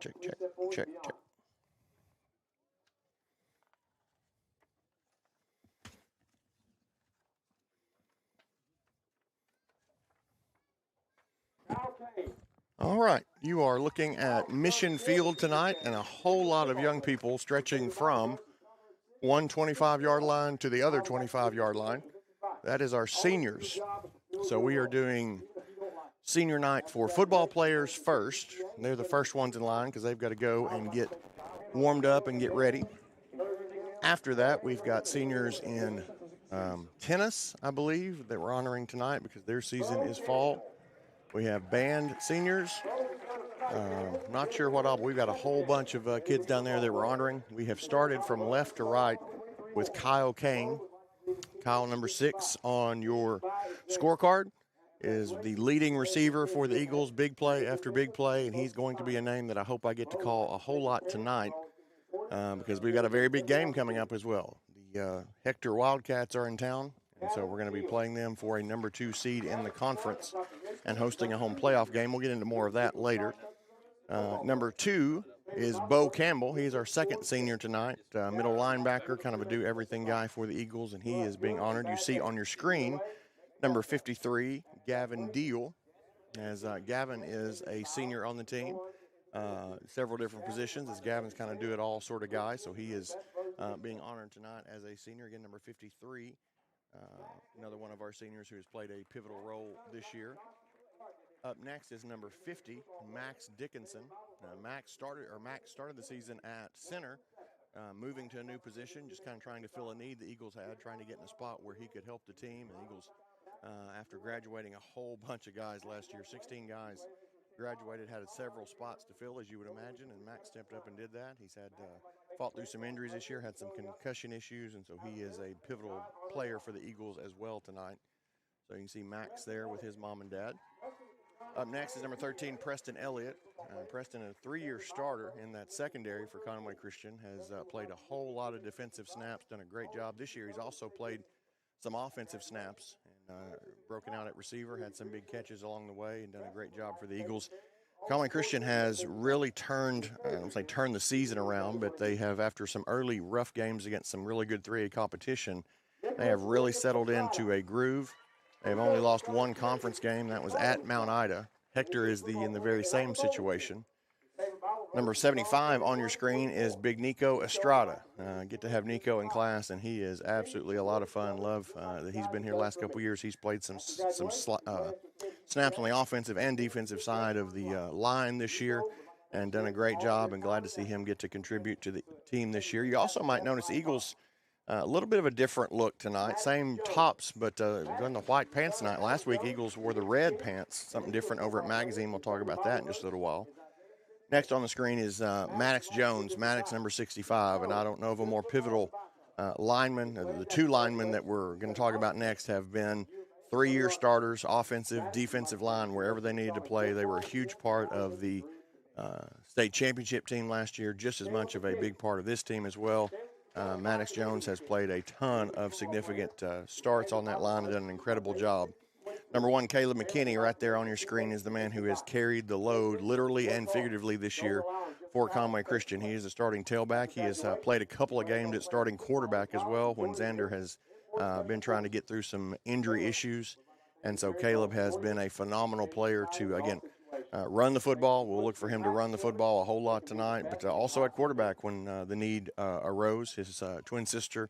Check, check, check, check. All right, you are looking at Mission Field tonight, and a whole lot of young people stretching from one 25-yard line to the other 25-yard line. That is our seniors. So we are doing senior night for football players first. They're the first ones in line because they've got to go and get warmed up and get ready. After that, we've got seniors in tennis, I believe, that we're honoring tonight because their season is fall. We have band seniors. Not sure what all, but we've got a whole bunch of kids down there that we're honoring. We have started from left to right with Kyle Kane. Kyle, number 6 on your scorecard, is the leading receiver for the Eagles, big play after big play, and he's going to be a name that I hope I get to call a whole lot tonight because we've got a very big game coming up as well. The Hector Wildcats are in town, and so we're going to be playing them for a number 2 seed in the conference and hosting a home playoff game. We'll get into more of that later. Number 2 is Bo Campbell. He's our second senior tonight, middle linebacker, kind of a do-everything guy for the Eagles, and he is being honored. You see on your screen number 53, Gavin Deal, as Gavin is a senior on the team, several different positions, as Gavin's kind of do-it-all sort of guy, so he is being honored tonight as a senior. Again, number 53, another one of our seniors who has played a pivotal role this year. Up next is number 50, Max Dickinson. Max started the season at center, moving to a new position, just kind of trying to fill a need the Eagles had, trying to get in a spot where he could help the team. The Eagles, after graduating a whole bunch of guys last year, 16 guys graduated, had several spots to fill, as you would imagine, and Max stepped up and did that. He's had fought through some injuries this year, had some concussion issues, and so he is a pivotal player for the Eagles as well tonight. So you can see Max there with his mom and dad. Up next is number 13, Preston Elliott. Preston, a 3-year starter in that secondary for Conway Christian, has played a whole lot of defensive snaps, done a great job. This year he's also played some offensive snaps and broken out at receiver, had some big catches along the way, and done a great job for the Eagles. Conway Christian has really turned the season around, but they have, after some early rough games against some really good 3A competition, they have really settled into a groove. They've only lost one conference game. That was at Mount Ida. Hector is in the very same situation. Number 75 on your screen is Big Nico Estrada. Get to have Nico in class, and he is absolutely a lot of fun. Love that he's been here the last couple of years. He's played some snaps on the offensive and defensive side of the line this year and done a great job, and glad to see him get to contribute to the team this year. You also might notice Eagles a little bit of a different look tonight. Same tops, but done the white pants tonight. Last week, Eagles wore the red pants, something different over at Magazine. We'll talk about that in just a little while. Next on the screen is Maddox Jones, Maddox number 65, and I don't know of a more pivotal lineman. The 2 linemen that we're going to talk about next have been 3-year starters, offensive, defensive line, wherever they needed to play. They were a huge part of the state championship team last year, just as much of a big part of this team as well. Maddox Jones has played a ton of significant starts on that line and done an incredible job. Number 1, Caleb McKinney, right there on your screen, is the man who has carried the load literally and figuratively this year for Conway Christian. He is a starting tailback. He has played a couple of games at starting quarterback as well when Xander has been trying to get through some injury issues. And so Caleb has been a phenomenal player to, again, run the football. We'll look for him to run the football a whole lot tonight, but also at quarterback when the need arose. His twin sister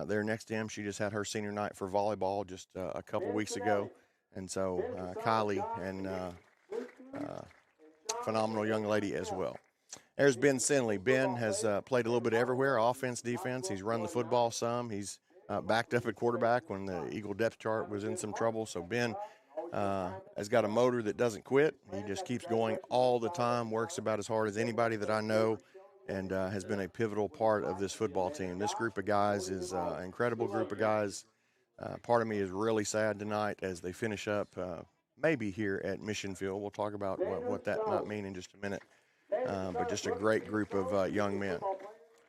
there next to him, she just had her senior night for volleyball just a couple weeks ago. And so Kylie, and phenomenal young lady as well. There's Ben Sinley. Ben has played a little bit everywhere, offense, defense. He's run the football some. He's backed up at quarterback when the Eagle depth chart was in some trouble. So Ben has got a motor that doesn't quit. He just keeps going all the time, works about as hard as anybody that I know, and has been a pivotal part of this football team. This group of guys is an incredible group of guys. Part of me is really sad tonight as they finish up maybe here at Mission Field. We'll talk about what that might mean in just a minute. But just a great group of young men.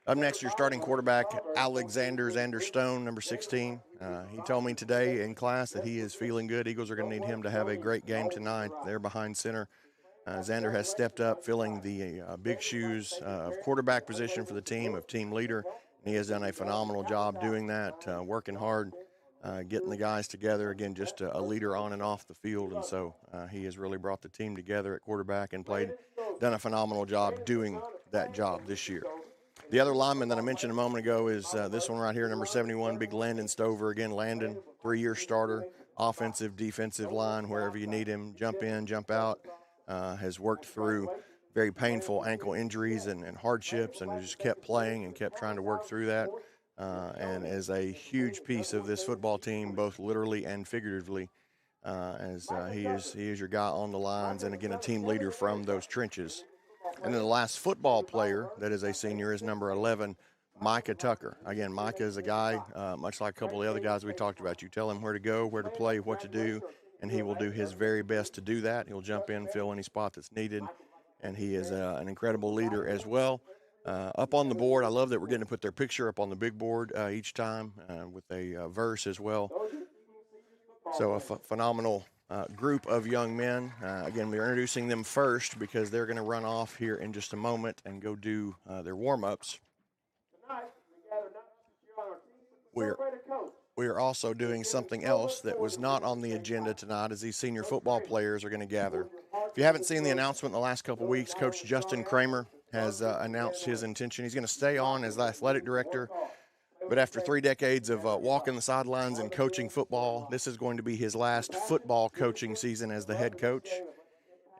Up next, your starting quarterback, Xander Stone, number 16. He told me today in class that he is feeling good. Eagles are going to need him to have a great game tonight. They're behind center Xander has stepped up, filling the big shoes of quarterback position for the team, of team leader. And he has done a phenomenal job doing that, working hard, getting the guys together. Again, just a leader on and off the field. And so he has really brought the team together at quarterback and done a phenomenal job doing that job this year. The other lineman that I mentioned a moment ago is this one right here, number 71, big Landon Stover. Again, Landon, 3-year starter, offensive, defensive line, wherever you need him, jump in, jump out, has worked through very painful ankle injuries and hardships, and just kept playing and kept trying to work through that, and is a huge piece of this football team, both literally and figuratively, as he is your guy on the lines, and again, a team leader from those trenches. And then the last football player that is a senior is number 11, Micah Tucker. Again, Micah is a guy, much like a couple of the other guys we talked about. You tell him where to go, where to play, what to do, and he will do his very best to do that. He'll jump in, fill any spot that's needed, and he is an incredible leader as well. Up on the board, I love that we're getting to put their picture up on the big board each time with a verse as well. So a phenomenal group of young men. Again, we're introducing them first because they're going to run off here in just a moment and go do their warm-ups. We are also doing something else that was not on the agenda tonight, as these senior football players are going to gather. If you haven't seen the announcement in the last couple of weeks, Coach Justin Kramer has announced his intention. He's going to stay on as the athletic director, but after 3 decades of walking the sidelines and coaching football, this is going to be his last football coaching season as the head coach.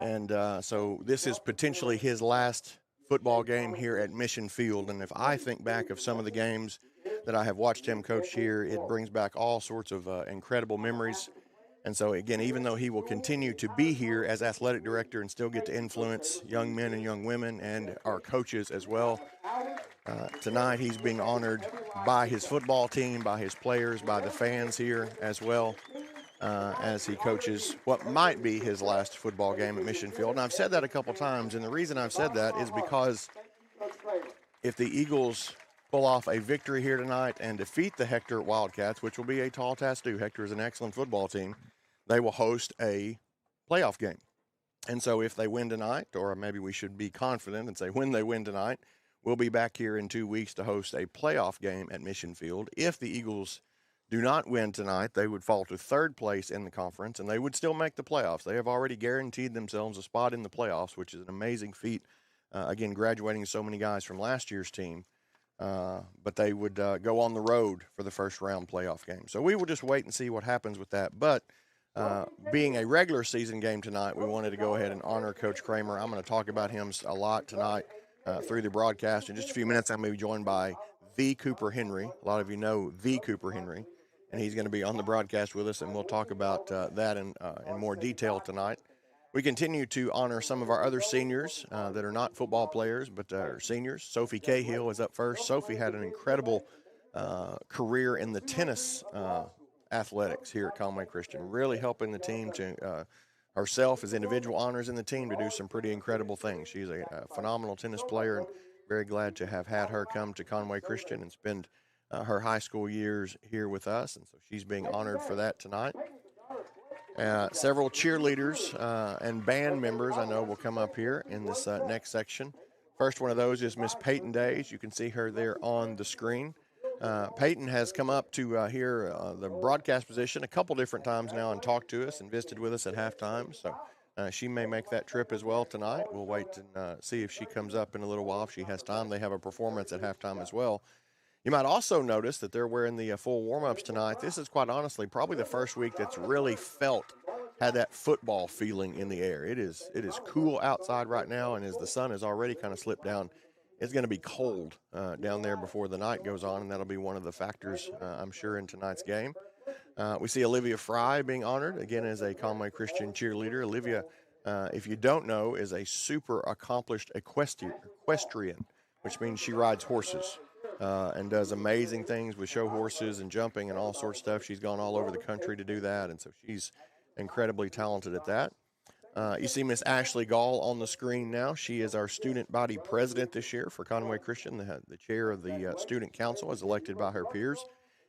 And so this is potentially his last football game here at Mission Field. And if I think back of some of the games that I have watched him coach here, it brings back all sorts of incredible memories. And so, again, even though he will continue to be here as athletic director and still get to influence young men and young women and our coaches as well, tonight he's being honored by his football team, by his players, by the fans here as well, as he coaches what might be his last football game at Mission Field. And I've said that a couple times, and the reason I've said that is because if the Eagles pull off a victory here tonight and defeat the Hector Wildcats, which will be a tall task to do, Hector is an excellent football team, they will host a playoff game. And so if they win tonight, or maybe we should be confident and say when they win tonight, we'll be back here in 2 weeks to host a playoff game at Mission Field. If the Eagles do not win tonight, they would fall to third place in the conference, and they would still make the playoffs. They have already guaranteed themselves a spot in the playoffs, which is an amazing feat, again, graduating so many guys from last year's team. But they would go on the road for the first round playoff game. So we will just wait and see what happens with that. But being a regular season game tonight, we wanted to go ahead and honor Coach Kramer. I'm going to talk about him a lot tonight through the broadcast. In just a few minutes, I'm going to be joined by the Cooper Henry. A lot of you know the Cooper Henry, and he's going to be on the broadcast with us, and we'll talk about that in more detail tonight. We continue to honor some of our other seniors that are not football players, but are seniors. Sophie Cahill is up first. Sophie had an incredible career in the tennis athletics here at Conway Christian, really helping the team to herself as individual honors in the team to do some pretty incredible things. She's a phenomenal tennis player, and very glad to have had her come to Conway Christian and spend her high school years here with us, and so she's being honored for that tonight. Several cheerleaders and band members I know will come up here in this next section. First one of those is Miss Peyton Days. You can see her there on the screen. Peyton has come up to here the broadcast position a couple different times now and talked to us and visited with us at halftime. So she may make that trip as well tonight. We'll wait and see if she comes up in a little while if she has time. They have a performance at halftime as well. You might also notice that they're wearing the full warm-ups tonight. This is quite honestly probably the first week that's really had that football feeling in the air. It is cool outside right now, and as the sun has already kind of slipped down, it's going to be cold down there before the night goes on, and that'll be one of the factors, I'm sure, in tonight's game. We see Olivia Fry being honored, again, as a Conway Christian cheerleader. Olivia, if you don't know, is a super accomplished equestrian, which means she rides horses. And does amazing things with show horses and jumping and all sorts of stuff. She's gone all over the country to do that, and so she's incredibly talented at that. You see Miss Ashley Gall on the screen now. She is our student body president this year for Conway Christian. The chair of the student council is elected by her peers,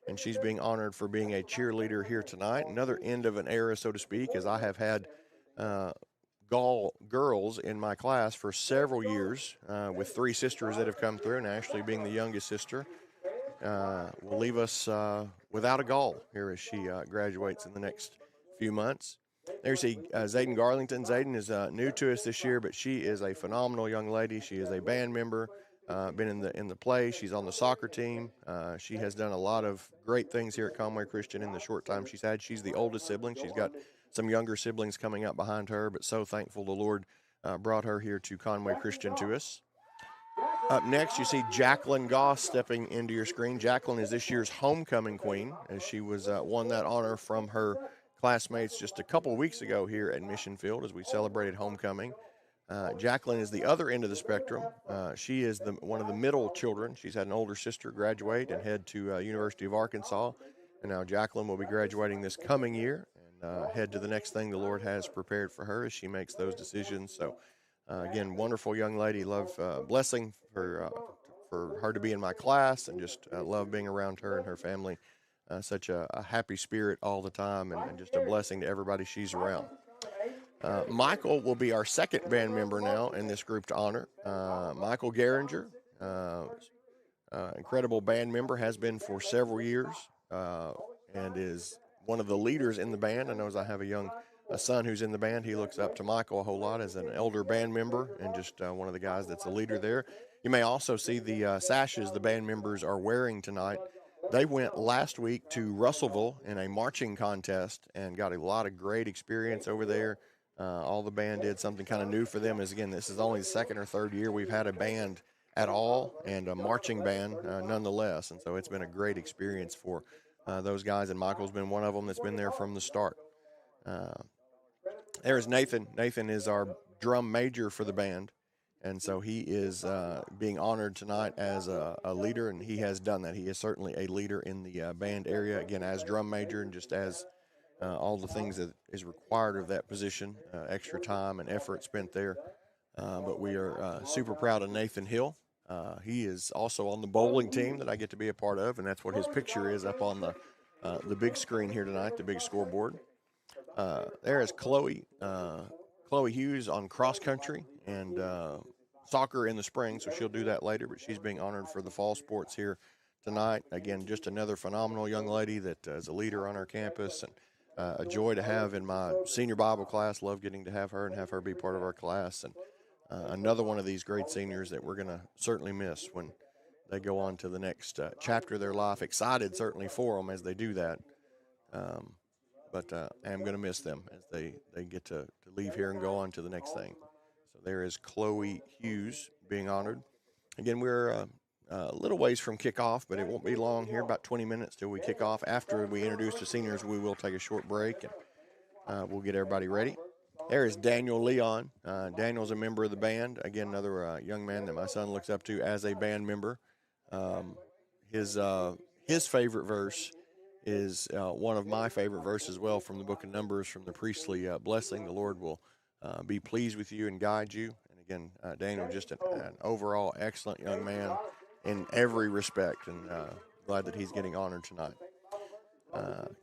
and she's being honored for being a cheerleader here tonight. Another end of an era, so to speak, as I have had girl girls in my class for several years, with 3 sisters that have come through, and Ashley being the youngest sister, will leave us without a goal here as she graduates in the next few months. There's Zayden Garlington. Zayden is new to us this year, but she is a phenomenal young lady. She is a band member, been in the play. She's on the soccer team. She has done a lot of great things here at Conway Christian in the short time she's had. She's the oldest sibling. She's got some younger siblings coming up behind her, but so thankful the Lord brought her here to Conway Christian to us. Up next, you see Jacqueline Goss stepping into your screen. Jacqueline is this year's homecoming queen, as she was won that honor from her classmates just a couple of weeks ago here at Mission Field as we celebrated homecoming. Jacqueline is the other end of the spectrum. She is one of the middle children. She's had an older sister graduate and head to University of Arkansas, and now Jacqueline will be graduating this coming year and head to the next thing the Lord has prepared for her as she makes those decisions. So, again, wonderful young lady. Love blessing for her to be in my class, and just love being around her and her family. Such a happy spirit all the time, and just a blessing to everybody she's around. Michael will be our second band member now in this group to honor. Michael Geringer, incredible band member, has been for several years, and is one of the leaders in the band. I know as I have a son who's in the band, he looks up to Michael a whole lot as an elder band member, and just one of the guys that's a leader there. You may also see the sashes the band members are wearing tonight. They went last week to Russellville in a marching contest and got a lot of great experience over there. All the band did something kind of new for them. As again, this is only the second or third year we've had a band at all, and a marching band nonetheless. And so it's been a great experience for those guys, and Michael's been one of them that's been there from the start. There's Nathan. Nathan is our drum major for the band, and so he is being honored tonight as a leader, and he has done that. He is certainly a leader in the band area, again, as drum major, and just as all the things that is required of that position, extra time and effort spent there. But we are super proud of Nathan Hill. He is also on the bowling team that I get to be a part of, and that's what his picture is up on the big screen here tonight, the big scoreboard. There is Chloe Hughes on cross country and soccer in the spring, so she'll do that later, but she's being honored for the fall sports here tonight. Again, just another phenomenal young lady that is a leader on our campus, and a joy to have in my senior Bible class. Love getting to have her and have her be part of our class, and another one of these great seniors that we're going to certainly miss when they go on to the next chapter of their life. Excited certainly for them as they do that. But I am going to miss them as they get to leave here and go on to the next thing. So there is Chloe Hughes being honored. Again, we're a little ways from kickoff, but it won't be long here, about 20 minutes till we kick off. After we introduce the seniors, we will take a short break, and we'll get everybody ready. There is Daniel Leon. Daniel's a member of the band. Again, another young man that my son looks up to as a band member. His favorite verse is one of my favorite verses as well, from the book of Numbers, from the priestly blessing. The Lord will be pleased with you and guide you. And again, Daniel, just an overall excellent young man in every respect, and glad that he's getting honored tonight.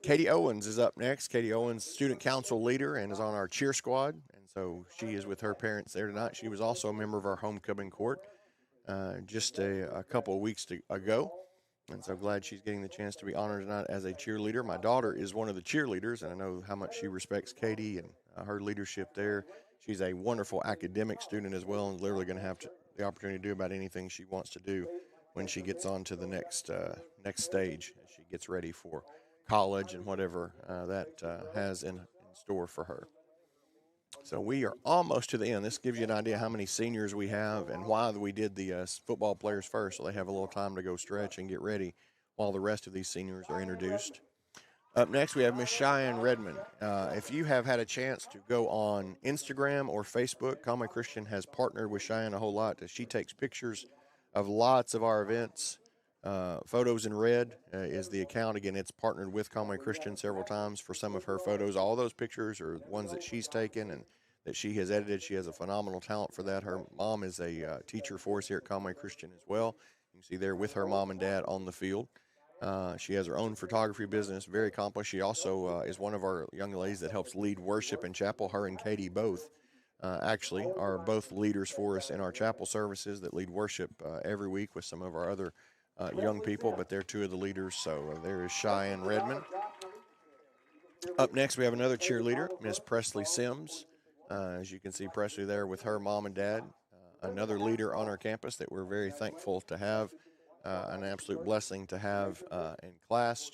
Katie Owens is up next. Katie Owens, student council leader, and is on our cheer squad, and so she is with her parents there tonight. She was also a member of our homecoming court just a couple of weeks ago. And so glad she's getting the chance to be honored tonight as a cheerleader. My daughter is one of the cheerleaders, and I know how much she respects Katie and her leadership there. She's a wonderful academic student as well, and literally going to have the opportunity to do about anything she wants to do when she gets on to the next stage, as she gets ready for college and whatever that has in store for her. So we are almost to the end. This gives you an idea how many seniors we have and why we did the football players first, so they have a little time to go stretch and get ready while the rest of these seniors are introduced. Up next, we have Miss Cheyenne Redmond. If you have had a chance to go on Instagram or Facebook, Conway Christian has partnered with Cheyenne a whole lot. She takes pictures of lots of our events. Photos in Red is the account. Again, it's partnered with Conway Christian several times for some of her photos. All those pictures are ones that she's taken and that she has edited. She has a phenomenal talent for that. Her mom is a teacher for us here at Conway Christian as well. You can see there with her mom and dad on the field. She has her own photography business, very accomplished. She also is one of our young ladies that helps lead worship in chapel, her and Katie both. actually are both leaders for us in our chapel services that lead worship every week with some of our other young people, but they're two of the leaders. So there is Cheyenne Redmond. Up next, we have another cheerleader, Miss Presley Sims. As you can see, Presley there with her mom and dad, another leader on our campus that we're very thankful to have, an absolute blessing to have in class.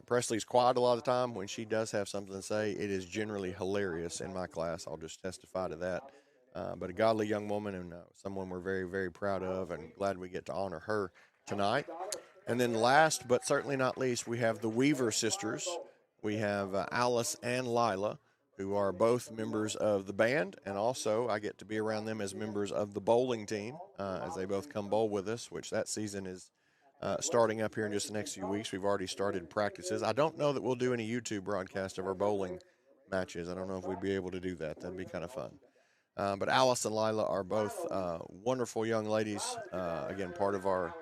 Presley's quiet a lot of the time. When she does have something to say, it is generally hilarious in my class. I'll just testify to that. But a godly young woman and someone we're very, very proud of and glad we get to honor her tonight. And then last but certainly not least, we have the Weaver sisters. We have Alice and Lila, who are both members of the band, and also I get to be around them as members of the bowling team as they both come bowl with us, which that season is starting up here in just the next few weeks. We've already started practices. I don't know that we'll do any YouTube broadcast of our bowling matches. I don't know if we'd be able to do that. That'd be kind of fun. But Alice and Lila are both wonderful young ladies. Again, part of our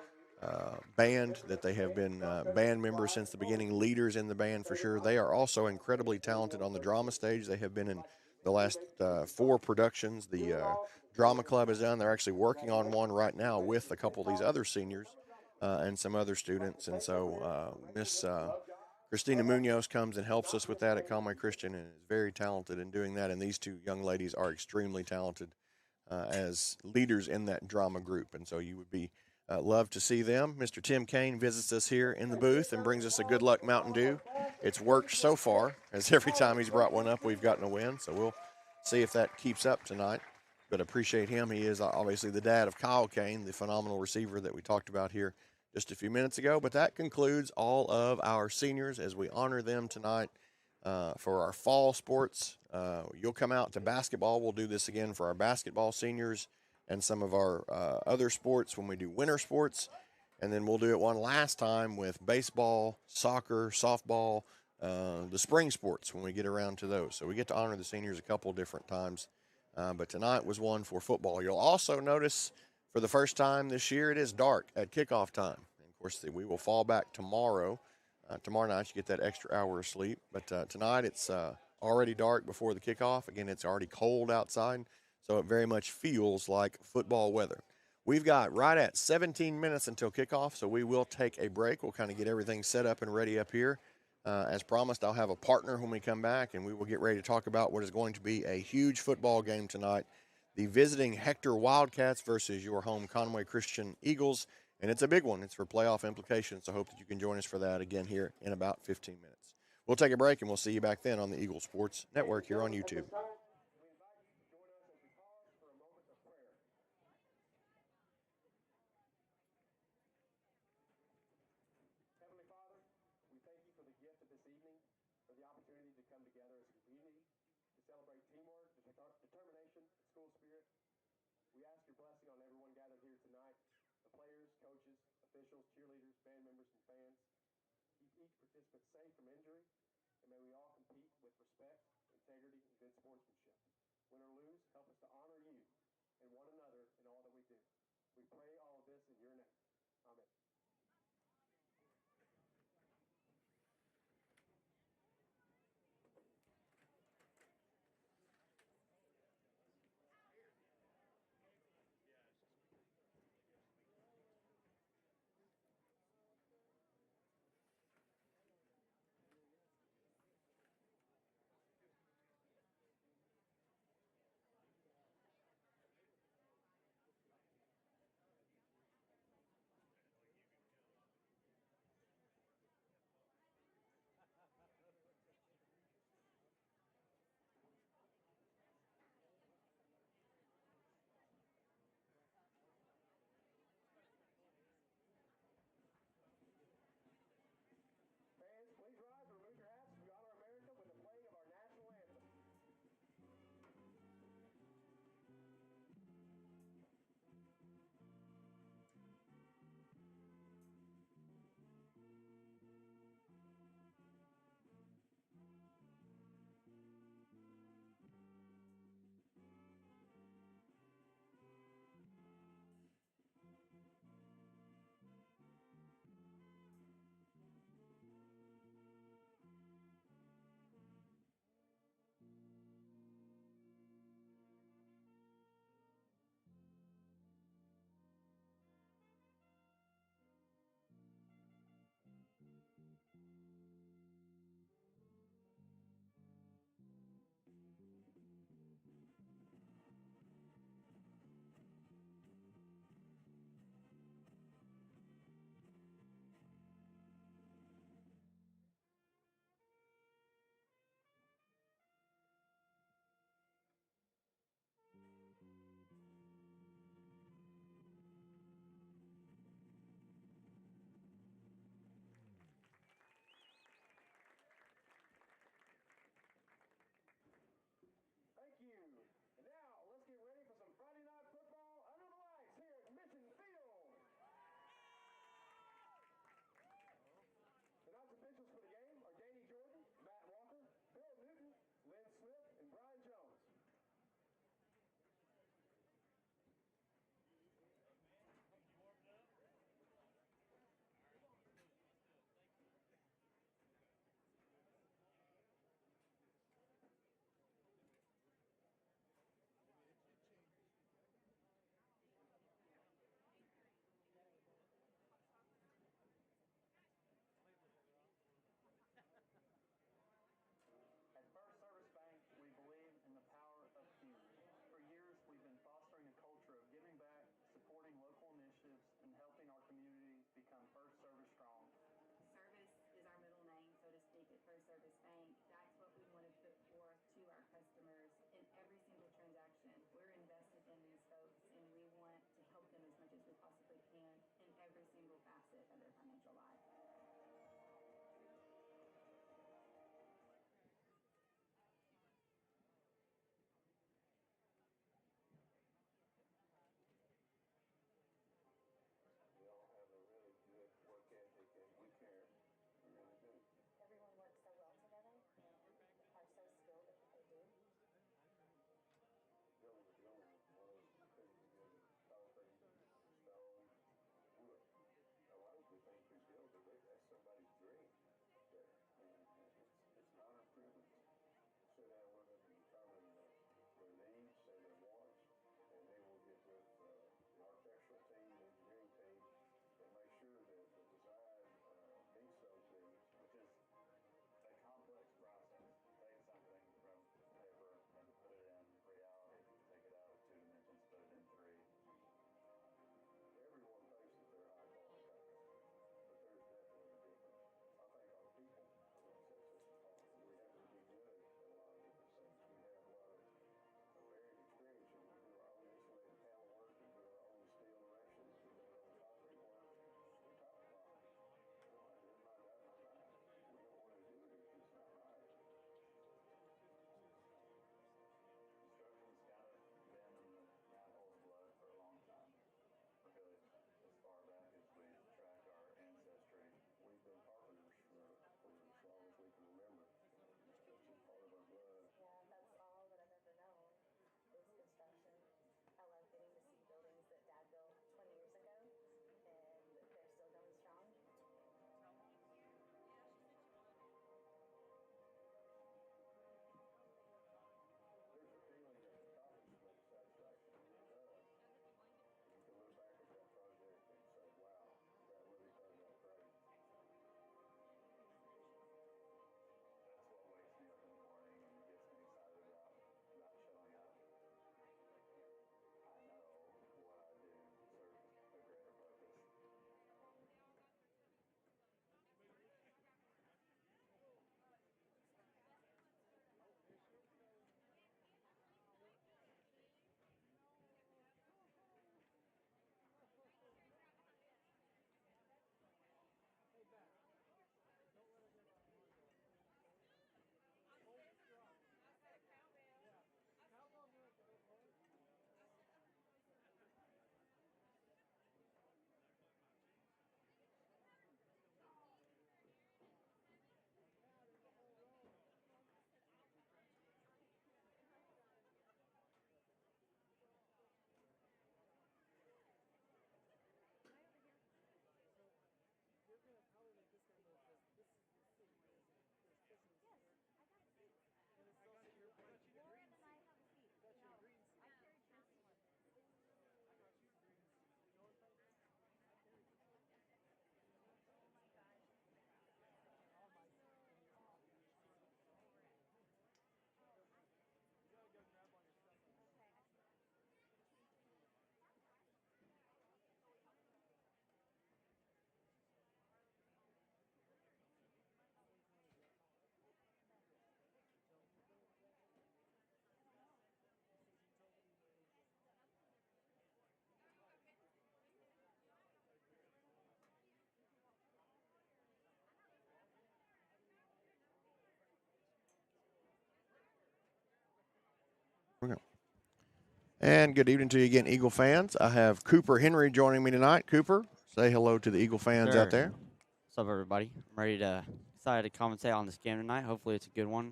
band that they have been band members since the beginning, leaders in the band for sure. They are also incredibly talented on the drama stage. They have been in the last 4 productions the drama club has done. They're actually working on one right now with a couple of these other seniors and some other students. And so Miss Christina Munoz comes and helps us with that at Conway Christian and is very talented in doing that. And these two young ladies are extremely talented as leaders in that drama group. And so you would be love to see them. Mr. Tim Kane visits us here in the booth and brings us a Good Luck Mountain Dew. It's worked so far, as every time he's brought one up, we've gotten a win. So we'll see if that keeps up tonight. But appreciate him. He is obviously the dad of Kyle Kane, the phenomenal receiver that we talked about here just a few minutes ago. But that concludes all of our seniors as we honor them tonight for our fall sports. You'll come out to basketball. We'll do this again for our basketball seniors and some of our other sports when we do winter sports. And then we'll do it one last time with baseball, soccer, softball, the spring sports when we get around to those. So we get to honor the seniors a couple different times. But tonight was one for football. You'll also notice for the first time this year, it is dark at kickoff time. And of course, we will fall back tomorrow. Tomorrow night, you get that extra hour of sleep. But tonight, it's already dark before the kickoff. Again, it's already cold outside. So it very much feels like football weather. We've got right at 17 minutes until kickoff, so we will take a break. We'll kind of get everything set up and ready up here. As promised, I'll have a partner when we come back, and we will get ready to talk about what is going to be a huge football game tonight. The visiting Hector Wildcats versus your home Conway Christian Eagles, and it's a big one. It's for playoff implications, so I hope that you can join us for that again here in about 15 minutes. We'll take a break, and we'll see you back then on the Eagle Sports Network here on YouTube. we go. And good evening to you again, Eagle fans. I have Cooper Henry joining me tonight. Cooper, say hello to the Eagle fans out there. What's up, everybody? I'm excited to commentate on this game tonight. Hopefully, it's a good one.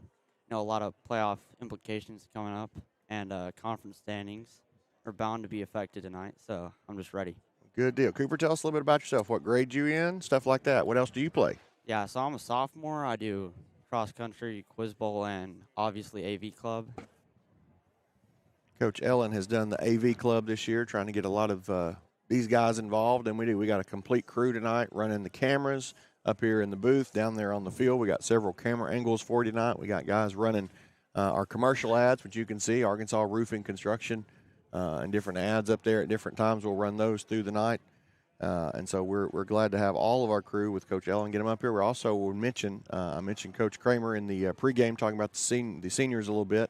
A lot of playoff implications coming up, and conference standings are bound to be affected tonight. So I'm just ready. Good deal. Cooper, tell us a little bit about yourself. What grade you in? Stuff like that. What else do you play? Yeah, so I'm a sophomore. I do cross country, quiz bowl, and obviously AV club. Coach Ellen has done the AV club this year, trying to get a lot of these guys involved, and we do. We got a complete crew tonight running the cameras up here in the booth, down there on the field. We got several camera angles for you tonight. We got guys running our commercial ads, which you can see, Arkansas Roofing Construction, and different ads up there at different times. We'll run those through the night. And so we're glad to have all of our crew with Coach Ellen, get them up here. We're also, I mentioned Coach Kramer in the pregame, talking about the seniors a little bit.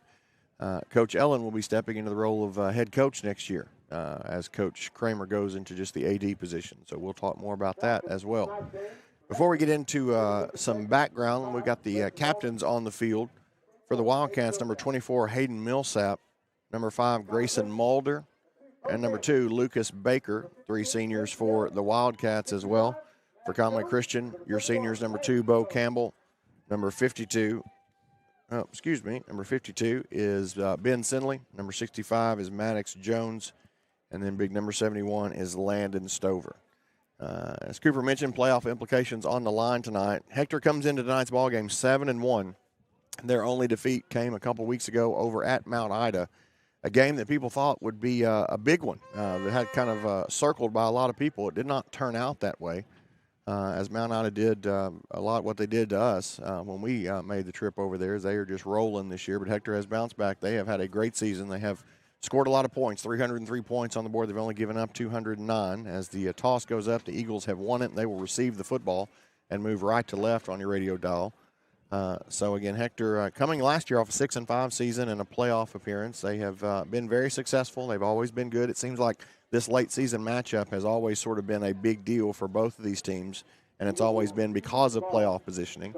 Coach Ellen will be stepping into the role of head coach next year as Coach Kramer goes into just the AD position. So we'll talk more about that as well. Before we get into some background, we've got the captains on the field for the Wildcats. Number 24, Hayden Millsap. Number 5, Grayson Mulder. And number 2, Lucas Baker. 3 seniors for the Wildcats as well. For Conway Christian, your seniors, number 2, Bo Campbell. Number 52 is Ben Sinley. Number 65 is Maddox Jones. And then big number 71 is Landon Stover. As Cooper mentioned, playoff implications on the line tonight. Hector comes into tonight's ballgame 7-1. Their only defeat came a couple weeks ago over at Mount Ida, a game that people thought would be a big one that had kind of circled by a lot of people. It did not turn out that way, as Mount Ida did a lot what they did to us when we made the trip over there. They are just rolling this year, but Hector has bounced back. They have had a great season. They have scored a lot of points, 303 points on the board. They've only given up 209. As the toss goes up, the Eagles have won it, and they will receive the football and move right to left on your radio dial. So, again, Hector coming last year off a 6-5 season and a playoff appearance. They have been very successful. They've always been good. It seems like this late season matchup has always sort of been a big deal for both of these teams, and it's always been because of playoff positioning.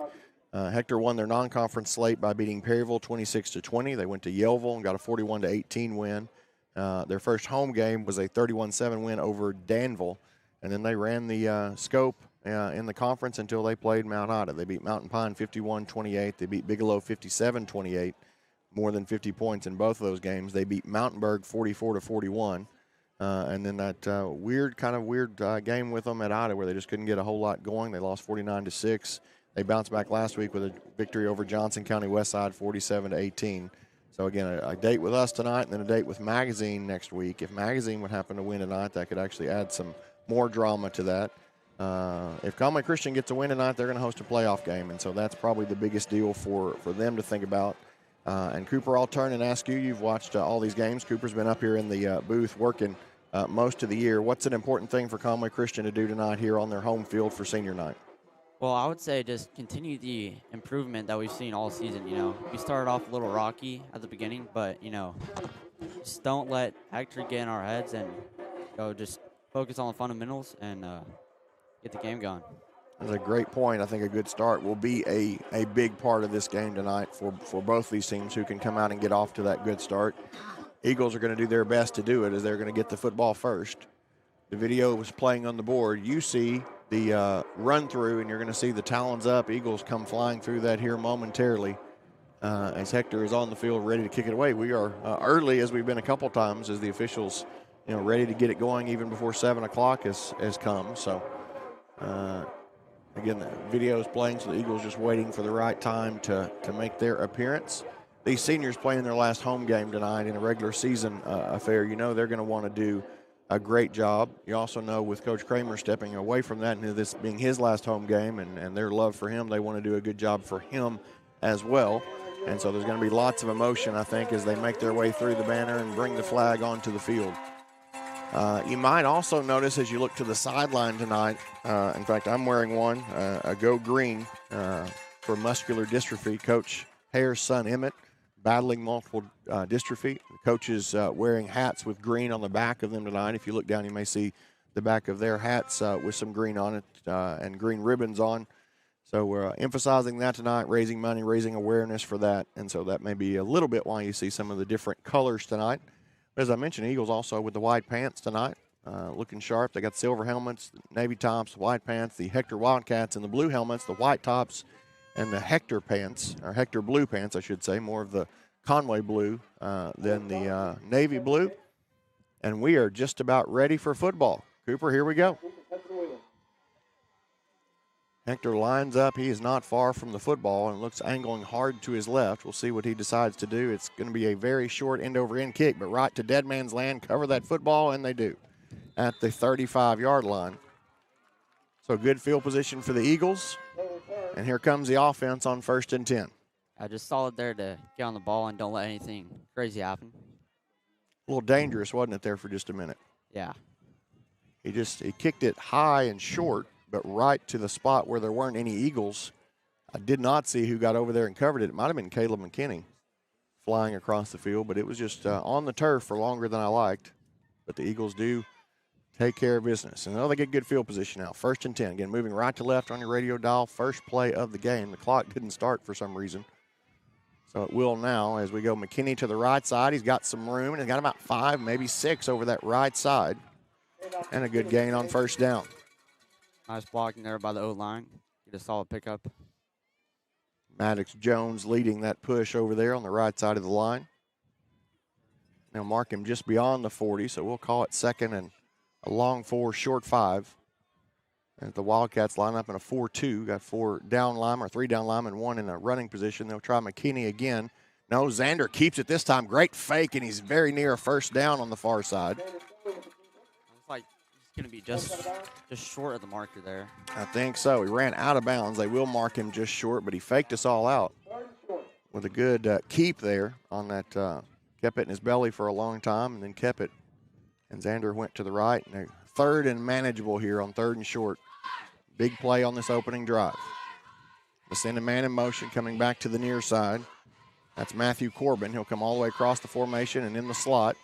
Hector won their non-conference slate by beating Perryville 26-20. They went to Yellville and got a 41-18 win. Their first home game was a 31-7 win over Danville, and then they ran the scope in the conference until they played Mount Ida. They beat Mountain Pine 51-28. They beat Bigelow 57-28, more than 50 points in both of those games. They beat Mountainburg 44-41. And then that weird game with them at Ida where they just couldn't get a whole lot going. They lost 49-6. They bounced back last week with a victory over Johnson County Westside 47-18. So, again, a date with us tonight and then a date with Magazine next week. If Magazine would happen to win tonight, that could actually add some more drama to that. If Conway Christian gets a win tonight, they're going to host a playoff game, and so that's probably the biggest deal for them to think about. And Cooper, I'll turn and ask you. You've watched all these games. Cooper's been up here in the booth working most of the year. What's an important thing for Conway Christian to do tonight here on their home field for senior night? Well, I would say just continue the improvement that we've seen all season. We started off a little rocky at the beginning, but, just don't let Hector get in our heads and just focus on the fundamentals and get the game going. That's a great point. I think a good start will be a big part of this game tonight for both these teams who can come out and get off to that good start. Eagles are going to do their best to do it as they're going to get the football first. The video was playing on the board. You see the run through, and you're going to see the talons up. Eagles come flying through that here momentarily as Hector is on the field ready to kick it away. We are early, as we've been a couple times, as the officials ready to get it going even before 7 o'clock has come. So, again, the video is playing, so the Eagles just waiting for the right time to make their appearance. These seniors playing their last home game tonight in a regular season affair, they're going to want to do a great job. You also know with Coach Kramer stepping away from that and this being his last home game and their love for him, they want to do a good job for him as well. And so there's going to be lots of emotion, I think, as they make their way through the banner and bring the flag onto the field. You might also notice as you look to the sideline tonight, in fact, I'm wearing one, a Go Green for muscular dystrophy. Coach Hare's son, Emmett, battling multiple dystrophy. The coach is wearing hats with green on the back of them tonight. If you look down, you may see the back of their hats with some green on it and green ribbons on. So we're emphasizing that tonight, raising money, raising awareness for that. And so that may be a little bit why you see some of the different colors tonight. But as I mentioned, Eagles also with the white pants tonight, looking sharp. They got silver helmets, navy tops, white pants, the Hector Wildcats in the blue helmets, the white tops, and the Hector pants, or Hector blue pants, I should say, more of the Conway blue than the navy blue. And we are just about ready for football. Cooper, here we go. Hector lines up. He is not far from the football and looks angling hard to his left. We'll see what he decides to do. It's going to be a very short end-over-end kick, but right to dead man's land, cover that football, and they do at the 35-yard line. So good field position for the Eagles. And here comes the offense on 1st and 10. I just solid there to get on the ball and don't let anything crazy happen. A little dangerous, wasn't it, there for just a minute? Yeah. He kicked it high and short, but right to the spot where there weren't any Eagles. I did not see who got over there and covered it. It might have been Caleb McKinney flying across the field, but it was just on the turf for longer than I liked. But the Eagles do take care of business. And they get good field position now. 1st and 10. Again, moving right to left on your radio dial. First play of the game. The clock didn't start for some reason. So it will now as we go McKinney to the right side. He's got some room, and he's got about 5, maybe 6 over that right side. And a good gain on 1st down. Nice blocking there by the O-line. Get a solid pickup. Maddox Jones leading that push over there on the right side of the line. They'll mark him just beyond the 40, so we'll call it 2nd and a long 4, short 5. As the Wildcats line up in a 4-2, got 4 down linemen, or 3 down linemen, 1 in a running position. They'll try McKinney again. No, Xander keeps it this time. Great fake, and he's very near a 1st down on the far side. Looks like he's going to be just short of the marker there. I think so. He ran out of bounds. They will mark him just short, but he faked us all out with a good keep there on that. Kept it in his belly for a long time and then kept it. And Xander went to the right. And they're 3rd and manageable here on 3rd and short. Big play on this opening drive. They send a man in motion coming back to the near side. That's Matthew Corbin. He'll come all the way across the formation and in the slot.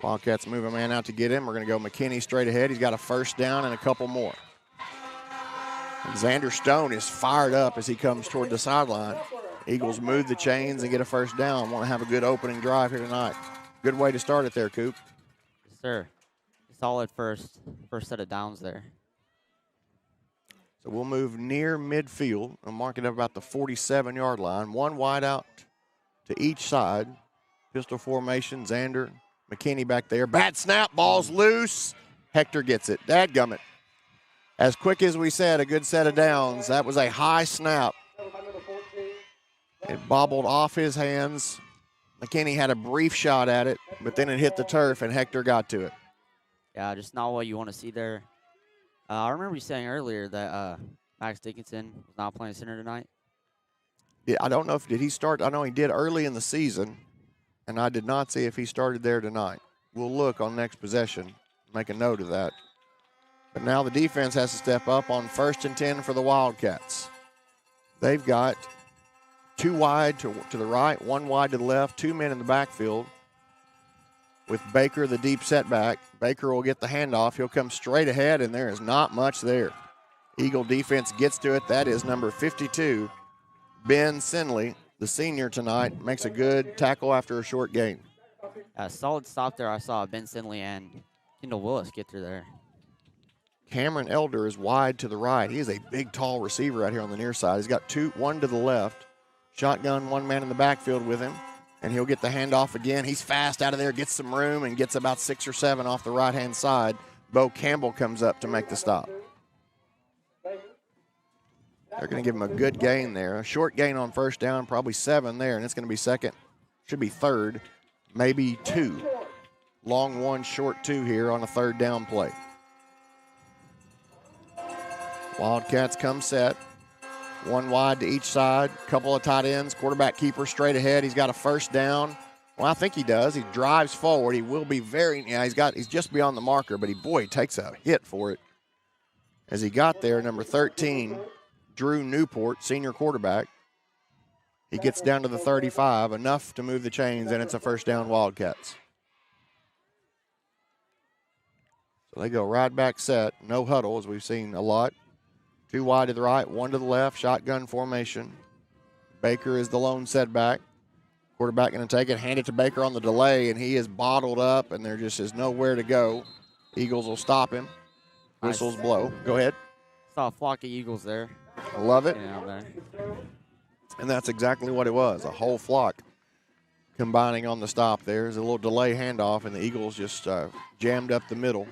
Wildcats move a man out to get him. We're going to go McKinney straight ahead. He's got a 1st down and a couple more. And Xander Stone is fired up as he comes toward the sideline. Eagles move the chains and get a 1st down. Want to have a good opening drive here tonight. Good way to start it there, Coop. Yes, sir. Solid first set of downs there. So we'll move near midfield. I'll mark it up about the 47-yard line. 1 wide out to each side. Pistol formation, Xander, McKinney back there. Bad snap, ball's loose. Hector gets it. Dadgummit. As quick as we said, a good set of downs. That was a high snap. It bobbled off his hands. McKinney had a brief shot at it, but then it hit the turf, and Hector got to it. Yeah, just not what you want to see there. I remember you saying earlier that Max Dickinson was not playing center tonight. Yeah, I don't know did he start? I know he did early in the season, and I did not see if he started there tonight. We'll look on next possession, make a note of that. But now the defense has to step up on 1st and 10 for the Wildcats. They've got 2 wide to the right, 1 wide to the left, 2 men in the backfield. With Baker, the deep setback. Baker will get the handoff. He'll come straight ahead, and there is not much there. Eagle defense gets to it. That is number 52, Ben Sinley, the senior tonight, makes a good tackle after a short gain. Solid stop there. I saw Ben Sinley and Kendall Willis get through there. Cameron Elder is wide to the right. He is a big, tall receiver out here on the near side. He's got 1 to the left. Shotgun, 1 man in the backfield with him. And he'll get the handoff again. He's fast out of there, gets some room, and gets about 6 or 7 off the right-hand side. Bo Campbell comes up to make the stop. They're going to give him a good gain there. A short gain on 1st down, probably 7 there, and it's going to be 2nd. Should be 3rd, maybe 2. Long 1, short 2 here on a 3rd down play. Wildcats come set. 1 wide to each side, couple of tight ends, quarterback keeper straight ahead. He's got a 1st down. Well, I think he does. He drives forward. He will be he's just beyond the marker, but he takes a hit for it. As he got there, number 13, Drew Newport, senior quarterback. He gets down to the 35, enough to move the chains, and it's a 1st down Wildcats. So they go right back set, no huddle, as we've seen a lot. 2 wide to the right, 1 to the left, shotgun formation. Baker is the lone setback. Quarterback going to take it, hand it to Baker on the delay, and he is bottled up, and there just is nowhere to go. Eagles will stop him. Whistles blow. Go ahead. Saw a flock of eagles there. I love it. Yeah, And that's exactly what it was, a whole flock combining on the stop there. There's a little delay handoff, and the Eagles just jammed up the middle.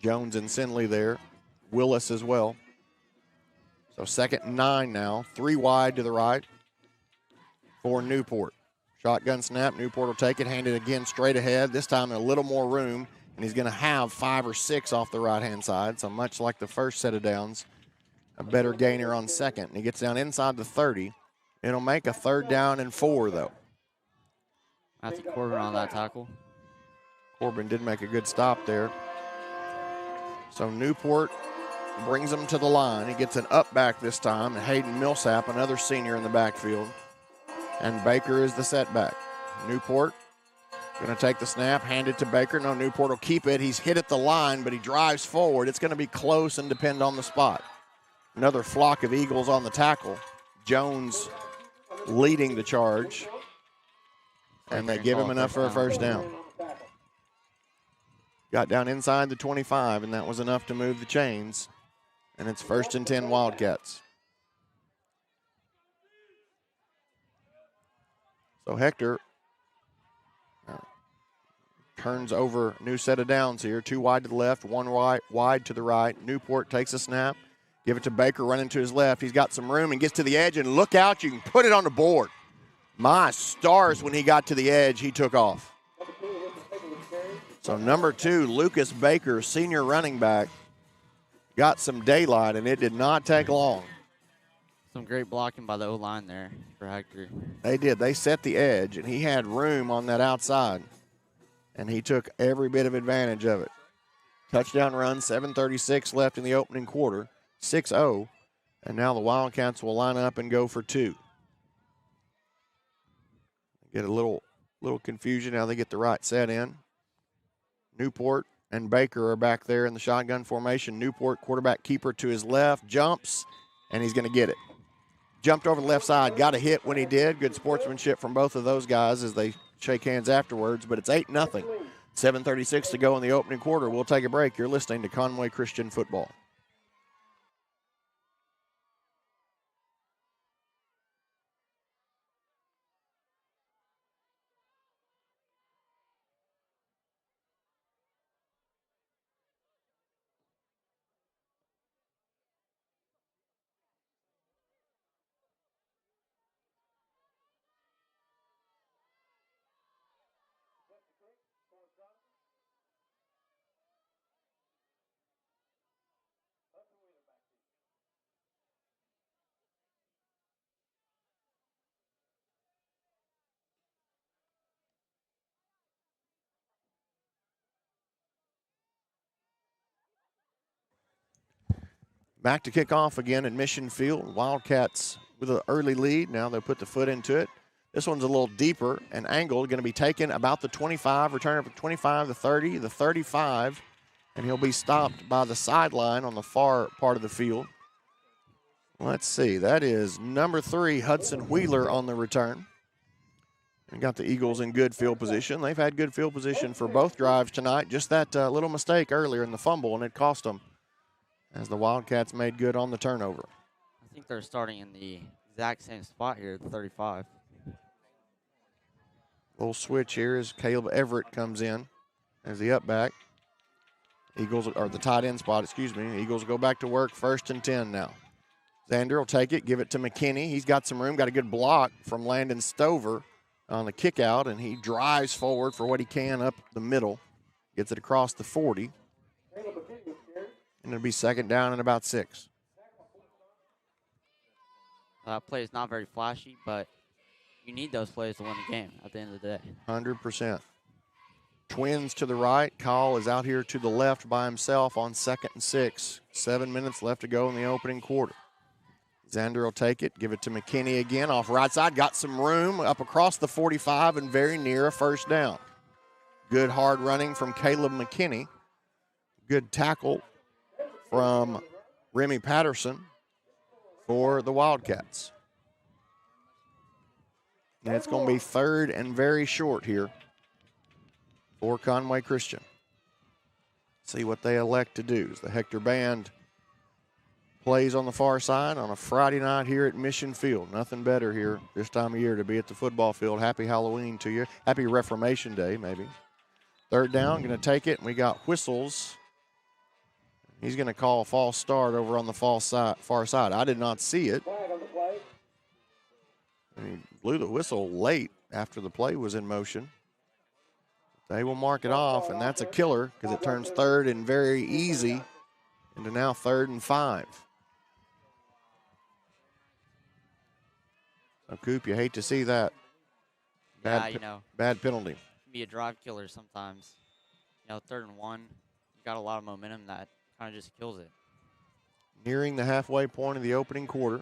Jones and Sinley there. Willis as well. So 2nd and 9 now. 3 wide to the right for Newport. Shotgun snap. Newport will take it, hand it again straight ahead. This time a little more room, and he's going to have 5 or 6 off the right-hand side. So much like the first set of downs, a better gainer on second. And he gets down inside the 30. It'll make a 3rd down and 4, though. Matthew Corbin on that tackle. Corbin did make a good stop there. So Newport brings him to the line. He gets an up back this time. And Hayden Millsap, another senior in the backfield. And Baker is the setback. Newport going to take the snap, hand it to Baker. No, Newport will keep it. He's hit at the line, but he drives forward. It's going to be close and depend on the spot. Another flock of Eagles on the tackle. Jones leading the charge. And they give him enough for a 1st down. Got down inside the 25, and that was enough to move the chains. And it's 1st and 10 Wildcats. So Hector turns over, new set of downs here. 2 wide to the left, 1 wide to the right. Newport takes a snap. Give it to Baker, running to his left. He's got some room and gets to the edge, and look out, you can put it on the board. My stars, when he got to the edge, he took off. So number 2, Lucas Baker, senior running back, got some daylight, and it did not take long. Some great blocking by the O-line there for Hector. They did. They set the edge, and he had room on that outside, and he took every bit of advantage of it. Touchdown run, 7:36 left in the opening quarter, 6-0, and now the Wildcats will line up and go for 2. Get a little confusion now. They get the right set in. Newport and Baker are back there in the shotgun formation. Newport, quarterback keeper to his left, jumps, and he's going to get it. Jumped over the left side, got a hit when he did. Good sportsmanship from both of those guys as they shake hands afterwards, but it's 8-0. 7:36 to go in the opening quarter. We'll take a break. You're listening to Conway Christian Football. Back to kick off again at Mission Field. Wildcats with an early lead. Now they'll put the foot into it. This one's a little deeper and angled. Going to be taken about the 25, return up to 25, the 30, the 35, and he'll be stopped by the sideline on the far part of the field. Let's see. That is number 3, Hudson Wheeler on the return. And got the Eagles in good field position. They've had good field position for both drives tonight. Just that little mistake earlier in the fumble, and it cost them as the Wildcats made good on the turnover. I think they're starting in the exact same spot here at the 35. Little switch here as Caleb Everett comes in as the up back. Eagles, or the tight end spot, excuse me. Eagles go back to work, 1st and 10 now. Xander will take it, give it to McKinney. He's got some room, got a good block from Landon Stover on the kick out, and he drives forward for what he can up the middle. Gets it across the 40. And it'll be 2nd down and about 6. That play is not very flashy, but you need those plays to win the game at the end of the day. 100%. Twins to the right. Kyle is out here to the left by himself on 2nd and 6. 7 minutes left to go in the opening quarter. Xander will take it, give it to McKinney again off right side. Got some room up across the 45 and very near a 1st down. Good hard running from Caleb McKinney. Good tackle from Remy Patterson. for the Wildcats. And it's going to be 3rd and very short here for Conway Christian. See what they elect to do. As the Hector Band plays on the far side on a Friday night here at Mission Field. Nothing better here this time of year to be at the football field. Happy Halloween to you. Happy Reformation Day, maybe. 3rd down, going to take it, and we got whistles. He's going to call a false start over on the far side. I did not see it. And he blew the whistle late after the play was in motion. They will mark it off, and that's a killer because it turns 3rd and very easy into now 3rd and 5. So, Coop, you hate to see that. Bad penalty. Can be a drive killer sometimes. 3rd and 1, you got a lot of momentum that kind of just kills it. Nearing the halfway point of the opening quarter.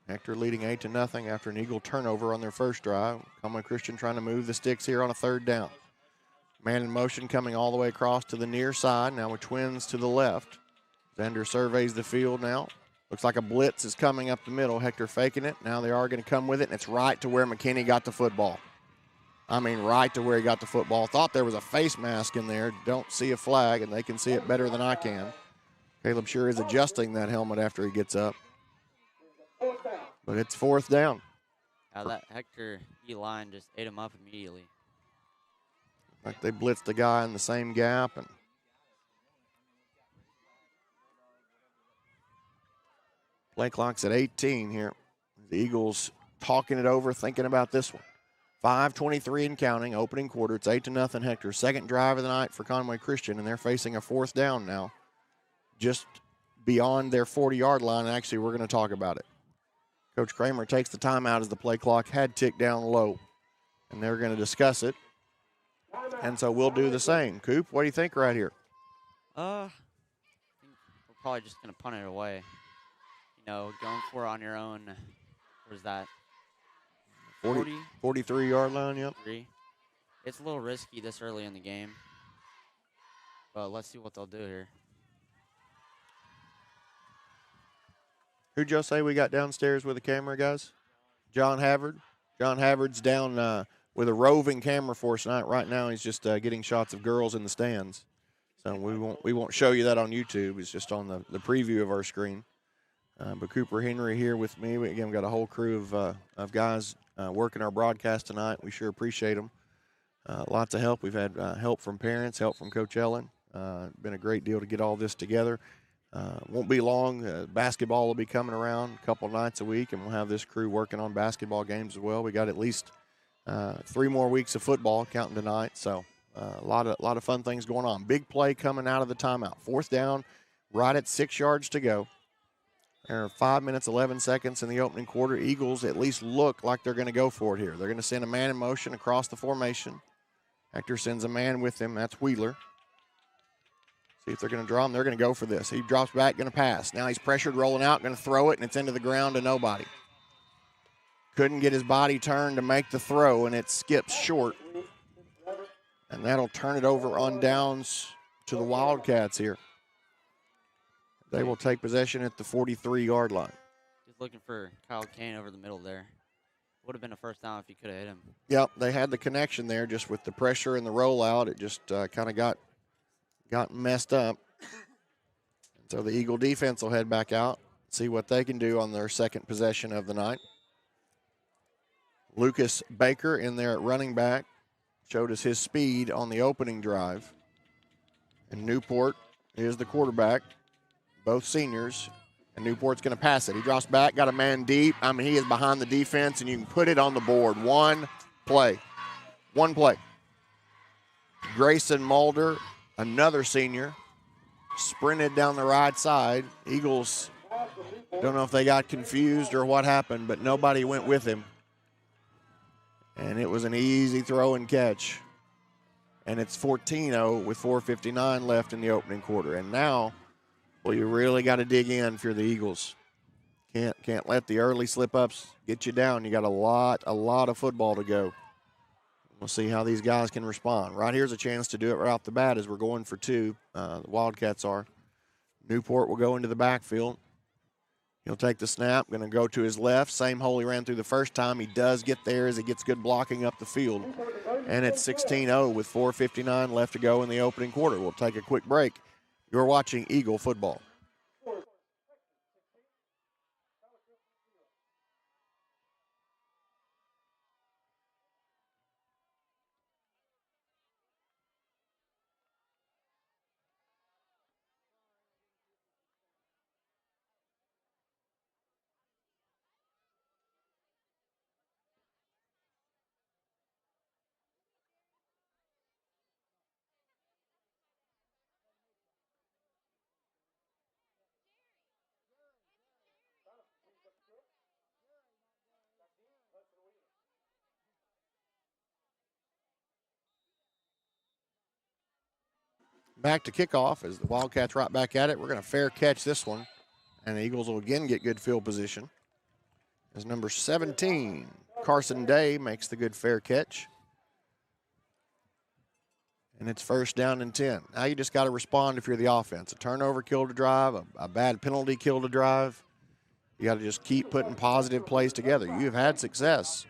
Hector leading 8-0 after an Eagle turnover on their first drive. Conway Christian trying to move the sticks here on a 3rd down. Man in motion coming all the way across to the near side. Now with twins to the left. Zender surveys the field now. Looks like a blitz is coming up the middle. Hector faking it. Now they are going to come with it, and it's right to where McKinney got the football. I mean, right to where he got the football. Thought there was a face mask in there. Don't see a flag, and they can see it better than I can. Caleb sure is adjusting that helmet after he gets up. But it's 4th down. That Hector E-line just ate him up immediately. Like they blitzed the guy in the same gap. And play clock's at 18 here. The Eagles talking it over, thinking about this one. 5:23 and counting, opening quarter. It's 8-0 Hector. 2nd drive of the night for Conway Christian, and they're facing a 4th down now. Just beyond their 40-yard line. Actually, we're going to talk about it. Coach Kramer takes the timeout as the play clock had ticked down low, and they're going to discuss it. And so we'll do the same. Coop, what do you think right here? I think we're probably just going to punt it away. Going for it on your own. Where's that? 43-yard line, yep. It's a little risky this early in the game, but let's see what they'll do here. Who'd y'all say we got downstairs with a camera, guys? John Havard. John Havard's down with a roving camera for us tonight. Right now, he's just getting shots of girls in the stands. So we won't show you that on YouTube. It's just on the preview of our screen. But Cooper Henry here with me. We've got a whole crew of guys working our broadcast tonight. We sure appreciate them. Lots of help. We've had help from parents, help from Coach Ellen. Been a great deal to get all this together. Won't be long. Basketball will be coming around a couple nights a week, and we'll have this crew working on basketball games as well. We got at least 3 more weeks of football counting tonight, so a lot of fun things going on. Big play coming out of the timeout. 4th down, right at 6 yards to go. There are 5 minutes, 11 seconds in the opening quarter. Eagles at least look like they're going to go for it here. They're going to send a man in motion across the formation. Hector sends a man with him. That's Wheeler. See if they're going to draw him. They're going to go for this. He drops back, going to pass. Now he's pressured, rolling out, going to throw it, and it's into the ground to nobody. Couldn't get his body turned to make the throw, and it skips short. And that'll turn it over on downs to the Wildcats here. They will take possession at the 43-yard line. Just looking for Kyle Kane over the middle there. Would have been a first down if you could have hit him. Yep, they had the connection there just with the pressure and the rollout. It just kind of got messed up. And so the Eagle defense will head back out, see what they can do on their second possession of the night. Lucas Baker in there at running back showed us his speed on the opening drive. And Newport is the quarterback, both seniors. And Newport's going to pass it. He drops back, got a man deep. I mean, he is behind the defense, and you can put it on the board. One play. Grayson Mulder, another senior, sprinted down the right side. Eagles, don't know if they got confused or what happened, but nobody went with him. And it was an easy throw and catch. And it's 14-0 with 4:59 left in the opening quarter. And now, well, you really got to dig in if you're the Eagles. Can't let the early slip-ups get you down. You got a lot of football to go. We'll see how these guys can respond. Right here's a chance to do it right off the bat as we're going for 2. The Wildcats are. Newport will go into the backfield. He'll take the snap, going to go to his left. Same hole he ran through the first time. He does get there as he gets good blocking up the field. And it's 16-0 with 4:59 left to go in the opening quarter. We'll take a quick break. You're watching Eagle football. Back to kickoff as the Wildcats right back at it. We're going to fair catch this one. And the Eagles will again get good field position. As number 17, Carson Day, makes the good fair catch. And it's first down and 10. Now you just got to respond if you're the offense. A turnover killed a drive, a bad penalty killed a drive. You got to just keep putting positive plays together. You've had success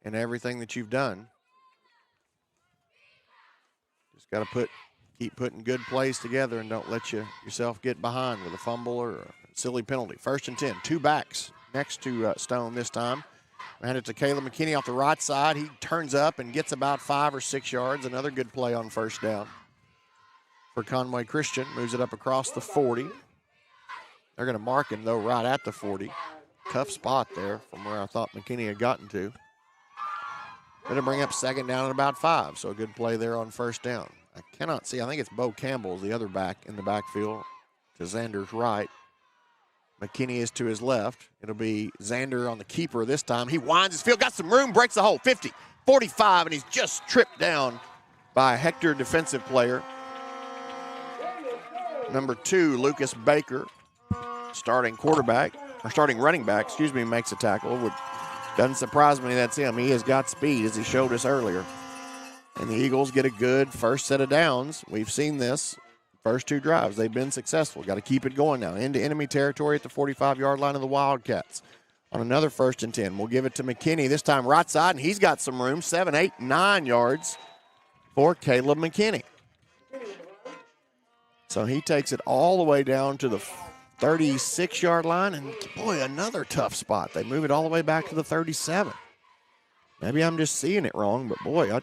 in everything that you've done. Just got to keep putting good plays together and don't let yourself get behind with a fumble or a silly penalty. First and 10, two backs next to Stone this time. Hand it to Caleb McKinney off the right side. He turns up and gets about 5 or 6 yards. Another good play on first down for Conway Christian. Moves it up across the 40. They're going to mark him, though, right at the 40. Tough spot there from where I thought McKinney had gotten to. Going to bring up second down at about 5, so a good play there on first down. I cannot see. I think it's Bo Campbell's the other back in the backfield to Xander's right. McKinney is to his left. It'll be Xander on the keeper this time. He winds his field, got some room, breaks the hole. 50, 45, and he's just tripped down by a Hector defensive player. Number 2, Lucas Baker, starting running back, makes a tackle. Doesn't surprise me that's him. He has got speed, as he showed us earlier. And the Eagles get a good first set of downs. We've seen this. First 2 drives, they've been successful. Got to keep it going now. Into enemy territory at the 45-yard line of the Wildcats. On another first and 10, we'll give it to McKinney, this time right side, and he's got some room, 7, 8, 9 yards for Caleb McKinney. So he takes it all the way down to the 36-yard line, and boy, another tough spot. They move it all the way back to the 37. Maybe I'm just seeing it wrong, but boy, I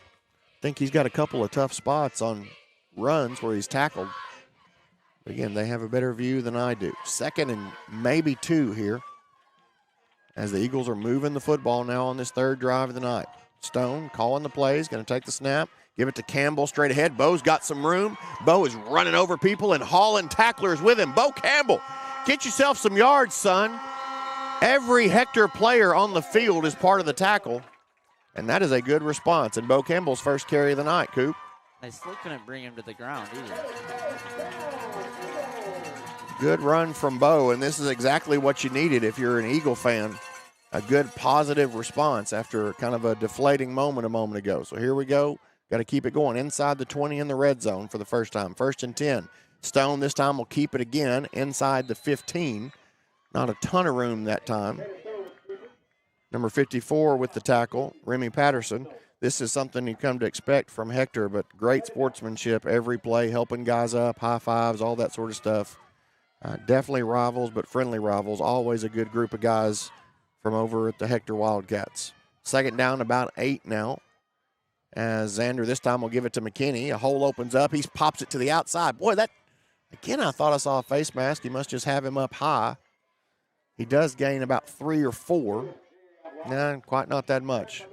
think he's got a couple of tough spots on runs where he's tackled. Again, they have a better view than I do. Second and maybe 2 here as the Eagles are moving the football now on this third drive of the night. Stone calling the plays, going to take the snap, give it to Campbell straight ahead. Bo's got some room. Bo is running over people and hauling tacklers with him. Bo Campbell, get yourself some yards, son. Every Hector player on the field is part of the tackle, and that is a good response. And Bo Campbell's first carry of the night, Coop. They still couldn't bring him to the ground either. Good run from Bo, and this is exactly what you needed if you're an Eagle fan. A good positive response after kind of a deflating moment a moment ago. So here we go. Got to keep it going inside the 20 in the red zone for the first time. First and 10. Stone this time will keep it again inside the 15. Not a ton of room that time. Number 54 with the tackle, Remy Patterson. This is something you come to expect from Hector, but great sportsmanship every play, helping guys up, high fives, all that sort of stuff. Definitely rivals, but friendly rivals. Always a good group of guys from over at the Hector Wildcats. Second down, about 8 now. As Xander this time will give it to McKinney. A hole opens up. He pops it to the outside. Boy, again, I thought I saw a face mask. He must just have him up high. He does gain about 3 or 4. Nah, quite not that much.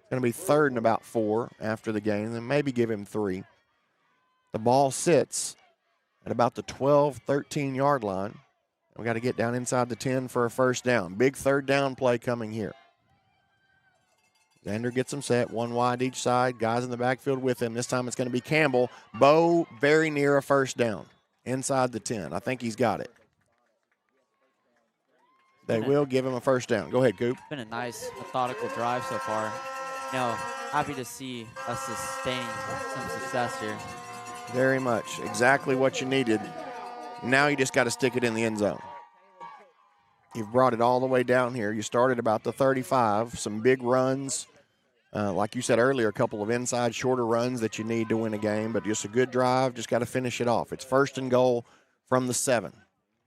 Going to be third and about 4 after the game, and maybe give him 3. The ball sits at about the 12, 13-yard line. We got to get down inside the 10 for a first down. Big third down play coming here. Xander gets him set, 1 wide each side. Guys in the backfield with him. This time it's going to be Campbell. Bo very near a first down inside the 10. I think he's got it. They will give him a first down. Go ahead, Coop. It's been a nice, methodical drive so far. Happy to see us sustain some success here. Very much. Exactly what you needed. Now you just got to stick it in the end zone. You've brought it all the way down here. You started about the 35, some big runs. Like you said earlier, a couple of inside shorter runs that you need to win a game, but just a good drive, just got to finish it off. It's 1st and goal from the 7.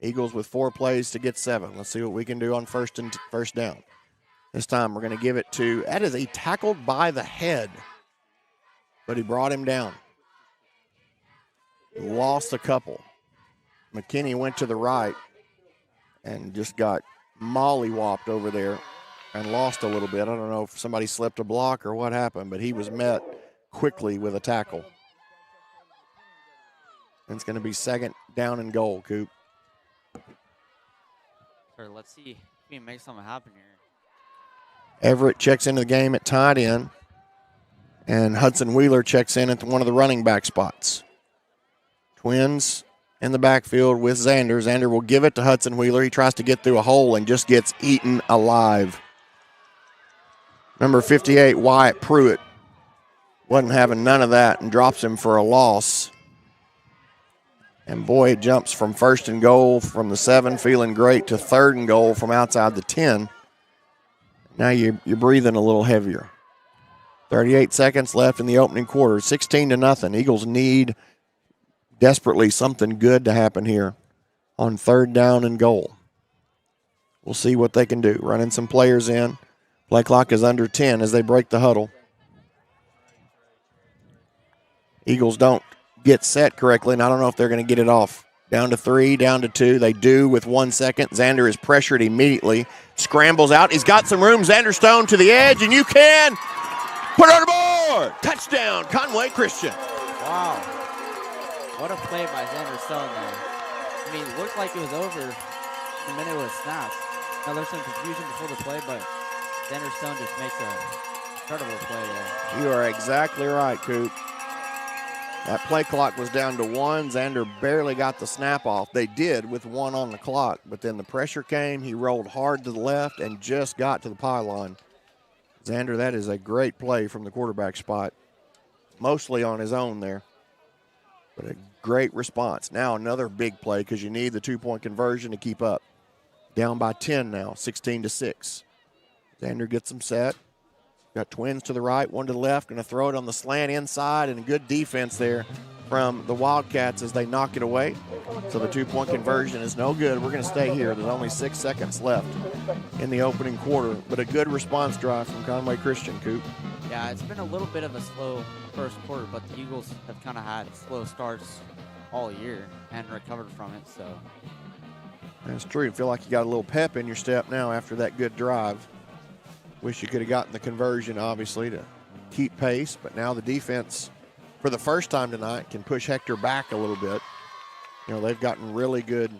Eagles with 4 plays to get 7. Let's see what we can do on first down. This time we're going to give it to, that is, he tackled by the head, but he brought him down. Lost a couple. McKinney went to the right and just got mollywopped over there and lost a little bit. I don't know if somebody slipped a block or what happened, but he was met quickly with a tackle. And it's going to be 2nd down and goal, Coop. Sure, let's see if we can make something happen here. Everett checks into the game at tight end, and Hudson Wheeler checks in at one of the running back spots. Twins in the backfield with Xander. Xander will give it to Hudson Wheeler. He tries to get through a hole and just gets eaten alive. Number 58, Wyatt Pruitt, wasn't having none of that and drops him for a loss. And boy, it jumps from 1st and goal from the 7, feeling great, to 3rd and goal from outside the 10. Now you're breathing a little heavier. 38 seconds left in the opening quarter, 16-0. Eagles need desperately something good to happen here on 3rd down and goal. We'll see what they can do. Running some players in. Play clock is under 10 as they break the huddle. Eagles don't get set correctly, and I don't know if they're going to get it off. Down to 3, down to 2. They do with 1 second. Xander is pressured immediately. Scrambles out. He's got some room. Xander Stone to the edge, and you can put it on the board. Touchdown, Conway Christian. Wow. What a play by Xander Stone there. I mean, it looked like it was over the minute it was snapped. Now, there's some confusion before the play, but Xander Stone just makes an incredible play there. You are exactly right, Coop. That play clock was down to 1. Xander barely got the snap off. They did with 1 on the clock, but then the pressure came. He rolled hard to the left and just got to the pylon. Xander, that is a great play from the quarterback spot, mostly on his own there, but a great response. Now another big play because you need the 2-point conversion to keep up. Down by 10 now, 16-6. Xander gets them set. Got twins to the right, 1 to the left. Going to throw it on the slant inside, and a good defense there from the Wildcats as they knock it away. So the 2-point conversion is no good. We're going to stay here. There's only 6 seconds left in the opening quarter, but a good response drive from Conway Christian, Coop. Yeah, it's been a little bit of a slow first quarter, but the Eagles have kind of had slow starts all year and recovered from it. So that's true. You feel like you got a little pep in your step now after that good drive. Wish you could have gotten the conversion, obviously, to keep pace. But now the defense, for the first time tonight, can push Hector back a little bit. You know, they've gotten really good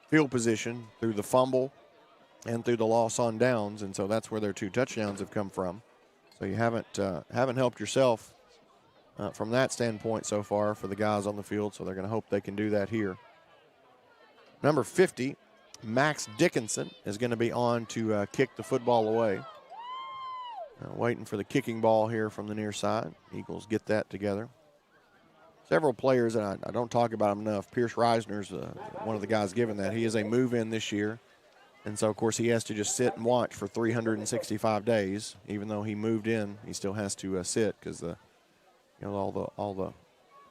field position through the fumble and through the loss on downs, and so that's where their 2 touchdowns have come from. So you haven't helped yourself from that standpoint so far for the guys on the field, so they're going to hope they can do that here. Number 50, Max Dickinson, is going to be on to kick the football away. Waiting for the kicking ball here from the near side. Eagles get that together. Several players, and I don't talk about them enough. Pierce Reisner's one of the guys given that. He is a move-in this year, and so, of course, he has to just sit and watch for 365 days. Even though he moved in, he still has to sit because all the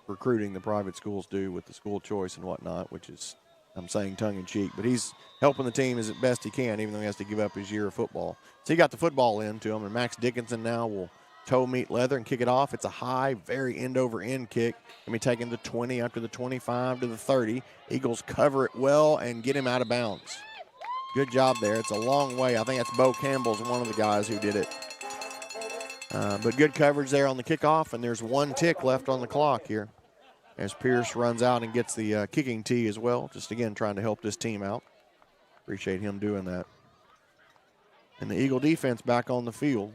recruiting the private schools do with the school choice and whatnot, which is, I'm saying tongue-in-cheek, but he's helping the team as best he can, even though he has to give up his year of football. So he got the football into him, and Max Dickinson now will toe meet leather and kick it off. It's a high, very end-over-end kick. Going to be taking the 20 after the 25 to the 30. Eagles cover it well and get him out of bounds. Good job there. It's a long way. I think that's Bo Campbell's one of the guys who did it. But good coverage there on the kickoff, and there's 1 tick left on the clock here as Pierce runs out and gets the kicking tee as well, just again trying to help this team out. Appreciate him doing that. And the Eagle defense back on the field,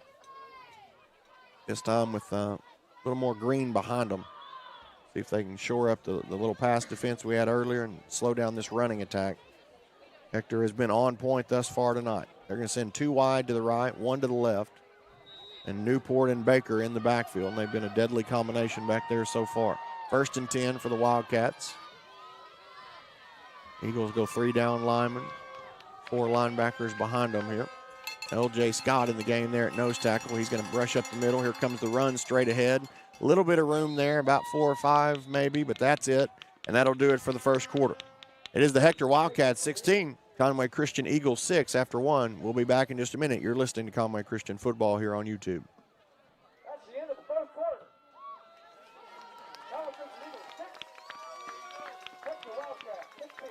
this time with a little more green behind them. See if they can shore up the little pass defense we had earlier and slow down this running attack. Hector has been on point thus far tonight. They're going to send 2 wide to the right, 1 to the left, and Newport and Baker in the backfield. And they've been a deadly combination back there so far. 1st and 10 for the Wildcats. Eagles go 3 down linemen. 4 linebackers behind him here. L.J. Scott in the game there at nose tackle. He's going to brush up the middle. Here comes the run straight ahead. A little bit of room there, about 4 or 5 maybe, but that's it. And that'll do it for the first quarter. It is the Hector Wildcats 16, Conway Christian Eagles 6 after 1. We'll be back in just a minute. You're listening to Conway Christian Football here on YouTube. That's the end of the first quarter. Conway Christian Eagles 6, Hector Wildcats 16.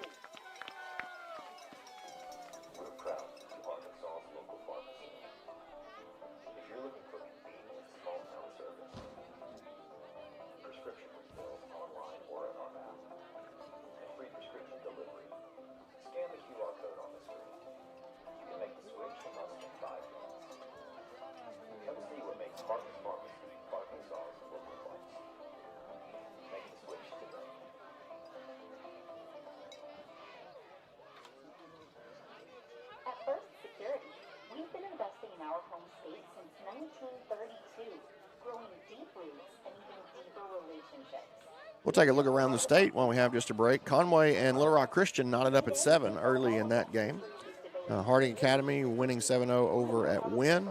We're proud to be Arkansas's local pharmacy. If you're looking for convenient small town service, prescription refills online or at our app, and free prescription delivery, scan the QR code on the screen. You can make the switch from us in 5 minutes. Come see what makes Hartman's Pharmacy Arkansas's local pharmacy. Make the switch today. At First Security, we've been investing in our home state since 1932, growing deep roots and even deeper relationships. We'll take a look around the state while we have just a break. Conway and Little Rock Christian knotted up at 7 early in that game. Harding Academy winning 7-0 over at Wynn.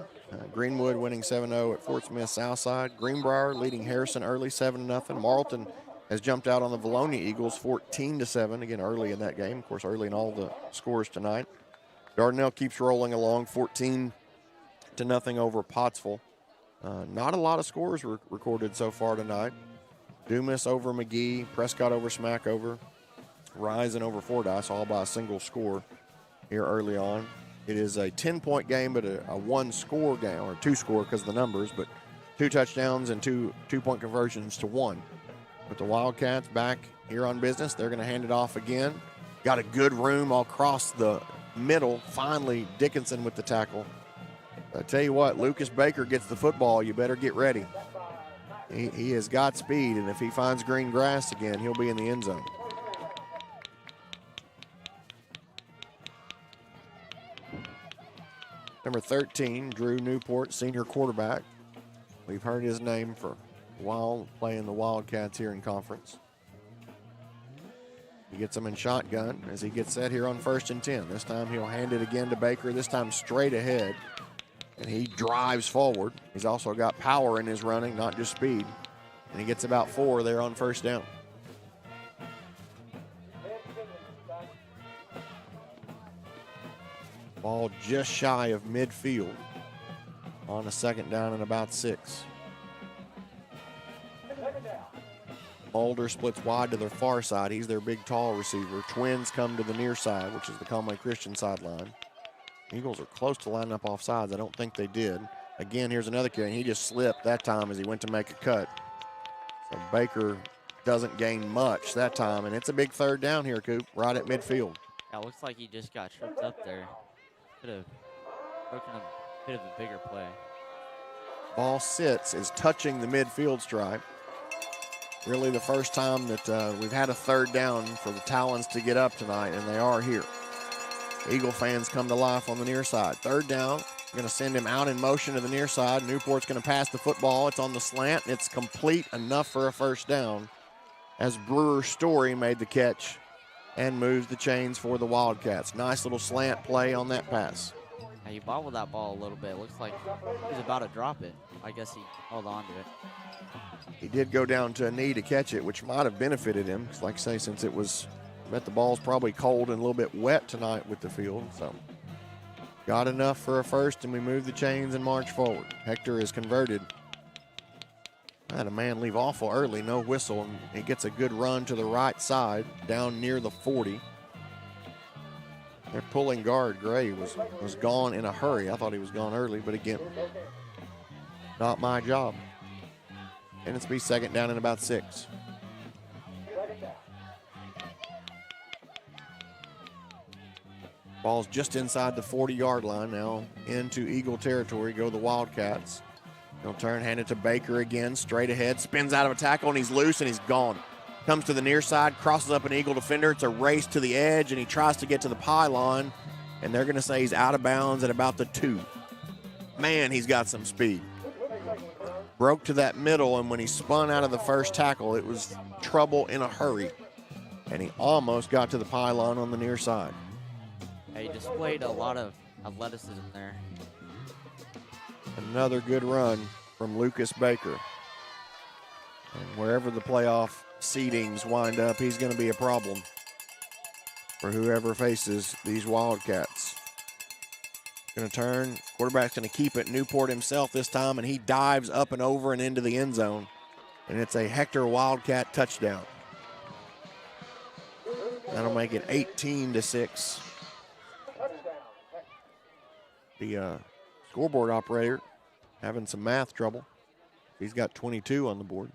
Greenwood winning 7-0 at Fort Smith Southside. Greenbrier leading Harrison early 7-0. Marlton has jumped out on the Valonia Eagles 14-7, again early in that game. Of course, early in all the scores tonight. Dardanelle keeps rolling along 14-0 over Pottsville. Not a lot of scores recorded so far tonight. Dumas over McGee, Prescott over Smackover, Rising over Fordyce, all by a single score here early on. It is a 10-point game, but a 1-score game, or 2-score because of the numbers, but 2 touchdowns and two-point conversions to 1. With the Wildcats back here on business, they're going to hand it off again. Got a good room all across the middle. Finally, Dickinson with the tackle. I tell you what, Lucas Baker gets the football. You better get ready. He has got speed, and if he finds green grass again, he'll be in the end zone. Number 13, Drew Newport, senior quarterback. We've heard his name for a while, playing the Wildcats here in conference. He gets them in shotgun as he gets set here on 1st and 10. This time he'll hand it again to Baker, this time straight ahead. And he drives forward. He's also got power in his running, not just speed. And he gets about 4 there on 1st down. Ball just shy of midfield on a 2nd down and about 6. Mulder splits wide to their far side. He's their big, tall receiver. Twins come to the near side, which is the Conway Christian sideline. Eagles are close to lining up off sides. I don't think they did. Again, here's another carry. He just slipped that time as he went to make a cut. So Baker doesn't gain much that time, and it's a big 3rd down here, Coop, right at midfield. Yeah, it looks like he just got tripped up there. Could have broken a bit of a bigger play. Ball sits, is touching the midfield stripe. Really the first time that we've had a 3rd down for the Talons to get up tonight, and they are here. Eagle fans come to life on the near side. 3rd down, going to send him out in motion to the near side. Newport's going to pass the football. It's on the slant, and it's complete enough for a 1st down as Brewer Story made the catch and moves the chains for the Wildcats. Nice little slant play on that pass. Yeah, he bobbled that ball a little bit. Looks like he was about to drop it. I guess he held on to it. He did go down to a knee to catch it, which might have benefited him. Like I say, since it was, I bet the ball's probably cold and a little bit wet tonight with the field. So got enough for a 1st, and we move the chains and march forward. Hector is converted. I had a man leave awful early, no whistle, and he gets a good run to the right side down near the 40. Their pulling guard, Gray, was gone in a hurry. I thought he was gone early, but again, not my job. And it's be 2nd down and about 6. Ball's just inside the 40-yard line now. Into Eagle territory go the Wildcats. He'll turn, hand it to Baker again, straight ahead, spins out of a tackle, and he's loose, and he's gone. Comes to the near side, crosses up an Eagle defender. It's a race to the edge, and he tries to get to the pylon, and they're going to say he's out of bounds at about the 2. Man, he's got some speed. Broke to that middle, and when he spun out of the 1st tackle, it was trouble in a hurry, and he almost got to the pylon on the near side. Yeah, he displayed a lot of athleticism there. Another good run from Lucas Baker. And wherever the playoff seedings wind up, he's going to be a problem for whoever faces these Wildcats. Going to turn. Quarterback's going to keep it. Newport himself this time, and he dives up and over and into the end zone. And it's a Hector Wildcat touchdown. That'll make it 18-6. The scoreboard operator having some math trouble. He's got 22 on the board.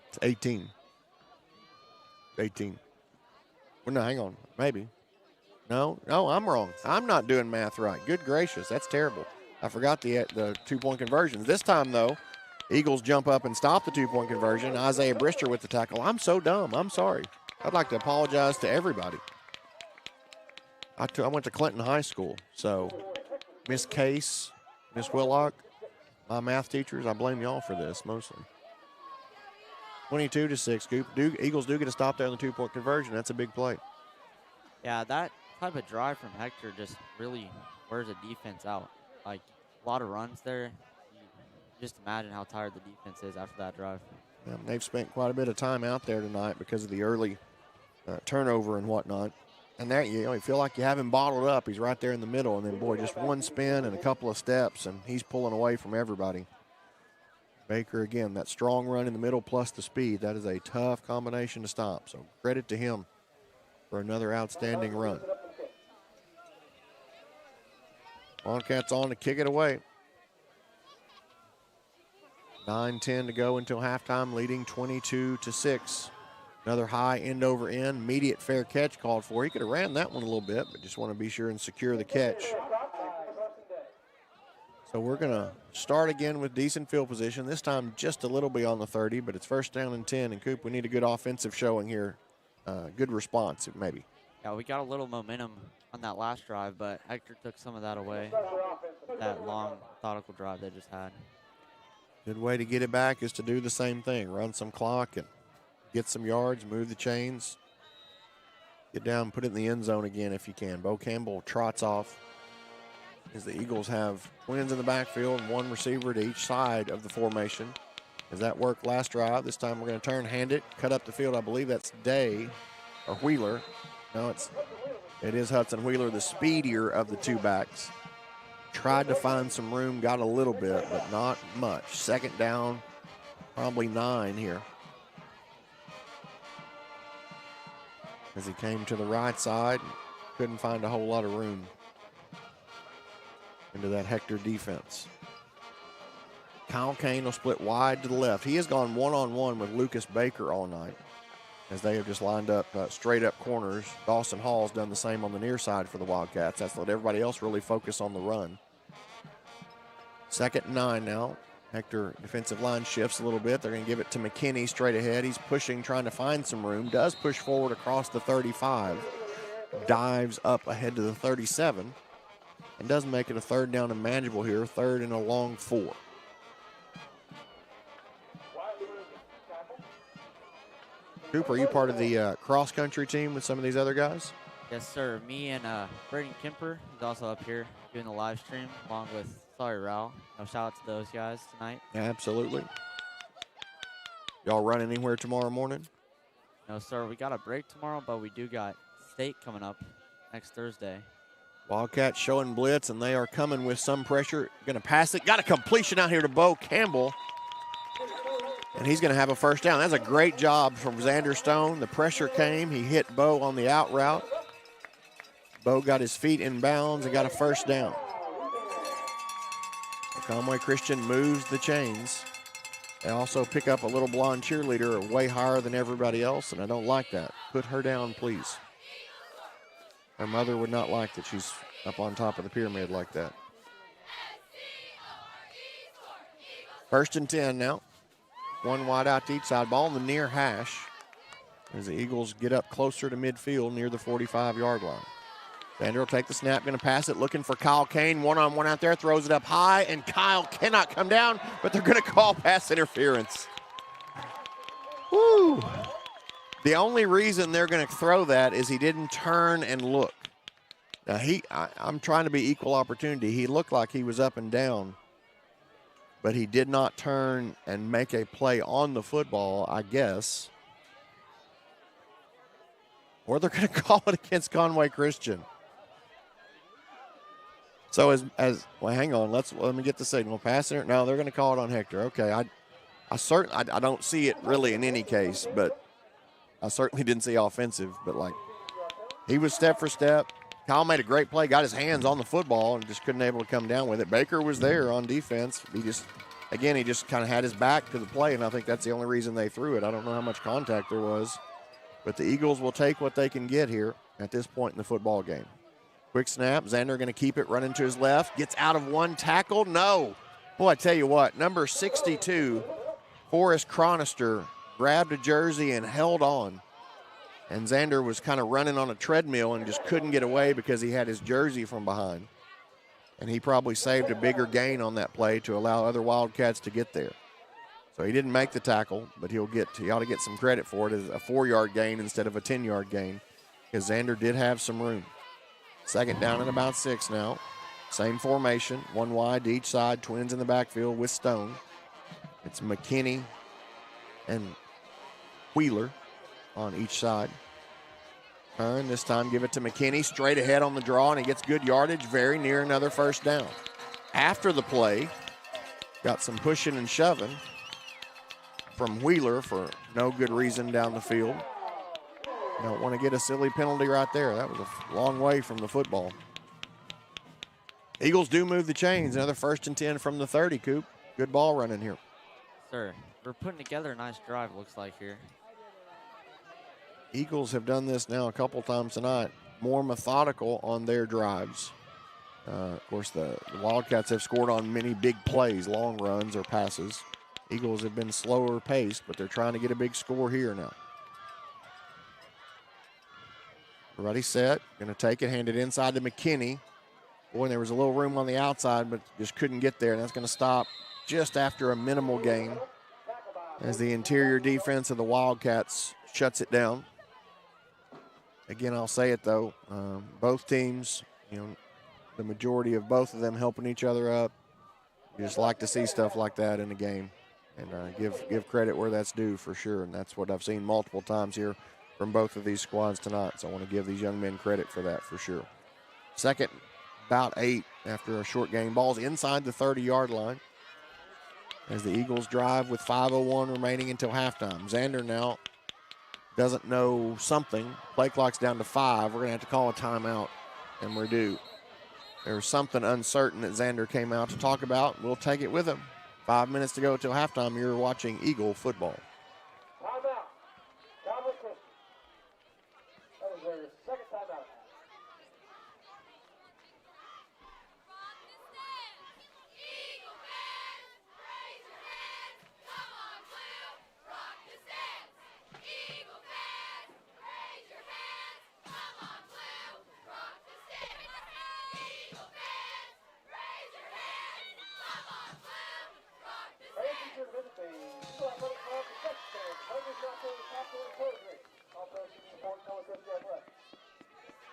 It's 18. 18. Well, no, hang on. Maybe. No, I'm wrong. I'm not doing math right. Good gracious, that's terrible. I forgot the two-point conversions. This time, though, Eagles jump up and stop the two-point conversion. Isaiah Brister with the tackle. I'm so dumb. I'm sorry. I'd like to apologize to everybody. I went to Clinton High School, so Miss Case, Miss Willock, my math teachers, I blame y'all for this mostly. 22-6, Scoop. Eagles do get to stop there on the two-point conversion. That's a big play. Yeah, that type of drive from Hector just really wears a defense out. Like, a lot of runs there. You just imagine how tired the defense is after that drive. Yeah, they've spent quite a bit of time out there tonight because of the early turnover and whatnot. And there, you feel like you have him bottled up. He's right there in the middle, and then, boy, just one spin and a couple of steps, and he's pulling away from everybody. Baker, again, that strong run in the middle plus the speed. That is a tough combination to stop. So credit to him for another outstanding run. Wildcats on to kick it away. 9:10 to go until halftime, leading 22-6. Another high end over end, immediate fair catch called for. He could have ran that one a little bit, but just want to be sure and secure the catch. So we're going to start again with decent field position. This time just a little beyond the 30, but it's first down and 10. And Coop, we need a good offensive showing here. Good response, maybe. Yeah, we got a little momentum on that last drive, but Hector took some of that away. That long, methodical drive they just had. Good way to get it back is to do the same thing. Run some clock and get some yards, move the chains. Get down, put it in the end zone again if you can. Bo Campbell trots off as the Eagles have twins in the backfield and one receiver to each side of the formation. As that worked last drive, this time we're going to turn, hand it, cut up the field. I believe that's Day or Wheeler. No, it is Hudson Wheeler, the speedier of the two backs. Tried to find some room, got a little bit, but not much. Second down, probably 9 here. As he came to the right side, couldn't find a whole lot of room into that Hector defense. Kyle Kane will split wide to the left. He has gone one-on-one with Lucas Baker all night as they have just lined up straight up corners. Dawson Hall's done the same on the near side for the Wildcats. That's let everybody else really focus on the run. 2nd and 9 now. Hector defensive line shifts a little bit. They're going to give it to McKinney straight ahead. He's pushing, trying to find some room. Does push forward across the 35. Dives up ahead to the 37. And does make it a 3rd down and manageable here. 3rd and a long 4. Cooper, are you part of the cross-country team with some of these other guys? Yes, sir. Me and Braden Kemper, who's also up here doing the live stream, along with Rao. Shout out to those guys tonight. Absolutely. Y'all run anywhere tomorrow morning? No, sir. We got a break tomorrow, but we do got state coming up next Thursday. Wildcats showing blitz, and they are coming with some pressure. Going to pass it. Got a completion out here to Bo Campbell. And he's going to have a first down. That's a great job from Xander Stone. The pressure came. He hit Bo on the out route. Bo got his feet in bounds and got a first down. Conway Christian moves the chains. They also pick up a little blonde cheerleader way higher than everybody else, and I don't like that. Put her down, please. Her mother would not like that she's up on top of the pyramid like that. 1st and 10 now. One wide out to each side. Ball in the near hash as the Eagles get up closer to midfield near the 45-yard line. Xander will take the snap, going to pass it, looking for Kyle Kane. One-on-one out there, throws it up high, and Kyle cannot come down, but they're going to call pass interference. Woo! The only reason they're going to throw that is he didn't turn and look. Now I'm trying to be equal opportunity. He looked like he was up and down, but he did not turn and make a play on the football, I guess. Or they're going to call it against Conway Christian. So well, hang on. Let me get the signal. Pass it. No, they're going to call it on Hector. Okay, I don't see it really in any case, but I certainly didn't see offensive. But like, he was step for step. Kyle made a great play, got his hands on the football, and just couldn't able to come down with it. Baker was there on defense. He just kind of had his back to the play, and I think that's the only reason they threw it. I don't know how much contact there was, but the Eagles will take what they can get here at this point in the football game. Quick snap. Xander going to keep it, running to his left. Gets out of one tackle. No. Boy, I tell you what, number 62, Forrest Chronister, grabbed a jersey and held on. And Xander was kind of running on a treadmill and just couldn't get away because he had his jersey from behind. And he probably saved a bigger gain on that play to allow other Wildcats to get there. So he didn't make the tackle, but he ought to get some credit for it as a 4-yard gain instead of a 10-yard gain, because Xander did have some room. Second down and about 6 now. Same formation, one wide to each side, twins in the backfield with Stone. It's McKinney and Wheeler on each side. Turn, this time give it to McKinney, straight ahead on the draw, and he gets good yardage, very near another first down. After the play, got some pushing and shoving from Wheeler for no good reason down the field. Don't want to get a silly penalty right there. That was a long way from the football. Eagles do move the chains. Another 1st and 10 from the 30, Coop. Good ball running here. Sir, we're putting together a nice drive, looks like here. Eagles have done this now a couple times tonight. More methodical on their drives. Of course, the Wildcats have scored on many big plays, long runs or passes. Eagles have been slower paced, but they're trying to get a big score here now. Ready, set, going to take it, hand it inside to McKinney. Boy, there was a little room on the outside, but just couldn't get there, and that's going to stop just after a minimal gain as the interior defense of the Wildcats shuts it down. Again, I'll say it, though, both teams, the majority of both of them helping each other up. You just like to see stuff like that in the game, and give credit where that's due for sure, and that's what I've seen multiple times here from both of these squads tonight, so I want to give these young men credit for that for sure. Second, about 8 after a short game. Ball's inside the 30-yard line as the Eagles drive with 5:01 remaining until halftime. Xander now doesn't know something. Play clock's down to 5. We're going to have to call a timeout, and we're due. There's something uncertain that Xander came out to talk about. We'll take it with him. 5 minutes to go till halftime. You're watching Eagle football. Timeout. Conway Christian. That was their second timeout.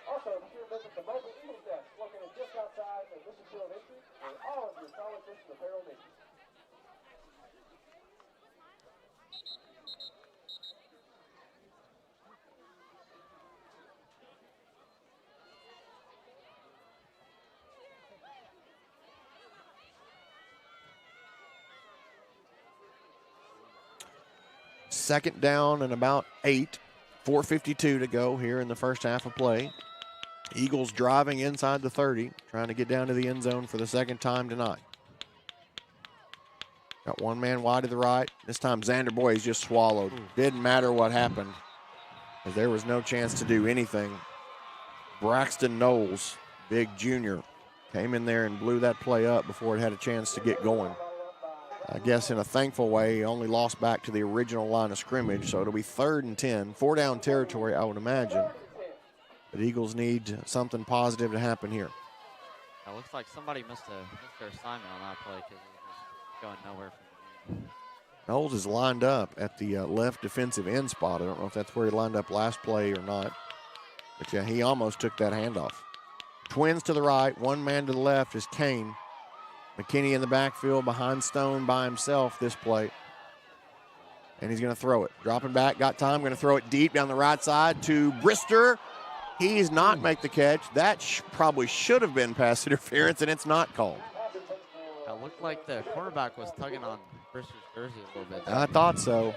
Also, be sure to visit the mobile Eagles desk located just outside of Mission Field entry for all of your college mission apparel needs. Second down and about 8. 4:52 to go here in the first half of play. Eagles driving inside the 30, trying to get down to the end zone for the second time tonight. Got one man wide to the right. This time Xander, boy, he's just swallowed. Didn't matter what happened, as there was no chance to do anything. Braxton Knowles, big junior, came in there and blew that play up before it had a chance to get going. I guess in a thankful way, he only lost back to the original line of scrimmage, so it'll be 3rd and 10. 4-down territory, I would imagine. But Eagles need something positive to happen here. It looks like somebody missed their assignment on that play because it was going nowhere from the game. Knowles is lined up at the left defensive end spot. I don't know if that's where he lined up last play or not. But, yeah, he almost took that handoff. Twins to the right, one man to the left is Kane. McKinney in the backfield behind Stone by himself this play. And he's going to throw it. Dropping back, got time, going to throw it deep down the right side to Brister. He's not make the catch. That probably should have been pass interference, and it's not called. It looked like the quarterback was tugging on Brister's jersey a little bit. I thought so.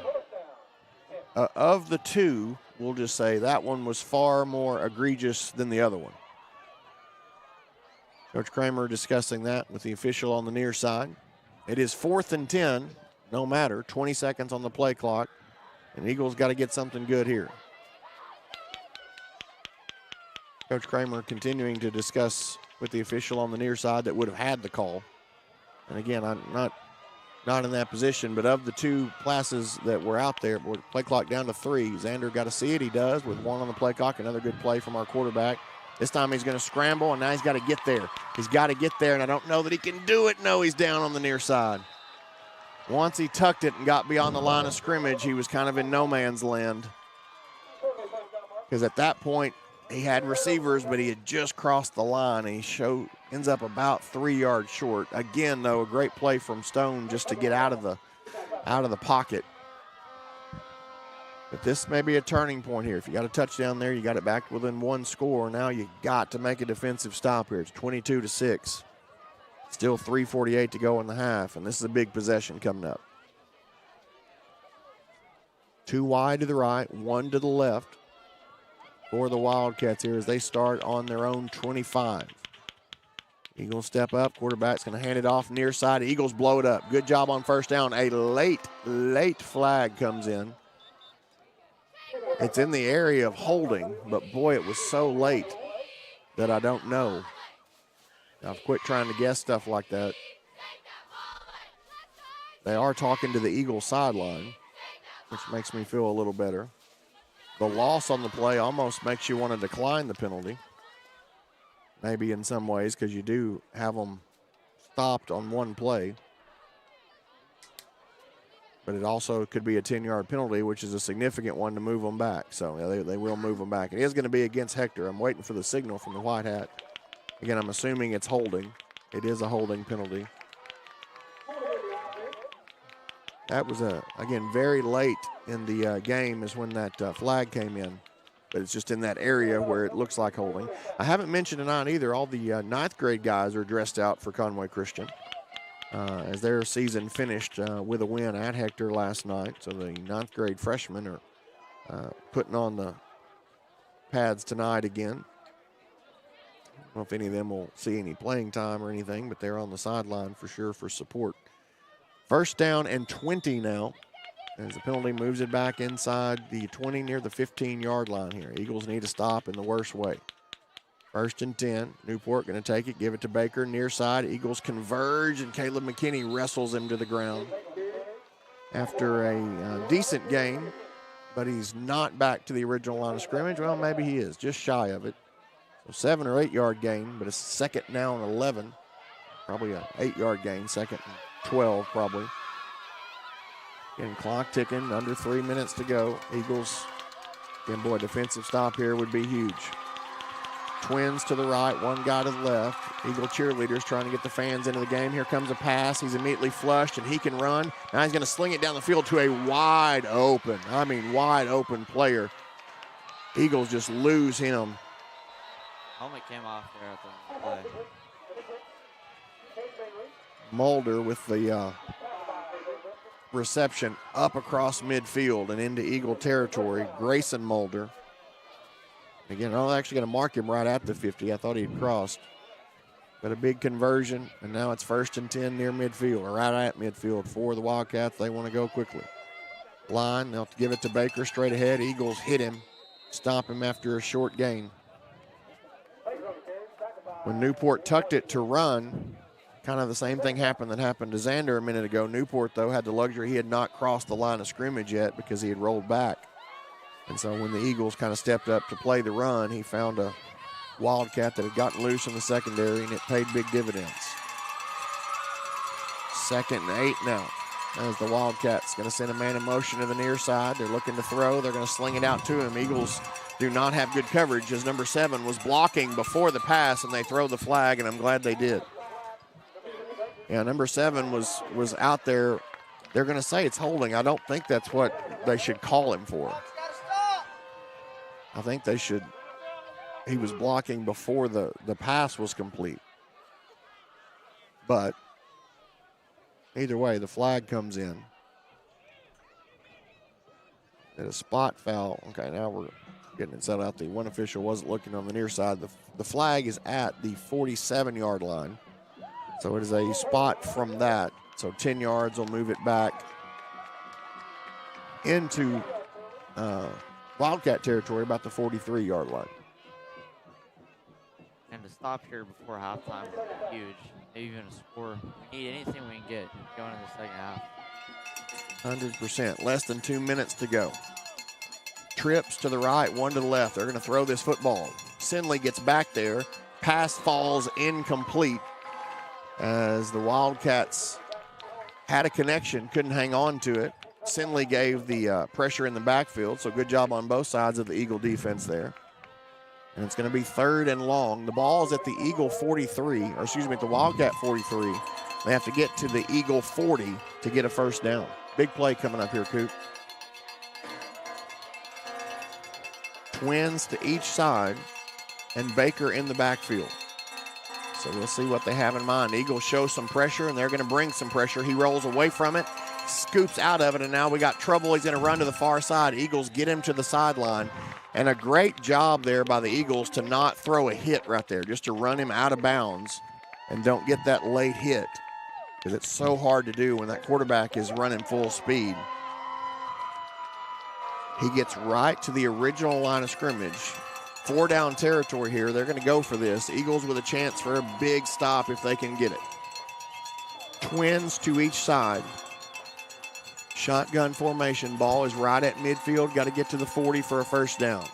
Of the two, we'll just say that one was far more egregious than the other one. Coach Kramer discussing that with the official on the near side. It is 4th and 10, no matter, 20 seconds on the play clock, and Eagles got to get something good here. Coach Kramer continuing to discuss with the official on the near side that would have had the call. And again, I'm not in that position, but of the two passes that were out there, play clock down to 3. Xander got to see it. He does with one on the play clock. Another good play from our quarterback. This time he's going to scramble, and now he's got to get there. He's got to get there, and I don't know that he can do it. No, he's down on the near side. Once he tucked it and got beyond the line of scrimmage, he was kind of in no man's land. Because at that point, he had receivers, but he had just crossed the line, and he ends up about 3 yards short. Again, though, a great play from Stone just to get out of the pocket. But this may be a turning point here. If you got a touchdown there, you got it back within 1 score. Now you got to make a defensive stop here. It's 22-6. Still 3:48 to go in the half, and this is a big possession coming up. 2 wide to the right, 1 to the left for the Wildcats here as they start on their own 25. Eagles step up. Quarterback's going to hand it off near side. Eagles blow it up. Good job on first down. A late flag comes in. It's in the area of holding, but boy, it was so late that I don't know. I've quit trying to guess stuff like that. They are talking to the Eagles sideline, which makes me feel a little better. The loss on the play almost makes you want to decline the penalty. Maybe in some ways, because you do have them stopped on one play. But it also could be a 10-yard penalty, which is a significant one to move them back. So yeah, they will move them back. It is going to be against Hector. I'm waiting for the signal from the white hat. Again, I'm assuming it's holding. It is a holding penalty. That was, again, very late in the game is when that flag came in. But it's just in that area where it looks like holding. I haven't mentioned tonight either. All the ninth grade guys are dressed out for Conway Christian as their season finished with a win at Hector last night. So the ninth grade freshmen are putting on the pads tonight again. I don't know if any of them will see any playing time or anything, but they're on the sideline for sure for support. First down and 20 now. As the penalty moves it back inside the 20 near the 15-yard line here. Eagles need to stop in the worst way. First and 10. Newport going to take it, give it to Baker. Near side, Eagles converge, and Caleb McKinney wrestles him to the ground. After a decent game, but he's not back to the original line of scrimmage. Well, maybe he is, just shy of it. So 7 or 8 yard gain, but it's second now and 11. Probably an 8-yard gain, second and 12 probably. Getting clock ticking, under 3 minutes to go. Eagles, again, boy, defensive stop here would be huge. Twins to the right, one guy to the left. Eagle cheerleaders trying to get the fans into the game. Here comes a pass. He's immediately flushed, and he can run. Now he's going to sling it down the field to a wide open player. Eagles just lose him. Helmet came off there at the play. Mulder with the reception up across midfield and into Eagle territory. Grayson Mulder. Again, I'm actually going to mark him right at the 50. I thought he'd crossed. But a big conversion, and now it's first and 10 near midfield, or right at midfield for the Wildcats. They want to go quickly. Line, they'll give it to Baker straight ahead. Eagles hit him, stop him after a short gain. When Newport tucked it to run, kind of the same thing happened that happened to Xander a minute ago. Newport, though, had the luxury. He had not crossed the line of scrimmage yet because he had rolled back. And so when the Eagles kind of stepped up to play the run, he found a Wildcat that had gotten loose in the secondary, and it paid big dividends. Second and 8 now. As the Wildcats going to send a man in motion to the near side. They're looking to throw. They're going to sling it out to him. Eagles do not have good coverage as number 7 was blocking before the pass, and they throw the flag, and I'm glad they did. Yeah, number 7 was out there. They're going to say it's holding. I don't think that's what they should call him for. I think they should. He was blocking before the pass was complete. But either way, the flag comes in. And a spot foul. Okay, now we're getting it set out. The one official wasn't looking on the near side. The flag is at the 47-yard line. So it is a spot from that. So 10 yards will move it back into Wildcat territory, about the 43-yard line. And to stop here before halftime would be huge. Maybe even a score. We need anything we can get going in the second half. 100%. Less than 2 minutes to go. Trips to the right, one to the left. They're going to throw this football. Sinley gets back there. Pass falls incomplete as the Wildcats had a connection, couldn't hang on to it. Sinley gave the pressure in the backfield, so good job on both sides of the Eagle defense there. And it's going to be 3rd and long. The ball is at the Eagle 43, or excuse me, at the Wildcat 43. They have to get to the Eagle 40 to get a first down. Big play coming up here, Coop. Twins to each side, and Baker in the backfield. So we'll see what they have in mind. Eagles show some pressure, and they're going to bring some pressure. He rolls away from it, scoops out of it, and now we got trouble. He's going to run to the far side. Eagles get him to the sideline. And a great job there by the Eagles to not throw a hit right there, just to run him out of bounds and don't get that late hit, because it's so hard to do when that quarterback is running full speed. He gets right to the original line of scrimmage. 4 down territory here. They're going to go for this. Eagles with a chance for a big stop if they can get it. Twins to each side. Shotgun formation. Ball is right at midfield. Got to get to the 40 for a first down.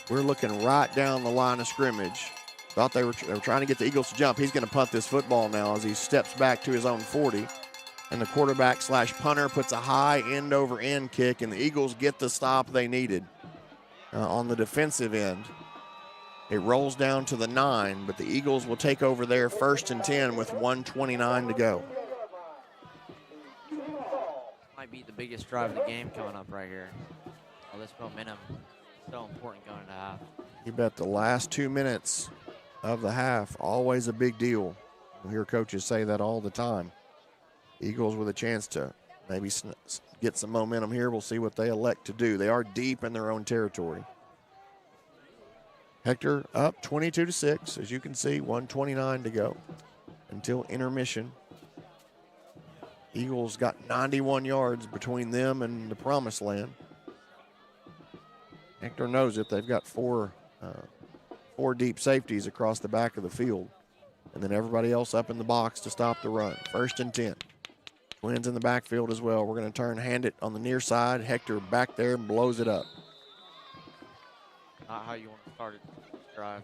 We're looking right down the line of scrimmage. Thought they were trying to get the Eagles to jump. He's going to punt this football now as he steps back to his own 40. And the quarterback / punter puts a high end-over-end kick, and the Eagles get the stop they needed on the defensive end. It rolls down to the 9, but the Eagles will take over there 1st and 10 with 1:29 to go. Might be the biggest drive of the game coming up right here. All this momentum is so important going into half. You bet the last 2 minutes of the half, always a big deal. You'll hear coaches say that all the time. Eagles with a chance to maybe get some momentum here. We'll see what they elect to do. They are deep in their own territory. Hector up 22-6, as you can see, 1:29 to go until intermission. Eagles got 91 yards between them and the promised land. Hector knows it. They've got four deep safeties across the back of the field, and then everybody else up in the box to stop the run. 1st and 10. Twins in the backfield as well. We're going to hand it on the near side. Hector back there and blows it up. Not how you want to start it this drive.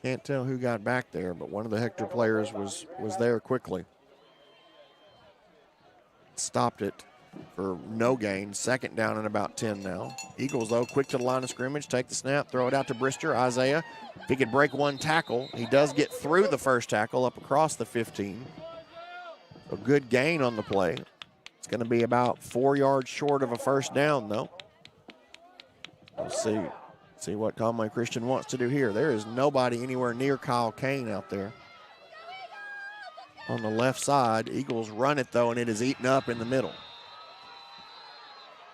Can't tell who got back there, but one of the Hector players was there quickly. Stopped it for no gain. 2nd down and about 10 now. Eagles, though, quick to the line of scrimmage. Take the snap, throw it out to Brister. Isaiah, if he could break one tackle, he does get through the first tackle up across the 15. A good gain on the play. It's going to be about 4 yards short of a first down, though. We'll see what Conway Christian wants to do here. There is nobody anywhere near Kyle Kane out there. On the left side, Eagles run it, though, and it is eaten up in the middle.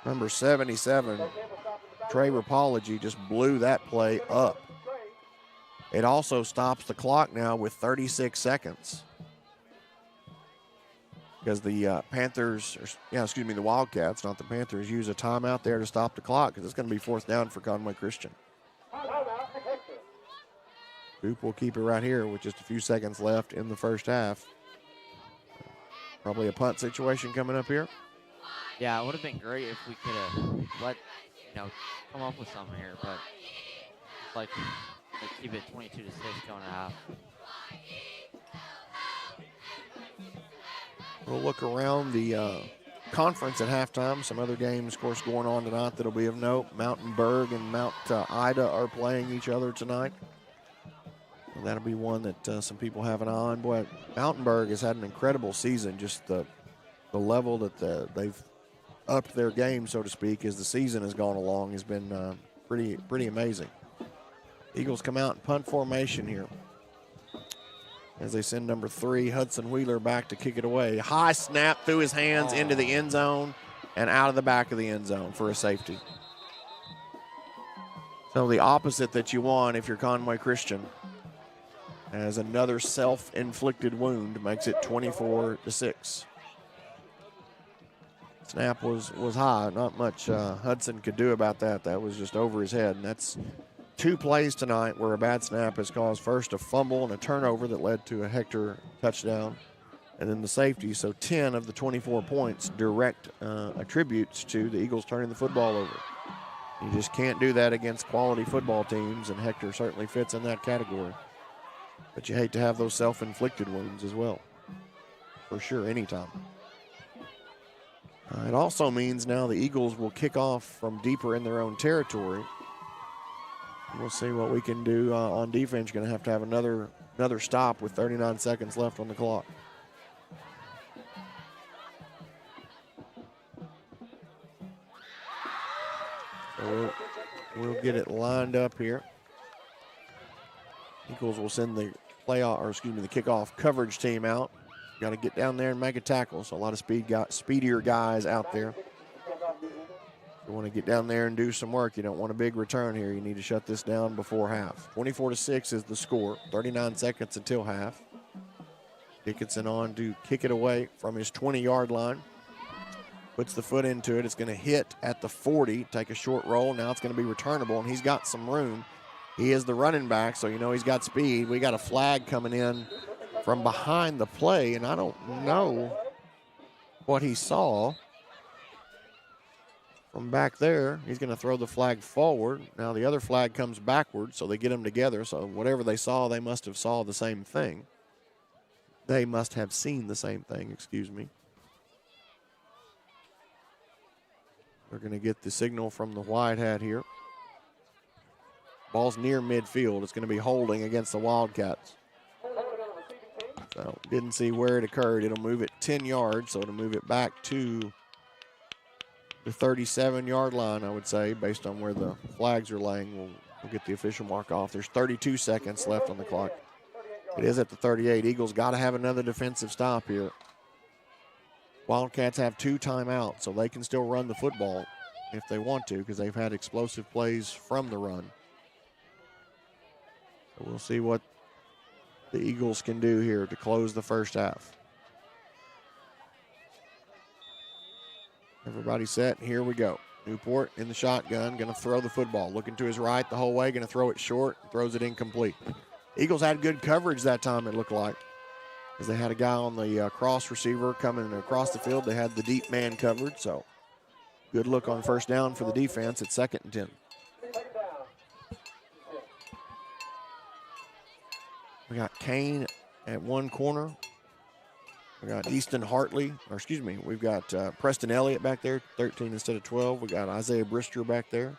Number 77, Trey Rapology, just blew that play up. It also stops the clock now with 36 seconds. Because the the Wildcats, not the Panthers, use a timeout there to stop the clock because it's going to be 4th down for Conway Christian. Coop will keep it right here with just a few seconds left in the first half. Probably a punt situation coming up here. Yeah, it would have been great if we could have come up with something here, but it's like they keep it 22-6 going to half. We'll look around the conference at halftime. Some other games, of course, going on tonight that'll be of note. Mountainburg and Mount Ida are playing each other tonight. And that'll be one that some people have an eye on. Boy, Mountainburg has had an incredible season. Just the level that they've upped their game, so to speak, as the season has gone along has been pretty amazing. Eagles come out in punt formation here as they send number 3, Hudson Wheeler, back to kick it away. High snap through his hands into the end zone and out of the back of the end zone for a safety. So the opposite that you want if you're Conway Christian, as another self-inflicted wound makes it 24-6. Snap was high. Not much Hudson could do about that. That was just over his head. And that's 2 plays tonight where a bad snap has caused first a fumble and a turnover that led to a Hector touchdown, and then the safety. So 10 of the 24 points direct attributes to the Eagles turning the football over. You just can't do that against quality football teams, and Hector certainly fits in that category. But you hate to have those self-inflicted wounds as well, for sure, anytime. It also means now the Eagles will kick off from deeper in their own territory. We'll see what we can do on defense. Going to have another stop with 39 seconds left on the clock. So we'll get it lined up here. Eagles will send the the kickoff coverage team out. Got to get down there and make a tackle. So a lot of speedier guys out there. You want to get down there and do some work. You don't want a big return here. You need to shut this down before half. 24-6 is the score. 39 seconds until half. Dickinson on to kick it away from his 20-yard line. Puts the foot into it. It's going to hit at the 40. Take a short roll. Now it's going to be returnable, and he's got some room. He is the running back, so you know he's got speed. We got a flag coming in from behind the play, and I don't know what he saw from back there. He's going to throw the flag forward. Now the other flag comes backward, so they get them together. So whatever they saw, they must have saw the same thing. They must have seen the same thing, excuse me. We're going to get the signal from the white hat here. Ball's near midfield. It's going to be holding against the Wildcats. So didn't see where it occurred. It'll move it 10 yards, so it'll move it back to the 37-yard line, I would say, based on where the flags are laying. We'll get the official mark off. There's 32 seconds left on the clock. It is at the 38. Eagles got to have another defensive stop here. Wildcats have 2 timeouts, so they can still run the football if they want to, because they've had explosive plays from the run. So we'll see what the Eagles can do here to close the first half. Everybody set, here we go. Newport in the shotgun, going to throw the football. Looking to his right the whole way, going to throw it short, throws it incomplete. Eagles had good coverage that time, it looked like, as they had a guy on the cross receiver coming across the field. They had the deep man covered, so good look on first down for the defense at 2nd and 10. We got Kane at one corner. We got Easton Hartley, we've got Preston Elliott back there, 13 instead of 12. We got Isaiah Brister back there.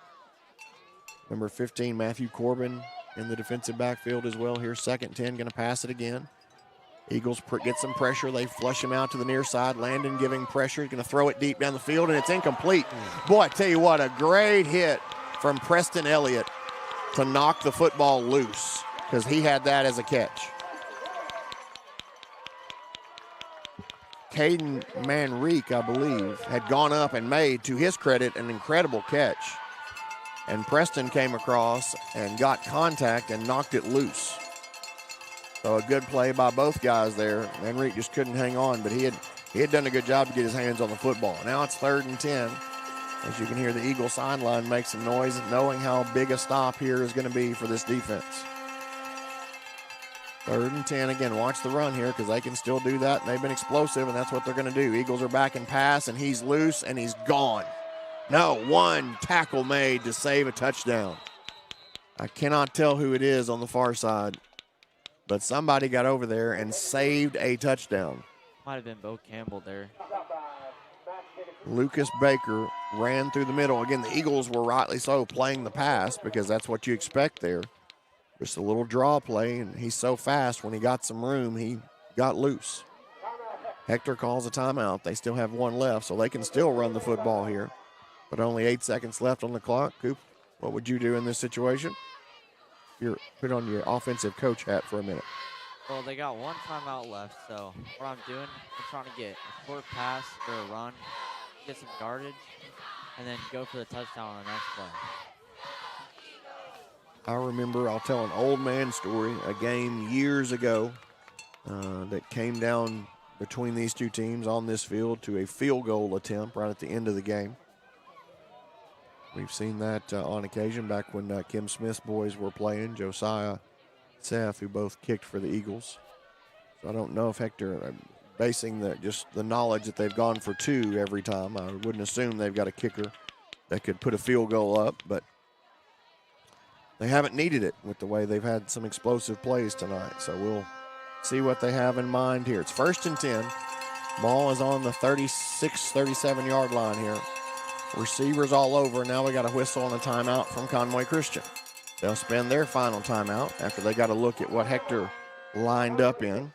Number 15, Matthew Corbin in the defensive backfield as well here. 2nd and 10, going to pass it again. Eagles get some pressure. They flush him out to the near side. Landon giving pressure. Going to throw it deep down the field, and it's incomplete. Boy, I tell you what, a great hit from Preston Elliott to knock the football loose, because he had that as a catch. Caden Manrique, I believe, had gone up and made, to his credit, an incredible catch. And Preston came across and got contact and knocked it loose. So a good play by both guys there. Manrique just couldn't hang on, but he had done a good job to get his hands on the football. Now it's 3rd and 10. As you can hear, the Eagle sideline make some noise, knowing how big a stop here is going to be for this defense. 3rd and 10. Again, watch the run here, because they can still do that, and they've been explosive, and that's what they're going to do. Eagles are back in pass, and he's loose, and he's gone. No, one tackle made to save a touchdown. I cannot tell who it is on the far side, but somebody got over there and saved a touchdown. Might have been Bo Campbell there. Lucas Baker ran through the middle. Again, the Eagles were rightly so playing the pass because that's what you expect there. Just a little draw play, and he's so fast when he got some room, he got loose. Hector calls a timeout. They still have one left, so they can still run the football here. But only 8 seconds left on the clock. Coop, what would you do in this situation? You're put on your offensive coach hat for a minute. Well, they got one timeout left, so what I'm doing, I'm trying to get a short pass or a run, get some yardage, and then go for the touchdown on the next play. I remember, I'll tell an old man story, a game years ago that came down between these two teams on this field to a field goal attempt right at the end of the game. We've seen that on occasion back when Kim Smith's boys were playing, Josiah, Seth, who both kicked for the Eagles. So I don't know if Hector, basing just the knowledge that they've gone for two every time, I wouldn't assume they've got a kicker that could put a field goal up, but they haven't needed it with the way they've had some explosive plays tonight. So we'll see what they have in mind here. It's 1st and 10. Ball is on the 36, 37-yard line here. Receivers all over. Now we got a whistle and a timeout from Conway Christian. They'll spend their final timeout after they got a look at what Hector lined up in.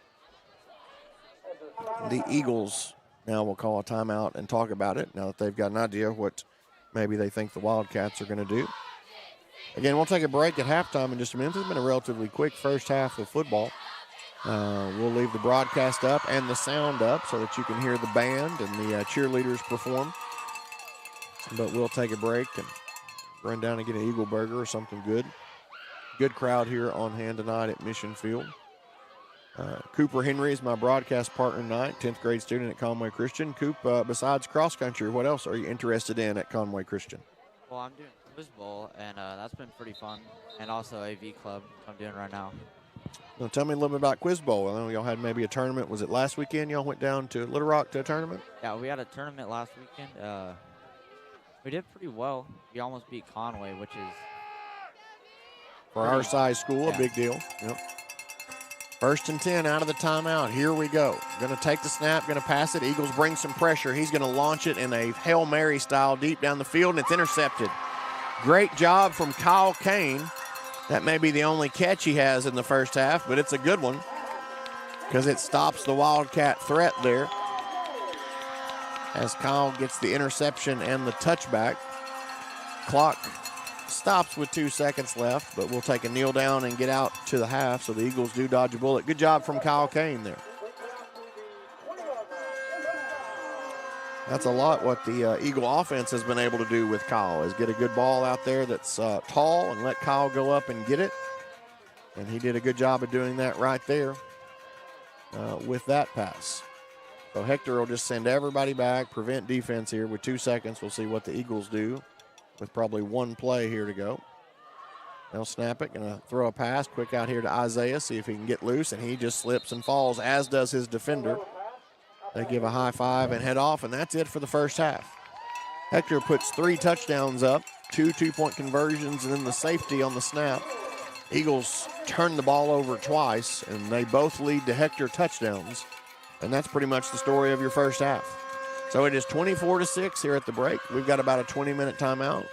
The Eagles now will call a timeout and talk about it now that they've got an idea of what maybe they think the Wildcats are going to do. Again, we'll take a break at halftime in just a minute. It's been a relatively quick first half of football. We'll leave the broadcast up and the sound up so that you can hear the band and the cheerleaders perform. But we'll take a break and run down and get an Eagle Burger or something good. Good crowd here on hand tonight at Mission Field. Cooper Henry is my broadcast partner tonight, 10th grade student at Conway Christian. Coop, besides cross country, what else are you interested in at Conway Christian? Well, I'm doing Quiz Bowl, and that's been pretty fun, and also AV Club I'm doing right now. Now, tell me a little bit about Quiz Bowl. I know y'all had maybe a tournament. Was it last weekend y'all went down to Little Rock to a tournament? Yeah, we had a tournament last weekend. We did pretty well. We almost beat Conway, which is for our size school, a big deal. Yep. 1st and 10 out of the timeout. Here we go. Going to take the snap, going to pass it. Eagles bring some pressure. He's going to launch it in a Hail Mary style deep down the field, and it's intercepted. Great job from Kyle Kane. That may be the only catch he has in the first half, but it's a good one because it stops the Wildcat threat there as Kyle gets the interception and the touchback. Clock stops with 2 seconds left, but we'll take a kneel down and get out to the half, so the Eagles do dodge a bullet. Good job from Kyle Kane there. That's a lot what the Eagle offense has been able to do with Kyle, is get a good ball out there that's tall and let Kyle go up and get it. And he did a good job of doing that right there with that pass. So Hector will just send everybody back, prevent defense here with 2 seconds. We'll see what the Eagles do with probably one play here to go. They'll snap it, gonna throw a pass quick out here to Isaiah, see if he can get loose, and he just slips and falls, as does his defender. They give a high five and head off, and that's it for the first half. Hector puts 3 touchdowns up, 2 two-point conversions, and then the safety on the snap. Eagles turn the ball over twice, and they both lead to Hector touchdowns. And that's pretty much the story of your first half. So it is 24-6 here at the break. We've got about a 20-minute timeout.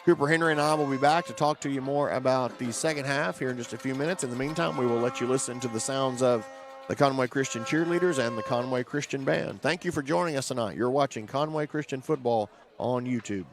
Cooper Henry and I will be back to talk to you more about the second half here in just a few minutes. In the meantime, we will let you listen to the sounds of the Conway Christian cheerleaders and the Conway Christian band. Thank you for joining us tonight. You're watching Conway Christian football on YouTube.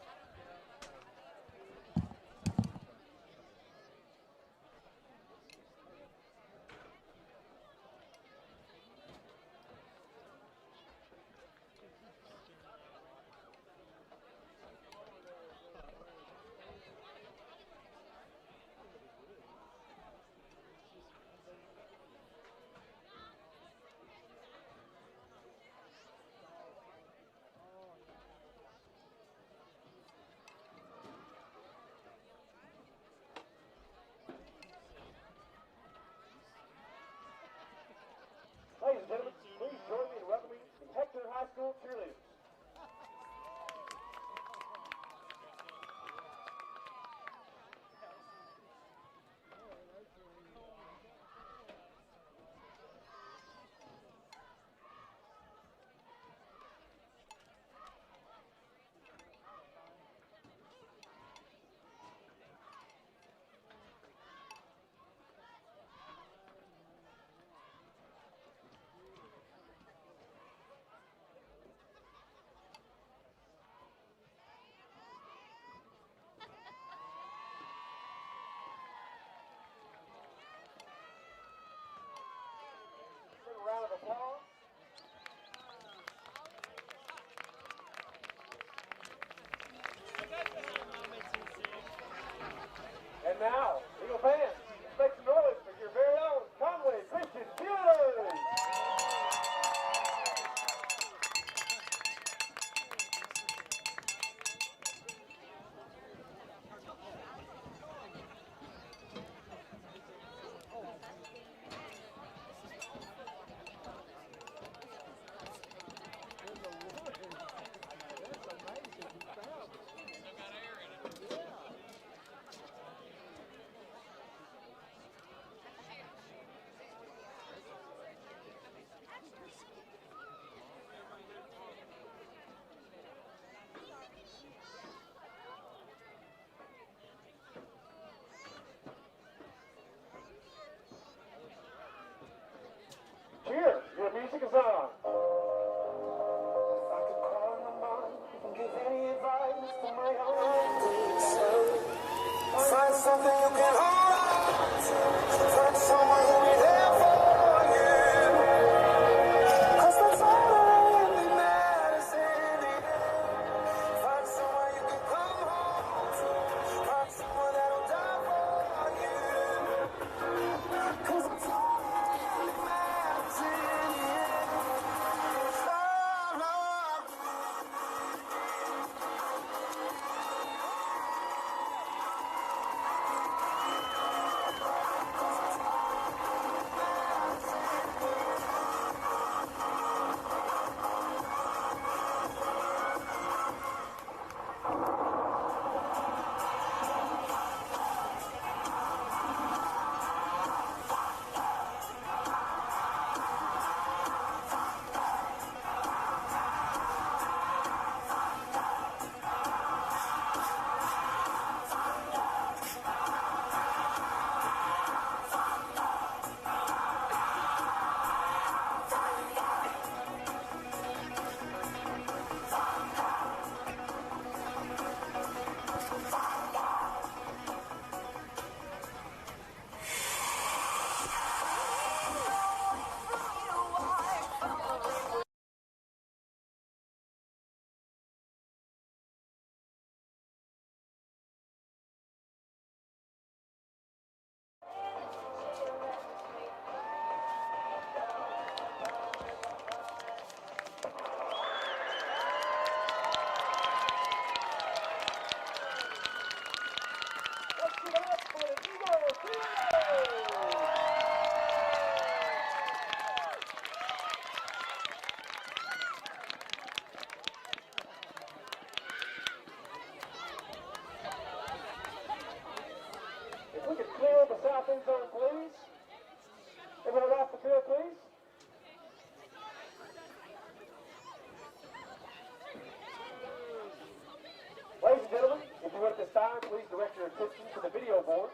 time, please direct your attention to the video board,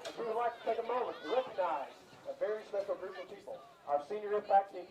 as we would like to take a moment to recognize a very special group of people, our senior impact teachers.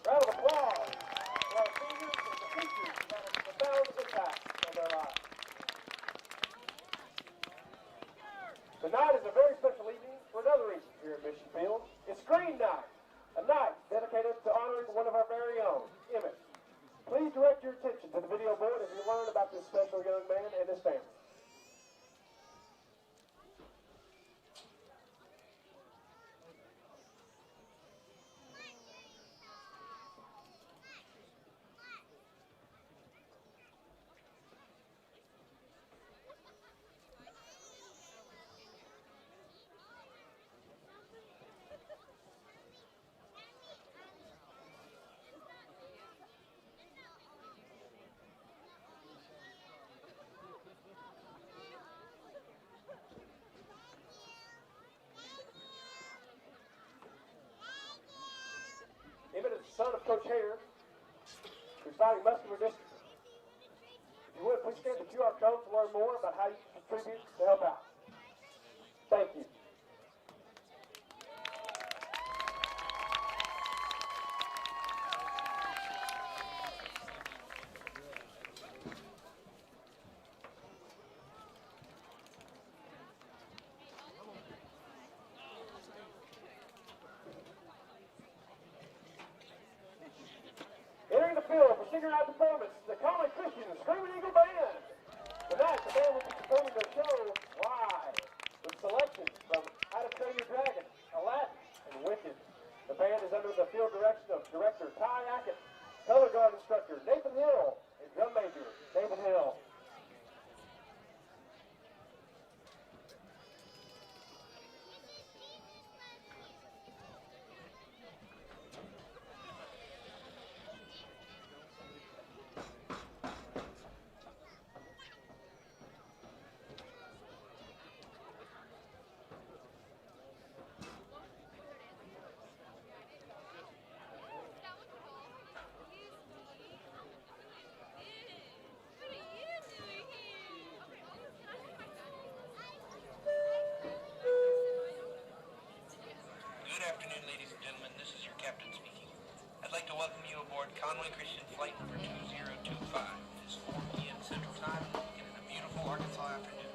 Round of applause for our seniors and the teachers who had a profound impact on their lives. Tonight is a very special evening for another reason here at Mission Field. It's Screen Night, a night dedicated to honoring one of our very own, Emmett. Please direct your attention to the video board as you learn about this special young man and his family. Emmett is the son of Coach Hector, who's fighting muscular dystrophy. If you would, please scan the QR code to learn more about how you can contribute to help out. Thank you. Entering the field for senior night performance, the Conley Christian Screaming Eagle Band. Tonight, the band will be performing their show live with selections from How to Train Your Dragon, Aladdin, and Wicked. The band is under the field direction of director Ty Ackett, color guard instructor Nathan Hill, and drum major David Hill. Good afternoon, ladies and gentlemen. This is your captain speaking. I'd like to welcome you aboard Conway Christian Flight number 2025. It is 4 p.m. Central Time, and in a beautiful Arkansas afternoon.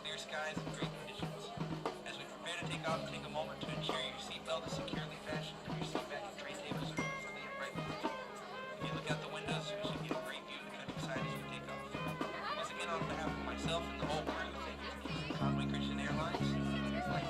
Clear skies and great conditions. As we prepare to take off, take a moment to ensure your seatbelt is securely fastened and your seat back and tray tables are comfortably upright behind you. If you look out the windows, we should get a great view of the countryside as we take off. Once again, on behalf of myself and the whole crew, thank you for using Conway Christian Airlines. Enjoy your flight.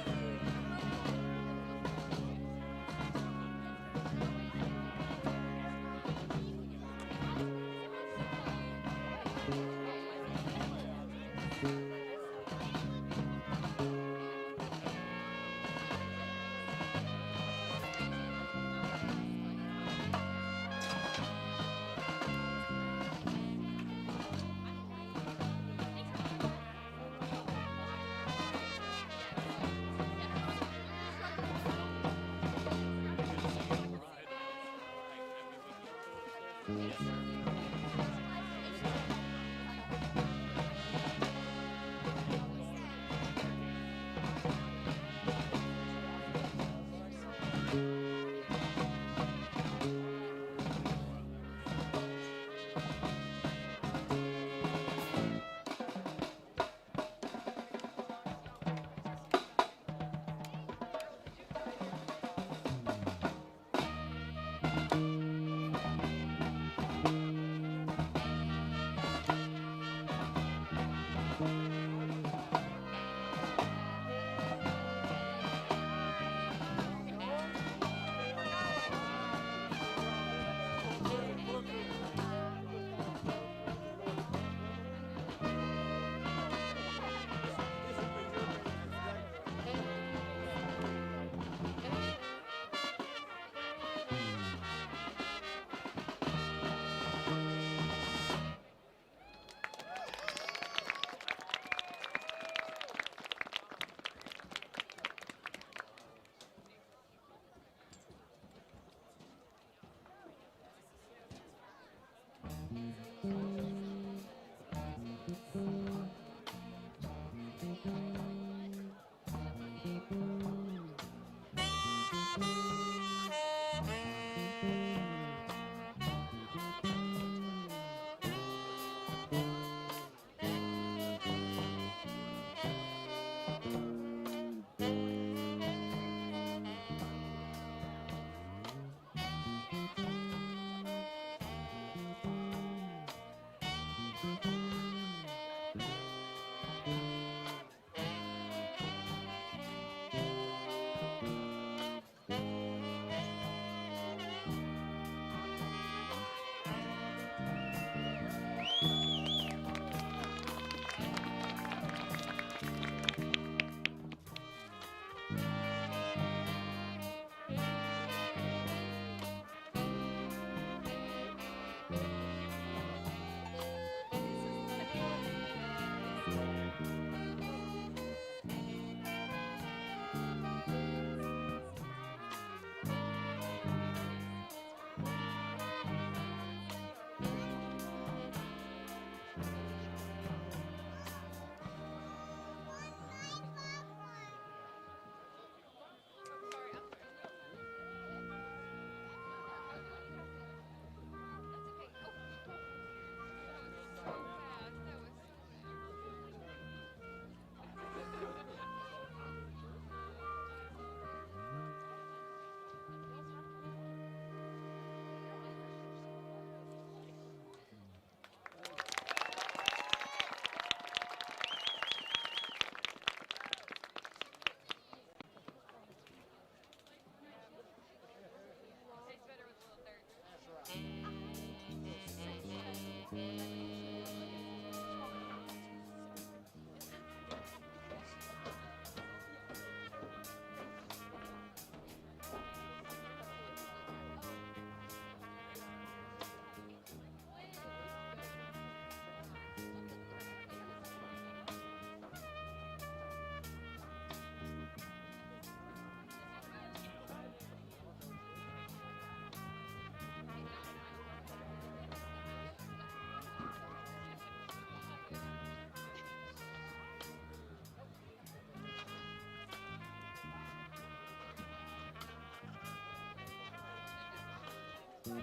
Make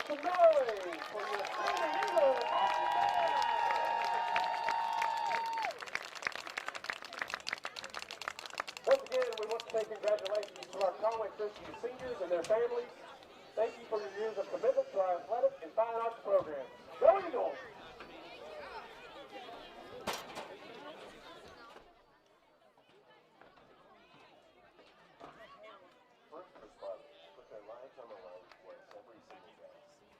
some noise for your Screaming Eagles. Once again, we want to say congratulations to our Conway Christian seniors and their families. Thank you for your years of commitment to our athletic and fine arts programs. Go Eagles! First responders put their lives on the line for us every single day.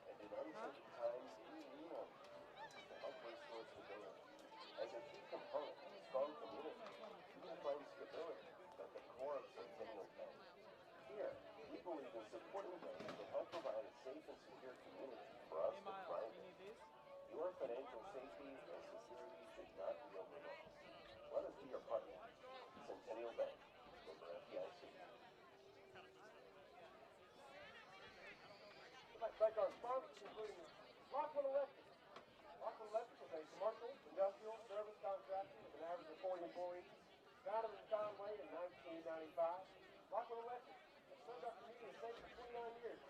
And in uncertain times, we lean on them to help restore stability. As a key component of a strong community, you will find stability at the core of Centennial Bank. Here, we believe in supporting banks that help provide a safe and secure community for us to thrive in. Your financial safety and security should not be overlooked. Let us be your partner. Centennial Bank, member FDIC. We'd like to thank our sponsors, including Rockland Electric. Rockland Electric is a commercial, industrial, service contractor with an average of 40 employees. Founded in Conway in 1995, Rockland Electric has served our community and state for 29 years.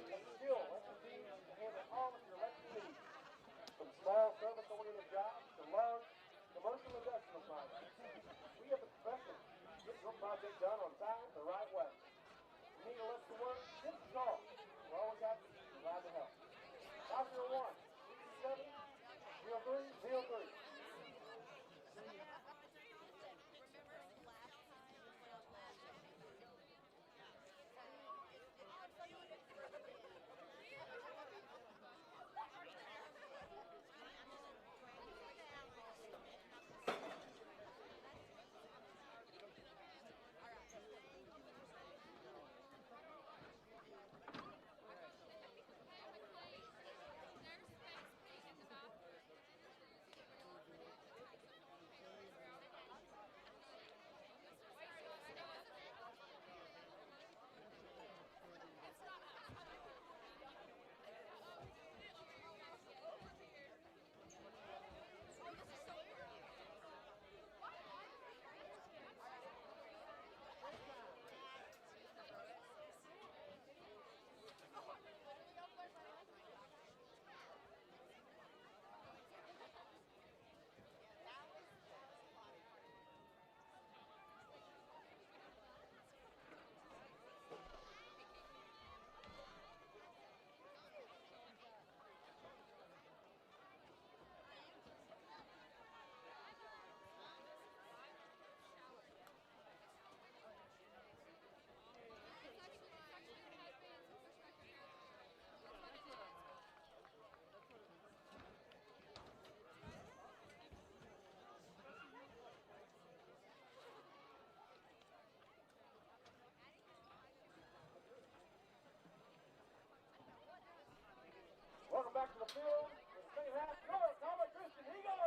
Has skilled expertise to handle all of your electric needs, from small service-oriented jobs to large commercial industrial projects. We have the professionals to get your project done on time the right way. If you need electrical work, give us a call. We're always happy and glad to help. 501-337-0303. the field for the second half. Your Conway Christian Eagles.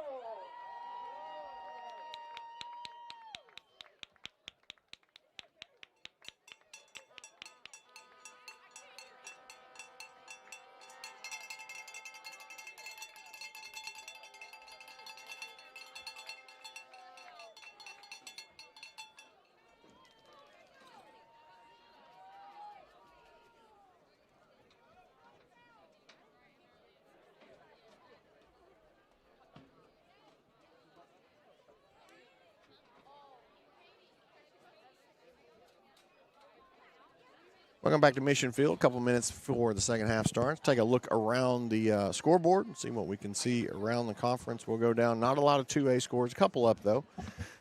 Welcome back to Mission Field. A couple minutes before the second half starts. Take a look around the scoreboard and see what we can see around the conference. We'll go down. Not a lot of 2A scores. A couple up, though.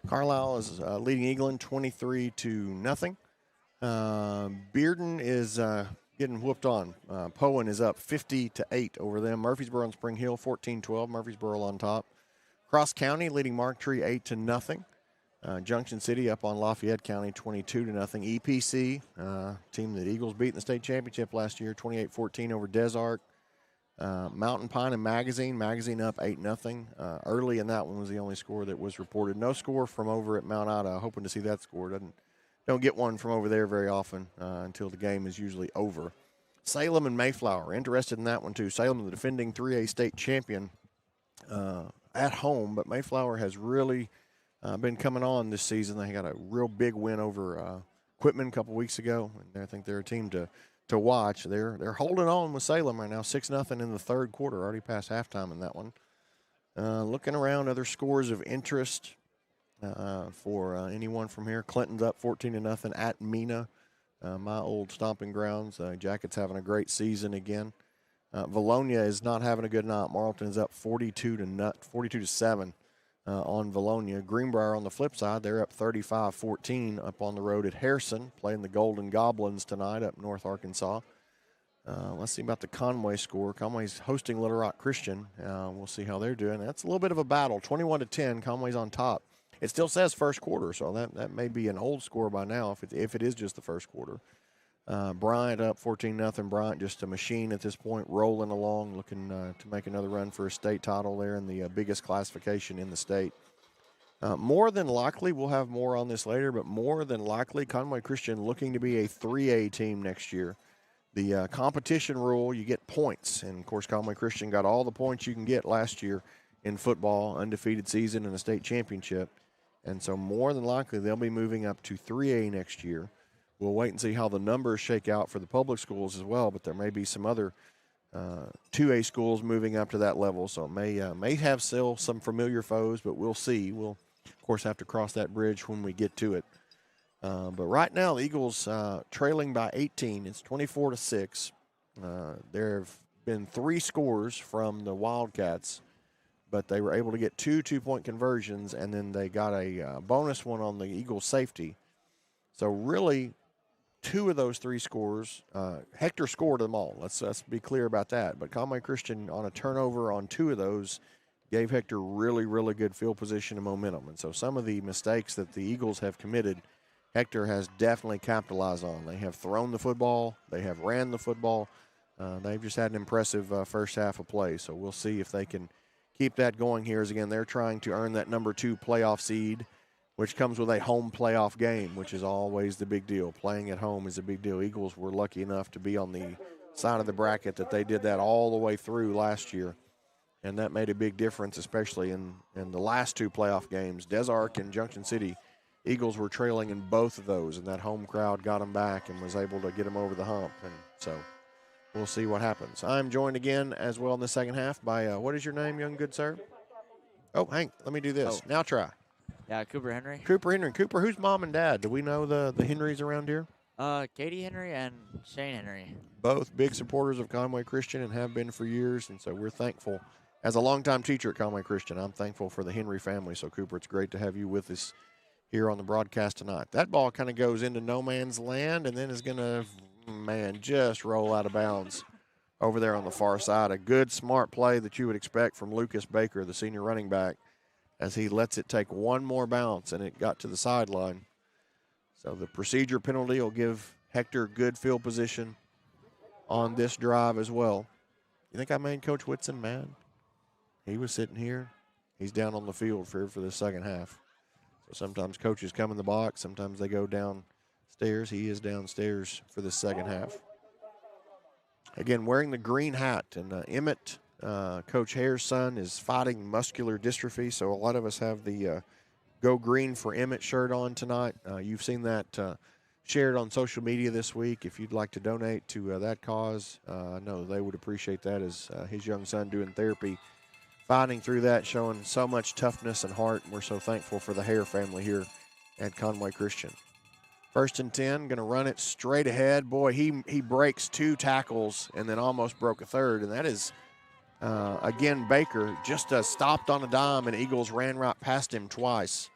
Carlisle is leading England 23-0. Bearden is getting whooped on. Poen is up 50-8 over them. Murfreesboro and Spring Hill 14-12. Murfreesboro on top. Cross County leading Marktree 8-0. Junction City up on Lafayette County 22-0. EPC, team that Eagles beat in the state championship last year, 28-14 over Des Arc. Mountain Pine and Magazine up 8-0. Early in that one was the only score that was reported. No score from over at Mount Ida. Hoping to see that score. Don't get one from over there very often until the game is usually over. Salem and Mayflower, interested in that one too. Salem, the defending 3A state champion at home, but Mayflower has really been coming on this season. They got a real big win over Quitman a couple weeks ago, and I think they're a team to watch. They're holding on with Salem right now, 6-0 in the third quarter, already past halftime in that one. Looking around, other scores of interest for anyone from here. Clinton's up 14-0 at Mena, my old stomping grounds. Jackets having a great season again. Valonia is not having a good night. Marlton is up 42-7. On Valonia. Greenbrier on the flip side, they're up 35-14 up on the road at Harrison, playing the Golden Goblins tonight up North Arkansas. Let's see about the Conway score. Conway's hosting Little Rock Christian. We'll see how they're doing. That's a little bit of a battle. 21-10, Conway's on top. It still says first quarter, so that may be an old score by now if it is just the first quarter. Bryant up 14-0. Bryant just a machine at this point, rolling along, looking to make another run for a state title there in the biggest classification in the state. More than likely, we'll have more on this later, but more than likely, Conway Christian looking to be a 3A team next year. The competition rule, you get points, and of course Conway Christian got all the points you can get last year in football, undefeated season and a state championship, and so more than likely they'll be moving up to 3A next year. We'll wait and see how the numbers shake out for the public schools as well, but there may be some other 2A schools moving up to that level, so it may have still some familiar foes, but we'll see. We'll, of course, have to cross that bridge when we get to it. But right now, the Eagles trailing by 18. It's 24-6. There have been 3 scores from the Wildcats, but they were able to get 2 two-point conversions, and then they got a bonus one on the Eagles' safety. So really, 2 of those 3 scores, Hector scored them all. Let's be clear about that. But Conway Christian on a turnover on 2 of those gave Hector really, really good field position and momentum. And so some of the mistakes that the Eagles have committed, Hector has definitely capitalized on. They have thrown the football. They have ran the football. They've just had an impressive first half of play. So we'll see if they can keep that going here. As again, they're trying to earn that number 2 playoff seed, which comes with a home playoff game, which is always the big deal. Playing at home is a big deal. Eagles were lucky enough to be on the side of the bracket that they did that all the way through last year, and that made a big difference, especially in the last 2 playoff games. Des Arc and Junction City, Eagles were trailing in both of those, and that home crowd got them back and was able to get them over the hump, and so we'll see what happens. I'm joined again as well in the second half by, what is your name, young good sir? Oh, Hank, let me do this. Now try. Yeah, Cooper Henry. Cooper Henry. Cooper, who's mom and dad? Do we know the Henrys around here? Katie Henry and Shane Henry. Both big supporters of Conway Christian and have been for years, and so we're thankful. As a longtime teacher at Conway Christian, I'm thankful for the Henry family. So, Cooper, it's great to have you with us here on the broadcast tonight. That ball kind of goes into no man's land and then is going to, just roll out of bounds over there on the far side. A good, smart play that you would expect from Lucas Baker, the senior running back, as he lets it take one more bounce, and it got to the sideline. So the procedure penalty will give Hector good field position on this drive as well. You think I made Coach Whitson mad? He was sitting here. He's down on the field for the second half. So sometimes coaches come in the box. Sometimes they go downstairs. He is downstairs for the second half. Again, wearing the green hat. And Emmett, Coach Hare's son, is fighting muscular dystrophy. So a lot of us have the Go Green for Emmett shirt on tonight. You've seen that shared on social media this week. If you'd like to donate to that cause, I know they would appreciate that, as his young son doing therapy, fighting through that, showing so much toughness and heart. And we're so thankful for the Hare family here at Conway Christian. 1st and 10, going to run it straight ahead. Boy, he breaks 2 tackles and then almost broke a third, and that is, again, Baker just stopped on a dime, and Eagles ran right past him twice,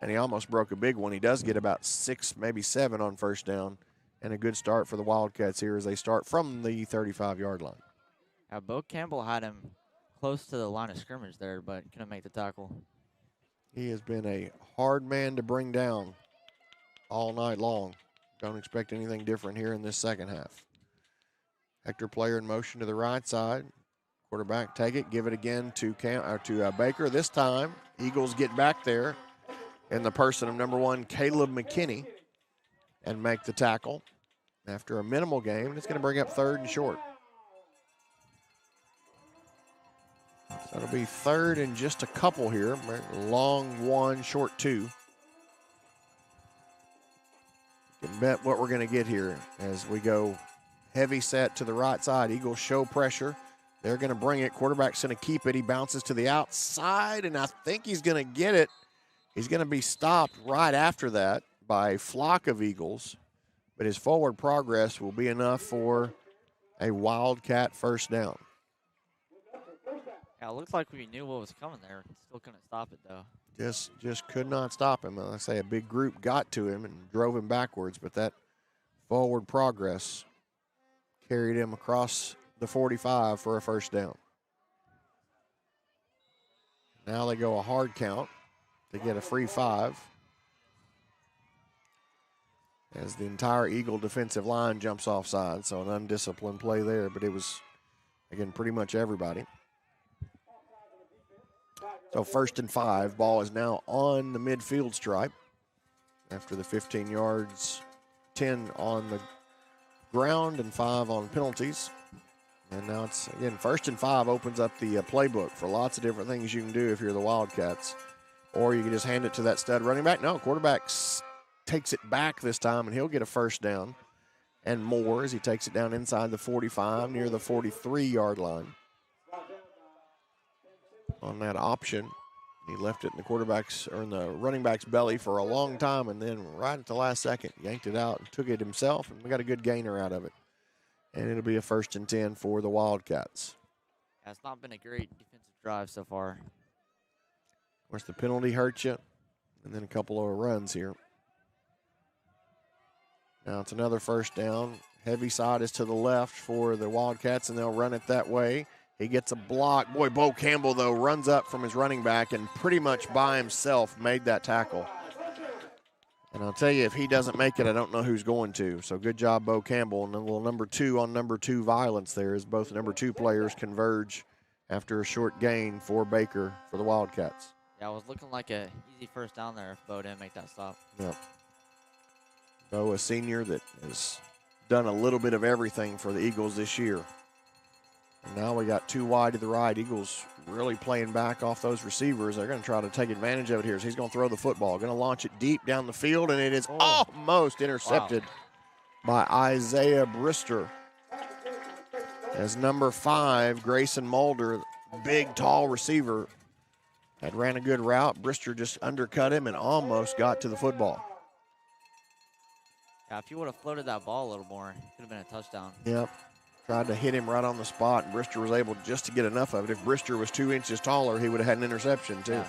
and he almost broke a big one. He does get about 6, maybe 7 on first down, and a good start for the Wildcats here as they start from the 35-yard line. Bo Campbell had him close to the line of scrimmage there, but couldn't make the tackle. He has been a hard man to bring down all night long. Don't expect anything different here in this second half. Hector player in motion to the right side. Quarterback take it, give it again to Baker. This time, Eagles get back there in the person of number 1, Caleb McKinney, and make the tackle after a minimal gain. And it's going to bring up 3rd and short. So it'll be 3rd and just a couple here. Long 1, short 2. You can bet what we're going to get here as we go heavy set to the right side. Eagles show pressure. They're going to bring it. Quarterback's going to keep it. He bounces to the outside, and I think he's going to get it. He's going to be stopped right after that by a flock of Eagles, but his forward progress will be enough for a Wildcat first down. Yeah, it looks like we knew what was coming there. Still couldn't stop it, though. Just could not stop him. Like I say, a big group got to him and drove him backwards, but that forward progress carried him across the 45 for a first down. Now they go a hard count to get a free 5 as the entire Eagle defensive line jumps offside. So an undisciplined play there, but it was, again, pretty much everybody. So 1st and 5, ball is now on the midfield stripe after the 15 yards, 10 on the ground and 5 on penalties. And now it's, again, 1st and 5 opens up the playbook for lots of different things you can do if you're the Wildcats. Or you can just hand it to that stud running back. No, quarterback takes it back this time, and he'll get a first down and more as he takes it down inside the 45 near the 43-yard line. On that option, he left it in the quarterback's or in the running back's belly for a long time, and then right at the last second yanked it out and took it himself, and we got a good gainer out of it. And it'll be a 1st and 10 for the Wildcats. Yeah, it's not been a great defensive drive so far. Of course, the penalty hurts you, and then a couple of runs here. Now it's another first down. Heavy side is to the left for the Wildcats, and they'll run it that way. He gets a block. Boy, Bo Campbell, though, runs up from his running back and pretty much by himself made that tackle. And I'll tell you, if he doesn't make it, I don't know who's going to. So good job, Bo Campbell. And a little number 2 on number 2 violence there as both number 2 players converge after a short gain for Baker for the Wildcats. Yeah, it was looking like an easy first down there if Bo didn't make that stop. Yep. Bo, a senior that has done a little bit of everything for the Eagles this year. And now we got 2 wide to the right. Eagles really playing back off those receivers. They're going to try to take advantage of it here. So he's going to throw the football. Going to launch it deep down the field, and it is almost intercepted by Isaiah Brister. As number 5, Grayson Mulder, big, tall receiver, had ran a good route. Brister just undercut him and almost got to the football. Yeah, if you would have floated that ball a little more, it could have been a touchdown. Yep. Tried to hit him right on the spot, and Brister was able just to get enough of it. If Brister was 2 inches taller, he would have had an interception, too. Yeah.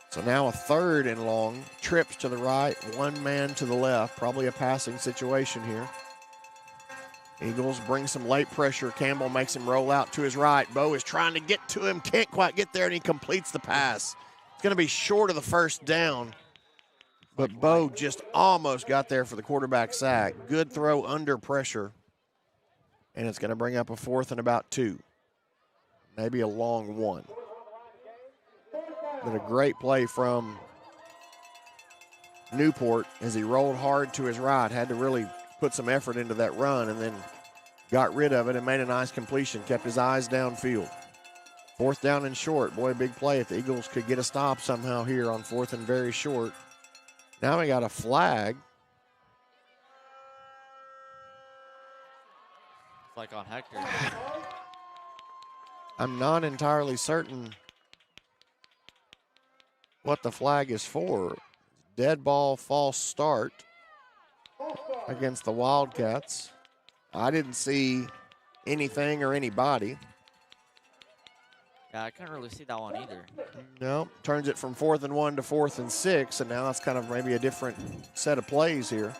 So now a 3rd and long. Trips to the right, 1 man to the left. Probably a passing situation here. Eagles bring some late pressure. Campbell makes him roll out to his right. Bo is trying to get to him, can't quite get there, and he completes the pass. It's going to be short of the first down, but Bo just almost got there for the quarterback sack. Good throw under pressure. And it's going to bring up a 4th and about 2. maybe a long one. But a great play from Newport as he rolled hard to his right, had to really put some effort into that run and then got rid of it and made a nice completion, kept his eyes downfield. 4th down and short. Boy, a big play if the Eagles could get a stop somehow here on 4th and very short. Now we got a flag. It's like on Hector. I'm not entirely certain what the flag is for. Dead ball, false start against the Wildcats. I didn't see anything or anybody. Yeah, I couldn't really see that one either. No, turns it from 4th and 1 to 4th and 6, and now it's kind of maybe a different set of plays here.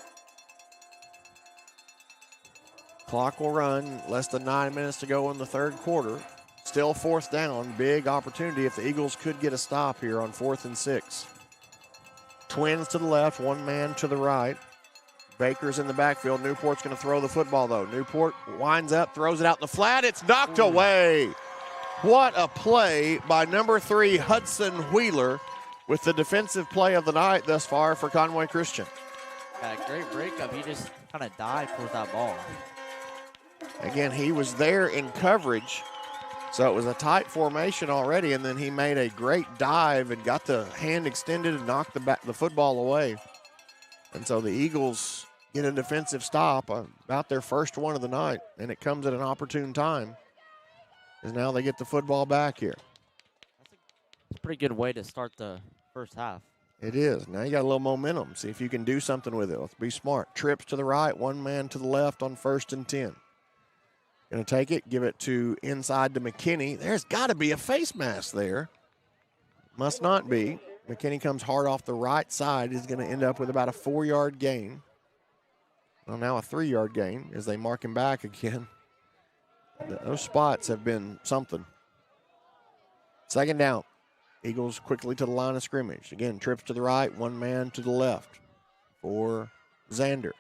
Clock will run, less than 9 minutes to go in the 3rd quarter. Still 4th down, big opportunity if the Eagles could get a stop here on 4th and 6. Twins to the left, one man to the right. Baker's in the backfield. Newport's going to throw the football, though. Newport winds up, throws it out in the flat. It's knocked away. What a play by number 3, Hudson Wheeler, with the defensive play of the night thus far for Conway Christian. Yeah, great breakup. He just kind of dived towards that ball. Again, he was there in coverage, so it was a tight formation already, and then he made a great dive and got the hand extended and knocked the football away. And so the Eagles get a defensive stop, about their first one of the night, and it comes at an opportune time, as now they get the football back here. That's a pretty good way to start the first half. It is. Now you got a little momentum. See if you can do something with it. Let's be smart. Trips to the right, one man to the left on 1st and 10. Going to take it, give it to inside to McKinney. There's got to be a face mask there. Must not be. McKinney comes hard off the right side. He's going to end up with about a 4-yard gain. Well, now a 3-yard gain as they mark him back again. Those spots have been something. 2nd down. Eagles quickly to the line of scrimmage. Again, trips to the right, one man to the left for Xander.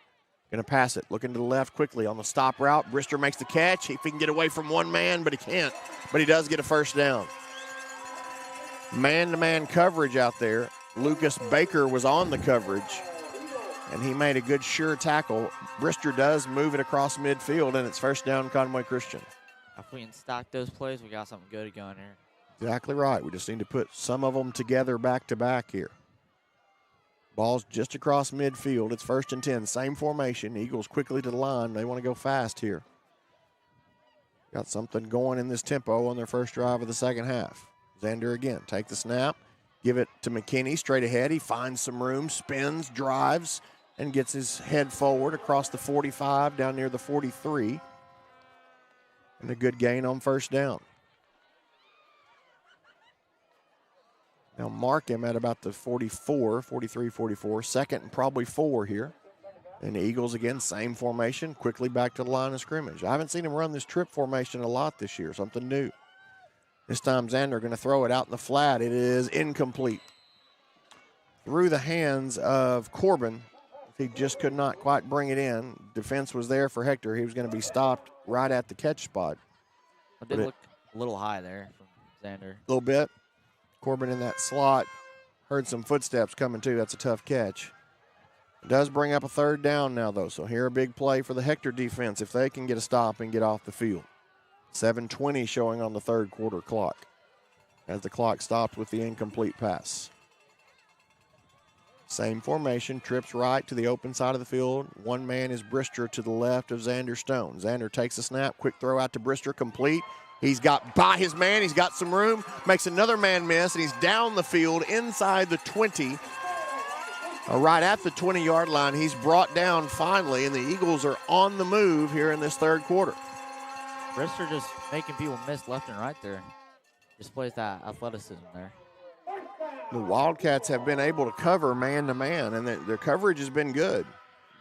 Going to pass it, looking to the left quickly on the stop route. Brister makes the catch. If he can get away from one man, but he can't. But he does get a 1st down. Man-to-man coverage out there. Lucas Baker was on the coverage, and he made a good sure tackle. Brister does move it across midfield, and it's 1st down Conway Christian. If we can stack those plays, we got something good going here. Exactly right. We just need to put some of them together back-to-back here. Ball's just across midfield. It's 1st and 10. Same formation. Eagles quickly to the line. They want to go fast here. Got something going in this tempo on their first drive of the second half. Xander again. Take the snap. Give it to McKinney straight ahead. He finds some room, spins, drives, and gets his head forward across the 45 down near the 43. And a good gain on 1st down. Now mark him at about the 44, 43, 44. 2nd and probably 4 here. And the Eagles, again, same formation, quickly back to the line of scrimmage. I haven't seen him run this trip formation a lot this year, something new. This time Xander going to throw it out in the flat. It is incomplete. Through the hands of Corbin. He just could not quite bring it in. Defense was there for Hector. He was going to be stopped right at the catch spot. It did look a little high there from Xander. A little bit. Corbin in that slot. Heard some footsteps coming too. That's a tough catch. It does bring up a 3rd down now, though. So here a big play for the Hector defense if they can get a stop and get off the field. 7:20 showing on the 3rd quarter clock as the clock stopped with the incomplete pass. Same formation, trips right to the open side of the field. One man is Brister to the left of Xander Stone. Xander takes the snap, quick throw out to Brister, complete. He's got by his man, he's got some room, makes another man miss, and he's down the field inside the 20. Right at the 20-yard line. He's brought down finally, and the Eagles are on the move here in this 3rd quarter. Brister just making people miss left and right there. Displays that athleticism there. The Wildcats have been able to cover man-to-man, and their coverage has been good.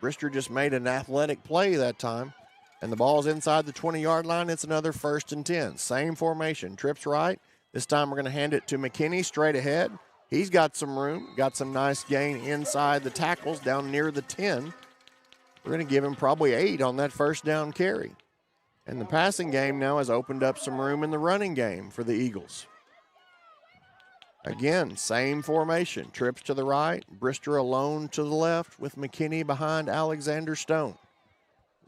Brister just made an athletic play that time, and the ball's inside the 20-yard line. It's another 1st and 10. Same formation, trips right. This time we're going to hand it to McKinney straight ahead. He's got some room, got some nice gain inside the tackles down near the 10. We're going to give him probably 8 on that 1st down carry. And the passing game now has opened up some room in the running game for the Eagles. Again, same formation. Trips to the right, Brister alone to the left with McKinney behind Alexander Stone.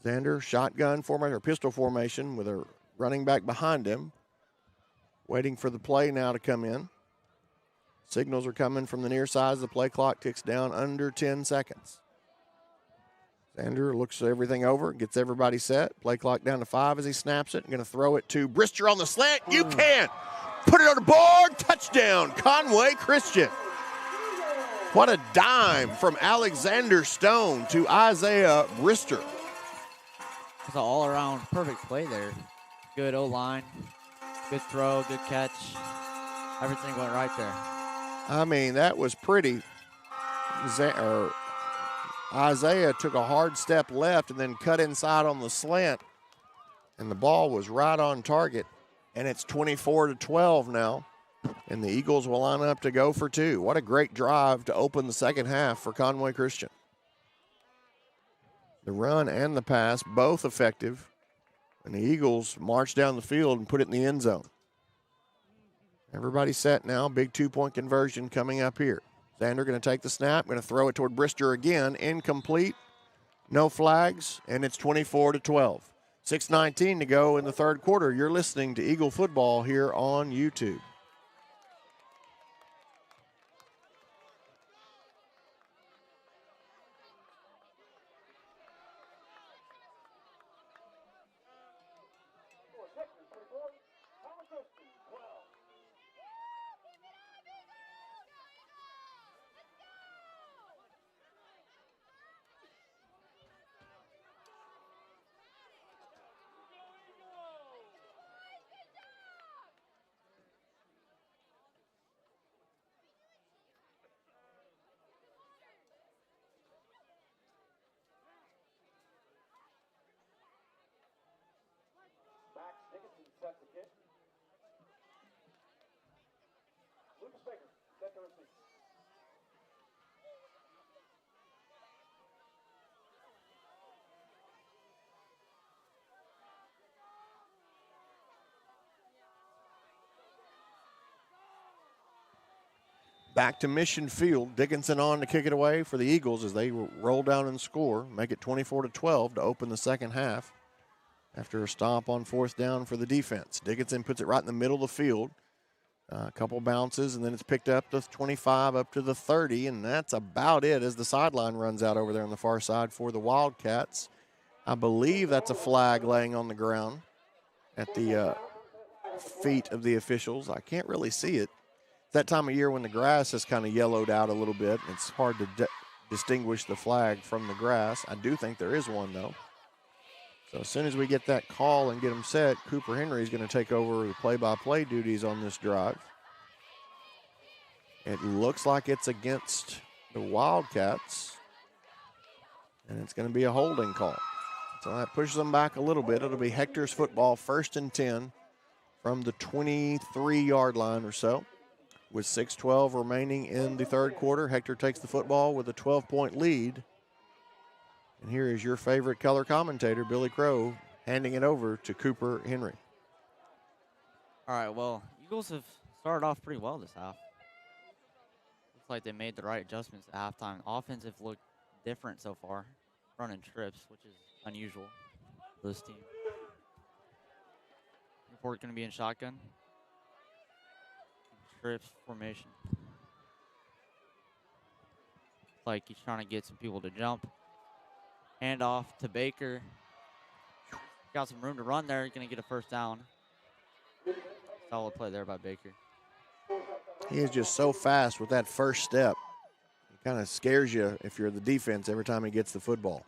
Xander, shotgun formation or pistol formation with a running back behind him. Waiting for the play now to come in. Signals are coming from the near sides. The play clock ticks down under 10 seconds. Xander looks everything over, gets everybody set. Play clock down to 5 as he snaps it. Going to throw it to Brister on the slant. You can put it on the board. Touchdown, Conway Christian. What a dime from Alexander Stone to Isaiah Brister. It's an all-around perfect play there. Good O-line, good throw, good catch. Everything went right there. I mean, that was pretty. Isaiah took a hard step left and then cut inside on the slant, and the ball was right on target. And it's 24-12 now, and the Eagles will line up to go for 2. What a great drive to open the second half for Conway Christian. The run and the pass, both effective, and the Eagles march down the field and put it in the end zone. Everybody set now. Big 2-point conversion coming up here. Xander going to take the snap, going to throw it toward Brister again. Incomplete. No flags, and it's 24-12. 6:19 to go in the third quarter. You're listening to Eagle Football here on YouTube. Sets the kick. Lucas Baker, set to receive. Back to Mission Field. Dickinson on to kick it away for the Eagles as they roll down and score, make it 24-12 to open the second half. After a stop on fourth down for the defense. Dickinson puts it right in the middle of the field. A couple bounces, and then it's picked up to 25, up to the 30, and that's about it as the sideline runs out over there on the far side for the Wildcats. I believe that's a flag laying on the ground at the feet of the officials. I can't really see it. It's that time of year when the grass has kind of yellowed out a little bit. It's hard to distinguish the flag from the grass. I do think there is one, though. So as soon as we get that call and get them set, Cooper Henry is going to take over the play-by-play duties on this drive. It looks like it's against the Wildcats, and it's going to be a holding call. So that pushes them back a little bit. It'll be Hector's football, 1st and 10 from the 23-yard line or so. With 6:12 remaining in the third quarter, Hector takes the football with a 12-point lead. And here is your favorite color commentator, Billy Crow, handing it over to Cooper Henry. All right, well, Eagles have started off pretty well this half. Looks like they made the right adjustments at halftime. Offense have looked different so far, running trips, which is unusual for this team. Report going to be in shotgun. Trips formation. Like he's trying to get some people to jump. Hand off to Baker. Got some room to run there. Going to get a first down. Solid play there by Baker. He is just so fast with that first step. It kind of scares you if you're the defense every time he gets the football.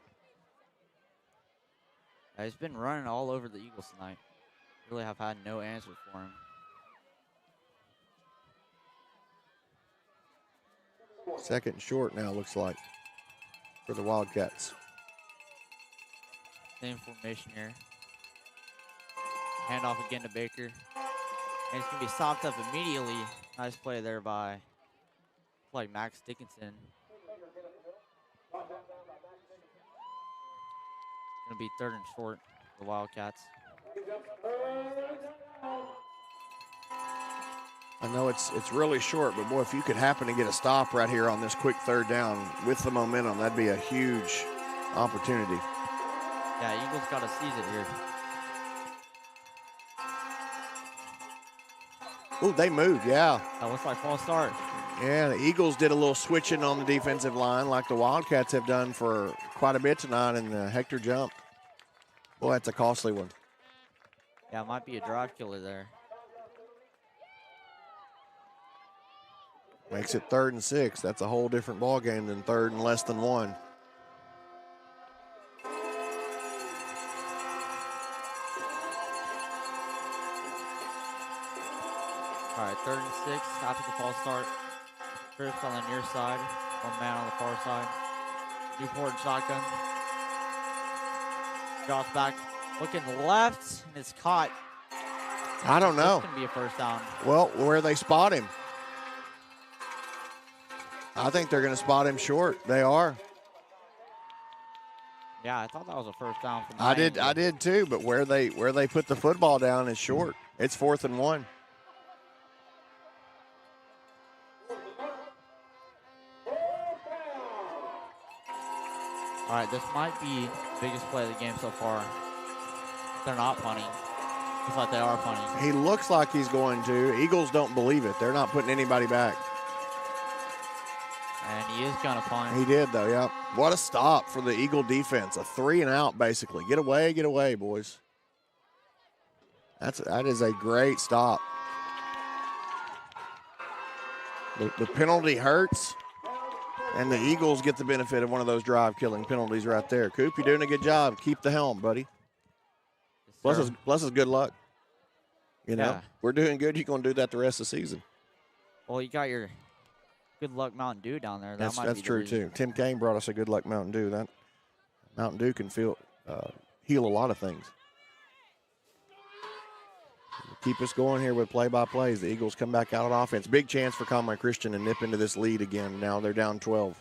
He's been running all over the Eagles tonight. Really have had no answer for him. Second and short now, looks like, for the Wildcats. Same formation here. Hand off again to Baker. And it's going to be stopped up immediately. Nice play there by Max Dickinson. It's going to be 3rd and short for the Wildcats. I know it's really short, but boy, if you could happen to get a stop right here on this quick third down with the momentum, that'd be a huge opportunity. Yeah, Eagles got to seize it here. Oh, they moved, yeah. That looks like false start. Yeah, the Eagles did a little switching on the defensive line like the Wildcats have done for quite a bit tonight, and Hector jumped. Boy, that's a costly one. Yeah, it might be a drive killer there. Makes it 3rd and 6. That's a whole different ball game than 3rd and less than 1. All right, 3rd and 6 after the false start. Trips on the near side, one man on the far side. Newport and shotgun. Drops back, looking left, and it's caught. I don't know. It's going to be a first down. Well, where they spot him? I think they're going to spot him short. They are. Yeah, I thought that was a first down. From I did too, but where they put the football down is short. It's 4th and 1. All right, this might be the biggest play of the game so far. They're not punting. Looks like they are punting. He looks like he's going to. Eagles don't believe it. They're not putting anybody back. And he is going to punt. He did, though, yeah. What a stop for the Eagle defense. A 3 and out, basically. Get away, boys. That is a great stop. The penalty hurts, and the Eagles get the benefit of one of those drive-killing penalties right there. Coop, you're doing a good job. Keep the helm, buddy. Yes, Plus is good luck. You know, Yeah. we're doing good. You're going to do that the rest of the season. Well, you got your good luck Mountain Dew down there. That's be the true, reason. too. Tim Kane brought us a good luck Mountain Dew. That Mountain Dew can heal a lot of things. Keep us going here with play-by-plays. The Eagles come back out on offense. Big chance for Conway Christian to nip into this lead again. Now they're down 12.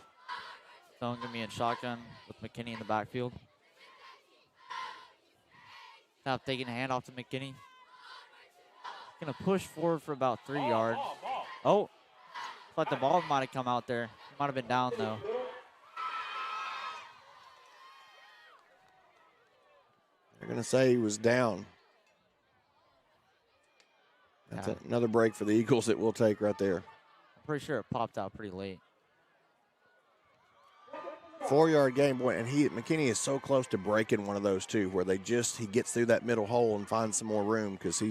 Stone going to be in shotgun with McKinney in the backfield. Now taking a handoff to McKinney. Going to push forward for about 3 yards. Oh, thought the ball might have come out there. Might have been down, though. They're going to say he was down. That's another break for the Eagles that we'll take right there. I'm pretty sure it popped out pretty late. 4-yard gain, boy, and McKinney is so close to breaking one of those two, where he gets through that middle hole and finds some more room because he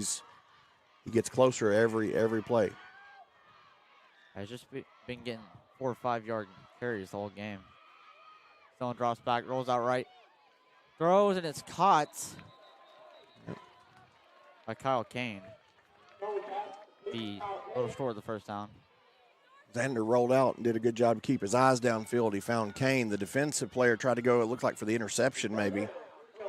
gets closer every play. I've just been getting 4 or 5 yard carries the whole game. Stone drops back, rolls out right, throws, and it's caught by Kyle Kane. Be a little short of the first down. Xander rolled out and did a good job to keep his eyes downfield. He found Kane. The defensive player tried to go, it looked like for the interception maybe,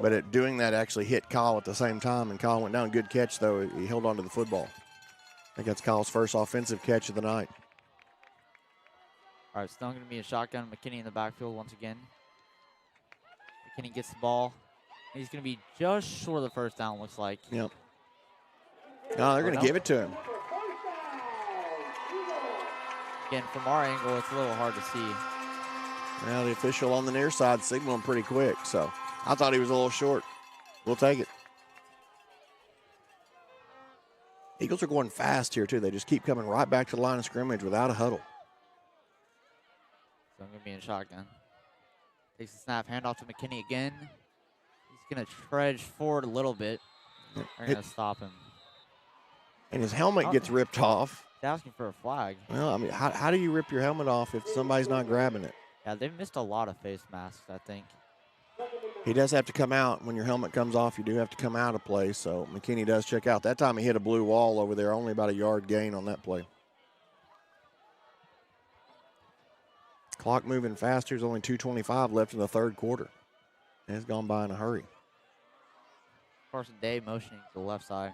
but doing that actually hit Kyle at the same time, and Kyle went down. Good catch, though. He held on to the football. I think that's Kyle's first offensive catch of the night. All right, Stone going to be a shotgun. McKinney in the backfield once again. McKinney gets the ball. He's going to be just short of the first down, looks like. Yep. No, they're going to give it to him. Again, from our angle, it's a little hard to see. Well, the official on the near side signaled him pretty quick, so I thought he was a little short. We'll take it. Eagles are going fast here, too. They just keep coming right back to the line of scrimmage without a huddle. So I'm going to be in shotgun. Takes the snap, handoff to McKinney again. He's going to trudge forward a little bit. They're going to stop him. And his helmet gets ripped off. He's asking for a flag. Well, I mean, how do you rip your helmet off if somebody's not grabbing it? Yeah, they've missed a lot of face masks, I think. He does have to come out. When your helmet comes off, you do have to come out of play, so McKinney does check out. That time he hit a blue wall over there, only about a yard gain on that play. Clock moving faster. There's only 2:25 left in the third quarter. And it's gone by in a hurry. Carson Day motioning to the left side.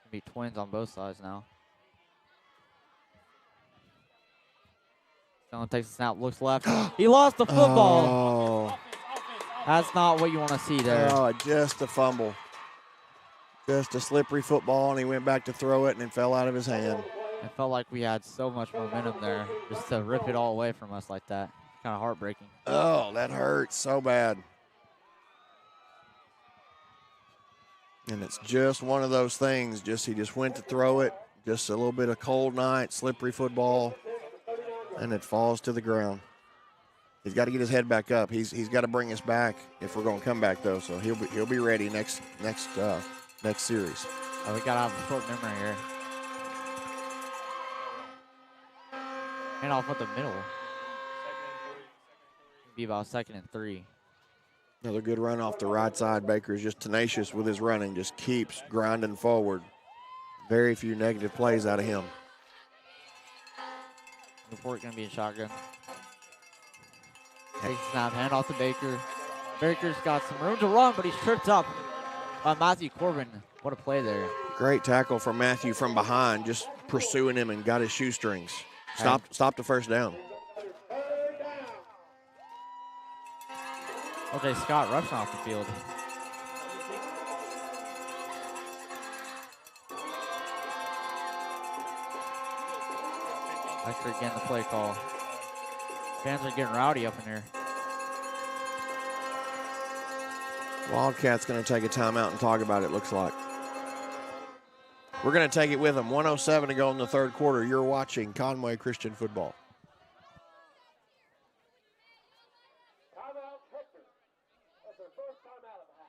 Be twins on both sides now. Stone takes a snap, looks left. He lost the football. Oh, That's not what you want to see there. oh, just a fumble. Just a slippery football, and he went back to throw it, and it fell out of his hand. It felt like we had so much momentum there just to rip it all away from us like that. Kind of heartbreaking. Oh, that hurts so bad. And it's just one of those things. He just went to throw it. Just a little bit of cold night, slippery football, and it falls to the ground. He's got to get his head back up. He's got to bring us back if we're going to come back though. So he'll be ready next series. Oh, we got to have a short memory here. And off at the middle. Be about 2nd and 3. Another good run off the right side. Baker's just tenacious with his running. Just keeps grinding forward. Very few negative plays out of him. Newport going to be in shotgun. Takes snap, hand off to Baker. Baker's got some room to run, but he's tripped up by Matthew Corbin. What a play there. Great tackle from Matthew from behind, just pursuing him and got his shoestrings. Stopped the first down. OJ Scott rushing off the field. Hector again the play call. Fans are getting rowdy up in here. Wildcats going to take a timeout and talk about it, looks like. We're going to take it with them. 1:07 to go in the third quarter. You're watching Conway Christian football. Timeout, Hector. That's their first timeout of the half.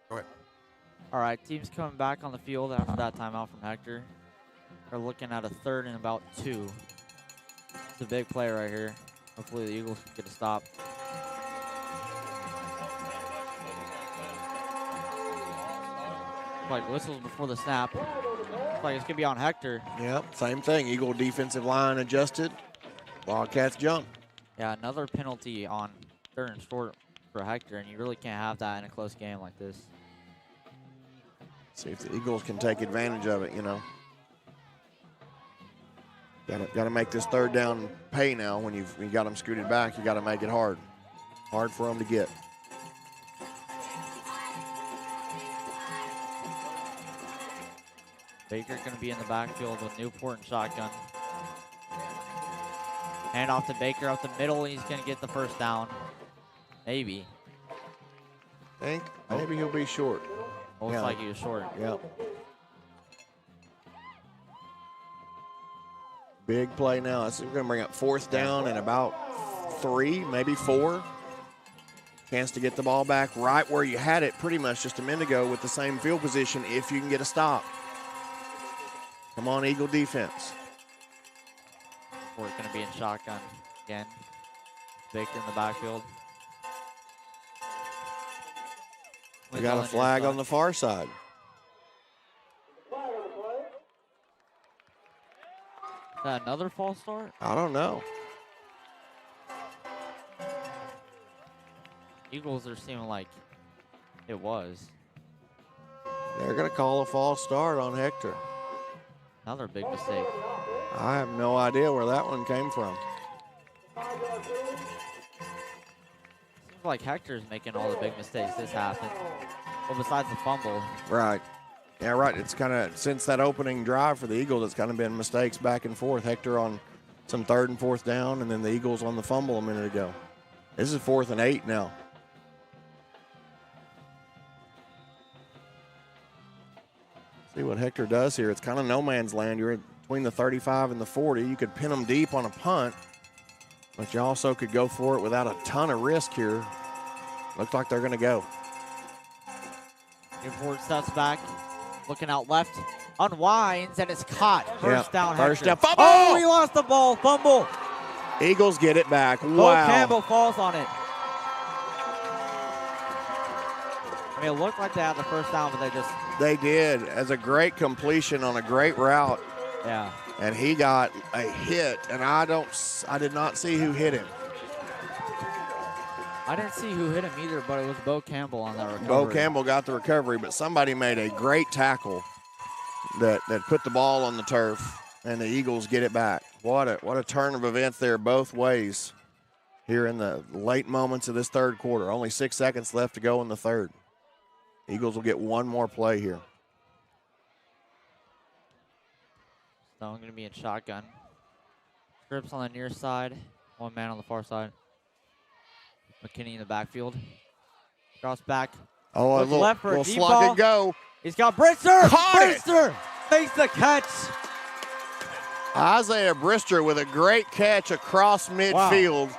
Go ahead. All right, team's coming back on the field after that timeout from Hector. They're looking at a 3rd and about 2. It's a big play right here. Hopefully the Eagles can get a stop. Like whistles before the snap. Looks like it's gonna be on Hector. Yep, same thing. Eagle defensive line adjusted. Wildcats jump. Yeah, another penalty on 3rd and short for Hector, and you really can't have that in a close game like this. See if the Eagles can take advantage of it, you know. Got to make this 3rd down pay now. When you got them scooted back, you got to make it hard. Hard for them to get. Baker going to be in the backfield with Newport and shotgun. Hand off to Baker up the middle. He's going to get the first down. Maybe. Think maybe he'll be short. Looks like he was short. Yep. Big play now. We're going to bring up 4th down and about 3, maybe 4. Chance to get the ball back right where you had it pretty much just a minute ago with the same field position if you can get a stop. Come on, Eagle defense. We're going to be in shotgun again. Baker in the backfield. We got a flag on the far side. Is that another false start? I don't know. Eagles are seeming like it was. They're going to call a false start on Hector. Another big mistake. I have no idea where that one came from. Seems like Hector's making all the big mistakes this happened. Well, besides the fumble. Right. Yeah, right. It's kind of, since that opening drive for the Eagles, it's kind of been mistakes back and forth. Hector on some 3rd and 4th down, and then the Eagles on the fumble a minute ago. This is 4th and 8 now. See what Hector does here. It's kind of no man's land. You're between the 35 and the 40. You could pin them deep on a punt, but you also could go for it without a ton of risk here. Looked like they're going to go. Import steps back, looking out left, unwinds, and it's caught. First down, First Hector. down. Fumble! Oh, he lost the ball. Fumble. Eagles get it back. Bo Wow. Campbell falls on it. I mean, it looked like they had the first down, but They did, as a great completion on a great route. yeah. And he got a hit, and I did not see who hit him. I didn't see who hit him either, but it was Bo Campbell on that recovery. Bo Campbell got the recovery, but somebody made a great tackle that put the ball on the turf, and the Eagles get it back. What a turn of events there both ways here in the late moments of this third quarter. Only 6 seconds left to go in the third. Eagles will get one more play here. Stone going to be in shotgun. Strips on the near side. One man on the far side. McKinney in the backfield. Cross back. Oh, a Looks little, left for a little deep slug ball. and go. He's got Brister. Caught it. Brister makes the catch. Isaiah Brister with a great catch across midfield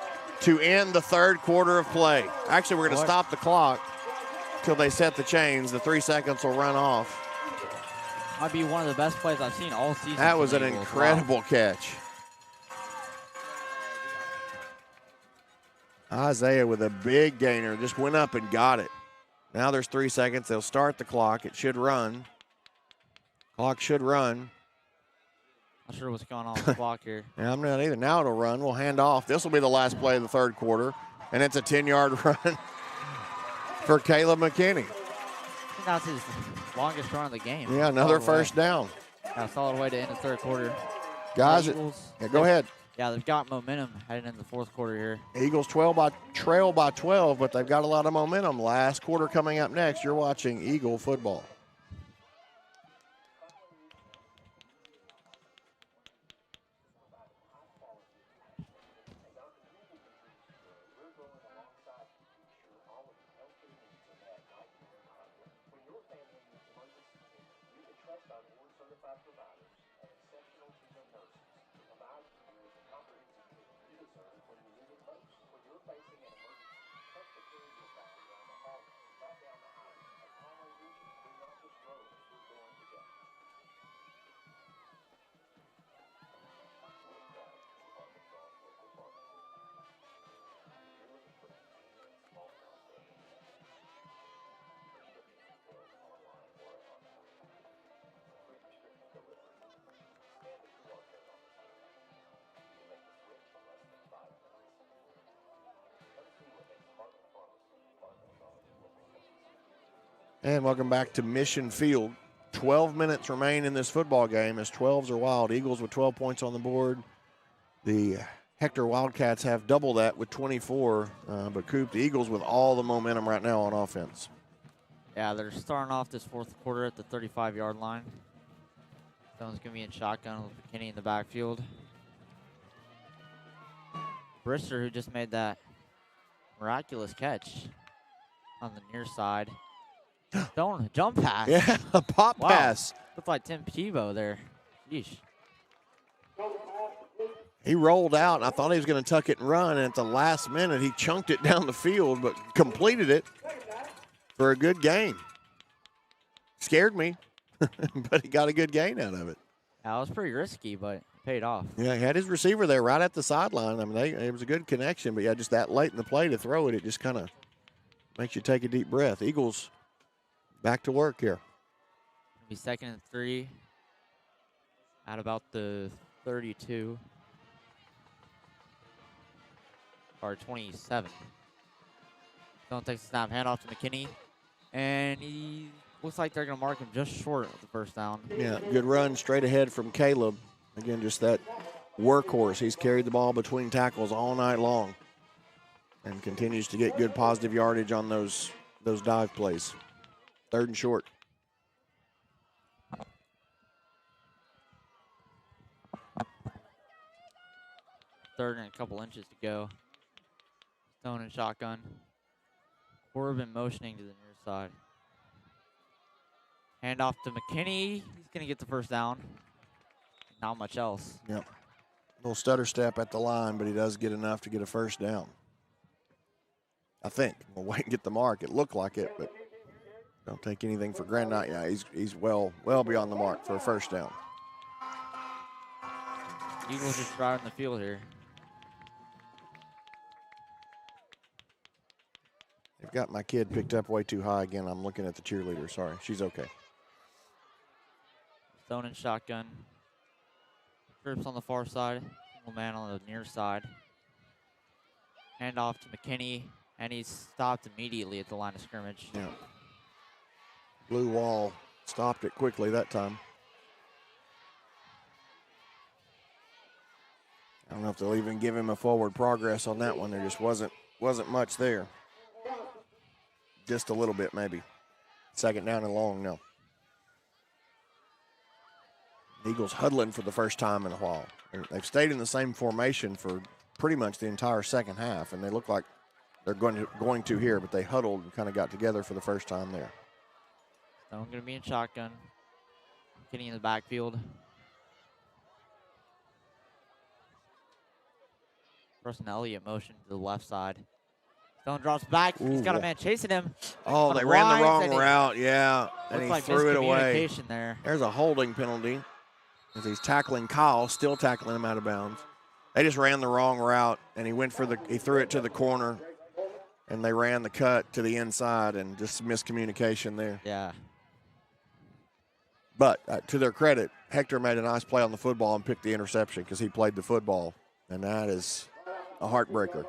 to end the third quarter of play. Actually, we're going to stop the clock till they set the chains. The 3 seconds will run off. Might be one of the best plays I've seen all season. That from was the an Eagles. incredible Wow. catch. Isaiah with a big gainer just went up and got it. Now there's 3 seconds. They'll start the clock. It should run. Clock should run. Not sure what's going on with the clock here. Yeah, I'm not either. Now it'll run. We'll hand off. This will be the last play of the third quarter, and it's a 10-yard run for Caleb McKinney. I think that's his longest run of the game. Yeah, another Solid first way. down. Yeah, solid way to end the third quarter. Guys, Eagles, yeah, go ahead. Yeah, they've got momentum heading into the fourth quarter here. Eagles trail by 12, but they've got a lot of momentum. Last quarter coming up next. You're watching Eagle football. And welcome back to Mission Field. 12 minutes remain in this football game as 12s are wild. Eagles with 12 points on the board. The Hector Wildcats have double that with 24. But Coop, the Eagles with all the momentum right now on offense. Yeah, they're starting off this fourth quarter at the 35-yard line. Stone's going to be in shotgun with McKinney in the backfield. Brister, who just made that miraculous catch on the near side. Stone, jump pass. Yeah, a pop pass. Looked like Tim Tebow there. Yeesh. He rolled out, and I thought he was going to tuck it and run, and at the last minute, he chunked it down the field, but completed it for a good gain. Scared me, but he got a good gain out of it. That was pretty risky, but it paid off. Yeah, he had his receiver there right at the sideline. I mean, it was a good connection, but yeah, just that late in the play to throw it, it just kind of makes you take a deep breath. Eagles back to work here. It'll be 2nd and 3 at about the 32. Or 27. Don't take the snap. Hand off to McKinney. And he looks like they're going to mark him just short of the first down. Yeah, good run straight ahead from Caleb. Again, just that workhorse. He's carried the ball between tackles all night long and continues to get good positive yardage on those dive plays. 3rd and short. Third and a couple inches to go. Stone and shotgun. Corbin motioning to the near side. Hand off to McKinney. He's going to get the first down. Not much else. Yep. Little stutter step at the line, but he does get enough to get a first down. I think. We'll wait and get the mark. It looked like it, but don't take anything for granted. Yeah, he's well beyond the mark for a first down. Eagles just driving the field here. They've got my kid picked up way too high again. I'm looking at the cheerleader. Sorry, she's okay. Stone and shotgun. Trips on the far side. Single man on the near side. Hand off to McKinney, and he's stopped immediately at the line of scrimmage. Yeah. Blue wall stopped it quickly that time. I don't know if they'll even give him a forward progress on that one. There just wasn't much there. Just a little bit, maybe. Second down and long, no. Eagles huddling for the first time in a while. They've stayed in the same formation for pretty much the entire second half, and they look like they're going to here, but they huddled and kind of got together for the first time there. Stone going to be in shotgun. McKinney in the backfield. Russell Elliott motion to the left side. Stone drops back. Ooh, He's got a man chasing him. Oh, they ran the wrong route, yeah. And he like threw it away. miscommunication there. There's a holding penalty as he's tackling Kyle, still tackling him out of bounds. They just ran the wrong route, and he threw it to the corner, and they ran the cut to the inside, and just miscommunication there. Yeah. But to their credit, Hector made a nice play on the football and picked the interception because he played the football, and that is a heartbreaker.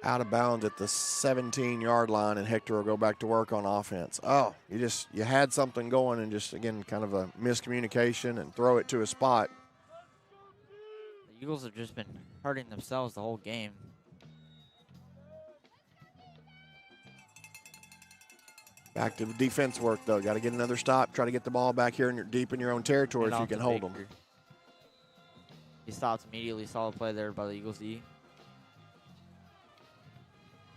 Out of bounds at the 17-yard line, and Hector will go back to work on offense. Oh, you had something going, and just, again, kind of a miscommunication and throw it to a spot. The Eagles have just been hurting themselves the whole game. Back to defense work, though. Got to get another stop. Try to get the ball back here deep in your own territory if you can hold them. He stopped immediately. Solid play there by the Eagles D.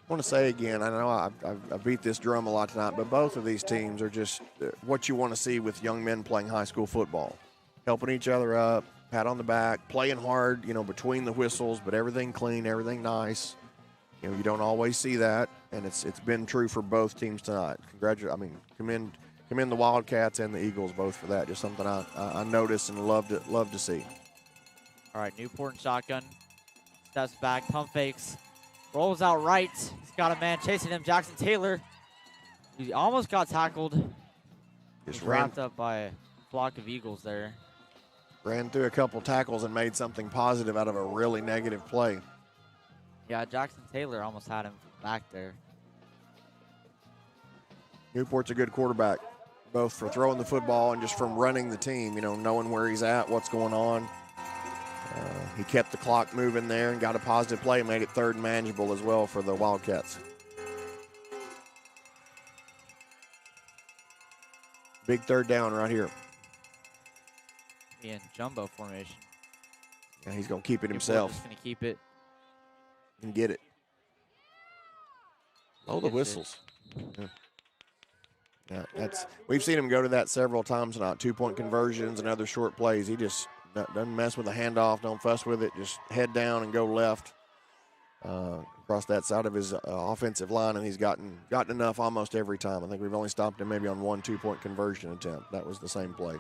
I want to say again, I know I beat this drum a lot tonight, but both of these teams are just what you want to see with young men playing high school football. Helping each other up, pat on the back, playing hard, between the whistles, but everything clean, everything nice. You don't always see that, and it's been true for both teams tonight. Commend the Wildcats and the Eagles both for that. Just something I noticed and love to see. All right, Newport and shotgun. Steps back, pump fakes. Rolls out right. He's got a man chasing him, Jackson Taylor. He almost got tackled. Just wrapped up by a flock of Eagles there. Ran through a couple tackles and made something positive out of a really negative play. Yeah, Jackson Taylor almost had him back there. Newport's a good quarterback, both for throwing the football and just from running the team, knowing where he's at, what's going on. He kept the clock moving there and got a positive play, made it third and manageable as well for the Wildcats. Big third down right here. In jumbo formation. Yeah, he's going to keep it himself. Just going to keep it. And get it. Blow the whistles. Yeah, we've seen him go to that several times now. 2-point conversions and other short plays. He just doesn't mess with the handoff, don't fuss with it. Just head down and go left across that side of his offensive line, and he's gotten enough almost every time. I think we've only stopped him maybe on one 2-point conversion attempt. That was the same play.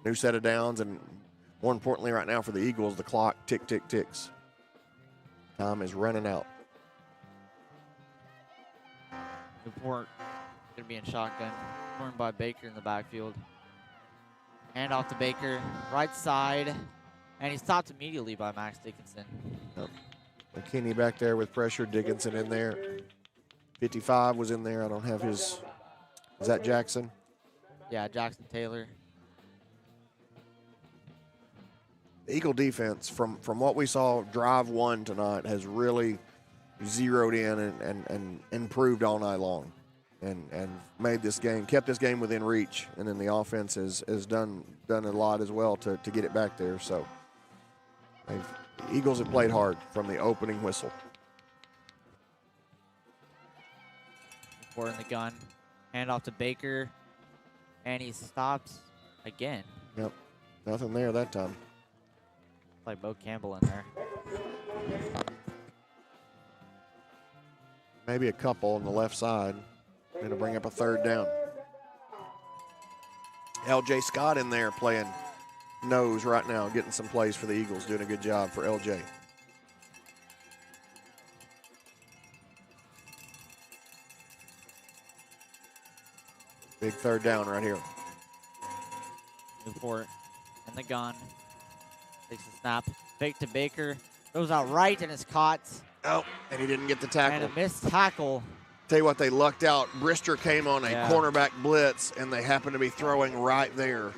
New set of downs, and more importantly right now for the Eagles, the clock ticks. Time is running out. Newport going to be in shotgun. Torn by Baker in the backfield. Hand off to Baker. Right side. And he's stopped immediately by Max Dickinson. Yep. McKinney back there with pressure. Dickinson in there. 55 was in there. I don't have his. Is that Jackson? Yeah, Jackson Taylor. The Eagle defense, from what we saw drive one tonight, has really zeroed in and improved all night long, and made this game, kept this game within reach. And then the offense has done a lot as well to get it back there. So the Eagles have played hard from the opening whistle. Newport in the gun. Hand off to Baker. And he stops again. Yep, nothing there that time. Like Bo Campbell in there. Maybe a couple on the left side. Going to bring up a third down. LJ Scott in there playing nose right now, getting some plays for the Eagles, doing a good job for LJ. Big third down right here. Newport in the gun. Takes the snap. Fake to Baker. Goes out right and is caught. Oh, and he didn't get the tackle. And a missed tackle. Tell you what, they lucked out. Brister came on a Yeah. cornerback blitz, and they happened to be throwing right there.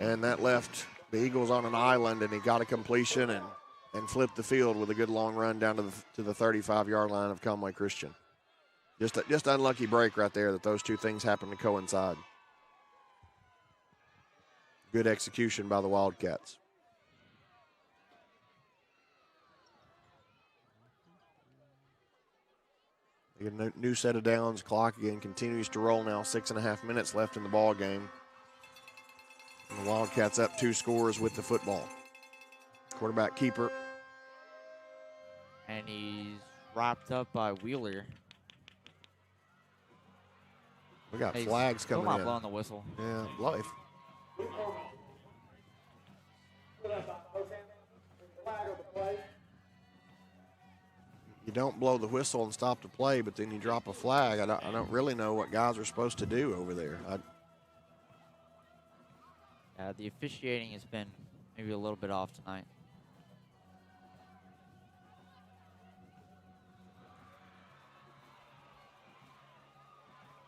And that left the Eagles on an island, and he got a completion and flipped the field with a good long run down to the 35-yard line of Conway Christian. Just unlucky break right there that those two things happened to coincide. Good execution by the Wildcats. A new set of downs. Clock again continues to roll now. 6.5 minutes left in the ball game. And the Wildcats up 2 scores with the football. Quarterback keeper. And he's wrapped up by Wheeler. We got He's flags still coming not in. blowing the whistle. Yeah, life. You don't blow the whistle and stop the play, but then you drop a flag. I don't really know what guys are supposed to do over there. The officiating has been maybe a little bit off tonight.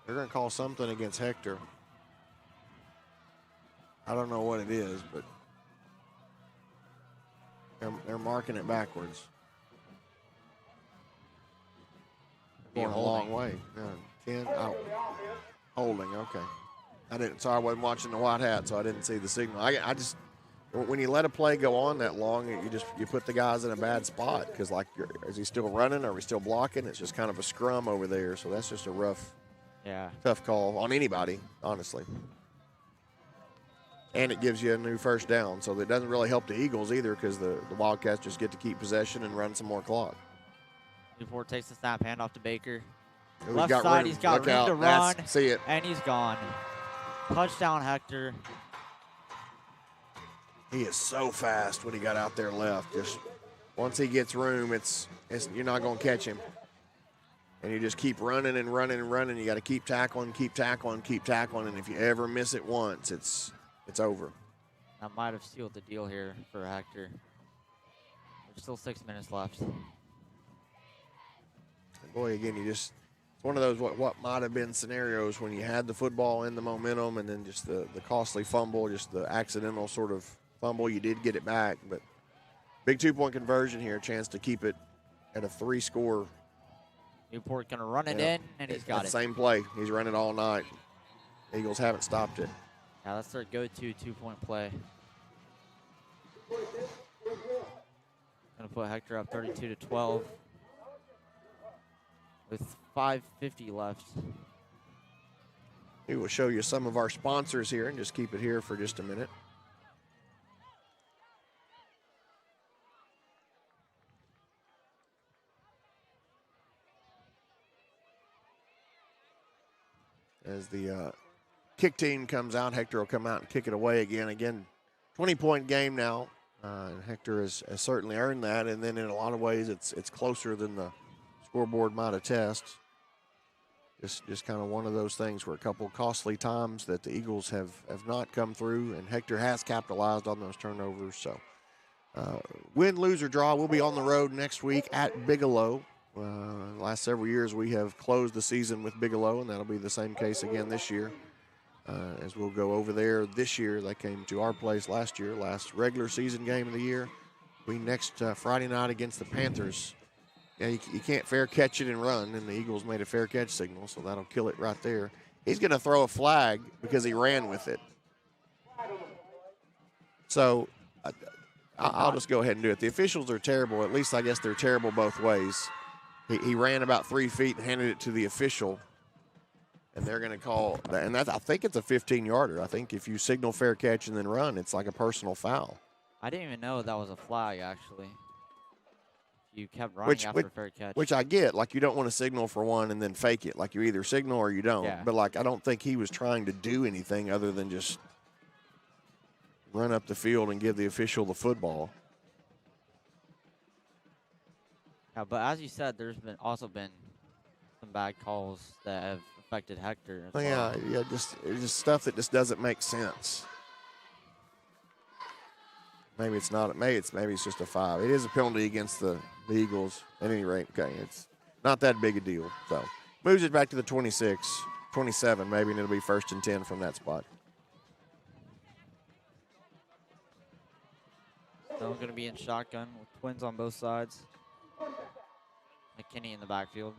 They're going to call something against Hector. I don't know what it is, but they're marking it backwards. Going a long way. Yeah, 10 out. Holding, okay. Sorry, I wasn't watching the white hat, so I didn't see the signal. I just, when you let a play go on that long, you put the guys in a bad spot because, like, is he still running? Are we still blocking? It's just kind of a scrum over there, so that's just a rough, tough call on anybody, honestly. And it gives you a new first down, so it doesn't really help the Eagles either because the Wildcats just get to keep possession and run some more clock. Newport takes the snap, hand off to Baker. He's Left got side, room. he's got Look room out. to run. See it. And he's gone. Touchdown, Hector. He is so fast when he got out there left. Just once he gets room, it's you're not going to catch him. And you just keep running and running and running. You got to keep tackling, keep tackling, keep tackling. And if you ever miss it once, it's over. That might have sealed the deal here for Hector. There's still 6 minutes left. Boy, again, it's one of those what might have been scenarios when you had the football in the momentum and then just the costly fumble, just the accidental sort of fumble. You did get it back, but big 2-point conversion here, a chance to keep it at a 3-score. Newport going to run it in, and he's got it. Same play. He's run it all night. Eagles haven't stopped it. Yeah, that's their go-to 2-point play. Going to put Hector up 32-12 with 5:50 left. We will show you some of our sponsors here and just keep it here for just a minute. As the kick team comes out, Hector will come out and kick it away again. Again, 20-point game now. And Hector has certainly earned that. And then in a lot of ways, it's closer than the scoreboard might attest. Just kind of one of those things where a couple costly times that the Eagles have not come through, and Hector has capitalized on those turnovers. So win, lose, or draw, we'll be on the road next week at Bigelow. Last several years we have closed the season with Bigelow, and that'll be the same case again this year. As we'll go over there this year. They came to our place last year, last regular season game of the year. We next Friday night against the Panthers. Yeah, you can't fair catch it and run, and the Eagles made a fair catch signal, so that'll kill it right there. He's going to throw a flag because he ran with it. So I'll just go ahead and do it. The officials are terrible. At least I guess they're terrible both ways. He ran about 3 feet and handed it to the official, and they're going to call that. And I think it's a 15-yarder. I think if you signal fair catch and then run, it's like a personal foul. I didn't even know that was a flag, actually. you kept running Which, after which, a fair catch. which I get. Like, you don't want to signal for one and then fake it. Like, you either signal or you don't. Yeah. But, like, I don't think he was trying to do anything other than just run up the field and give the official the football. Yeah, but as you said, there's also been some bad calls that have affected Hector. As well. Yeah, it's just stuff that just doesn't make sense. Maybe it's not. Maybe it's just a 5. It is a penalty against the Eagles. At any rate, okay, it's not that big a deal. So moves it back to the 26, 27 maybe, and it'll be 1st and 10 from that spot. So I'm going to be in shotgun with twins on both sides. McKinney in the backfield.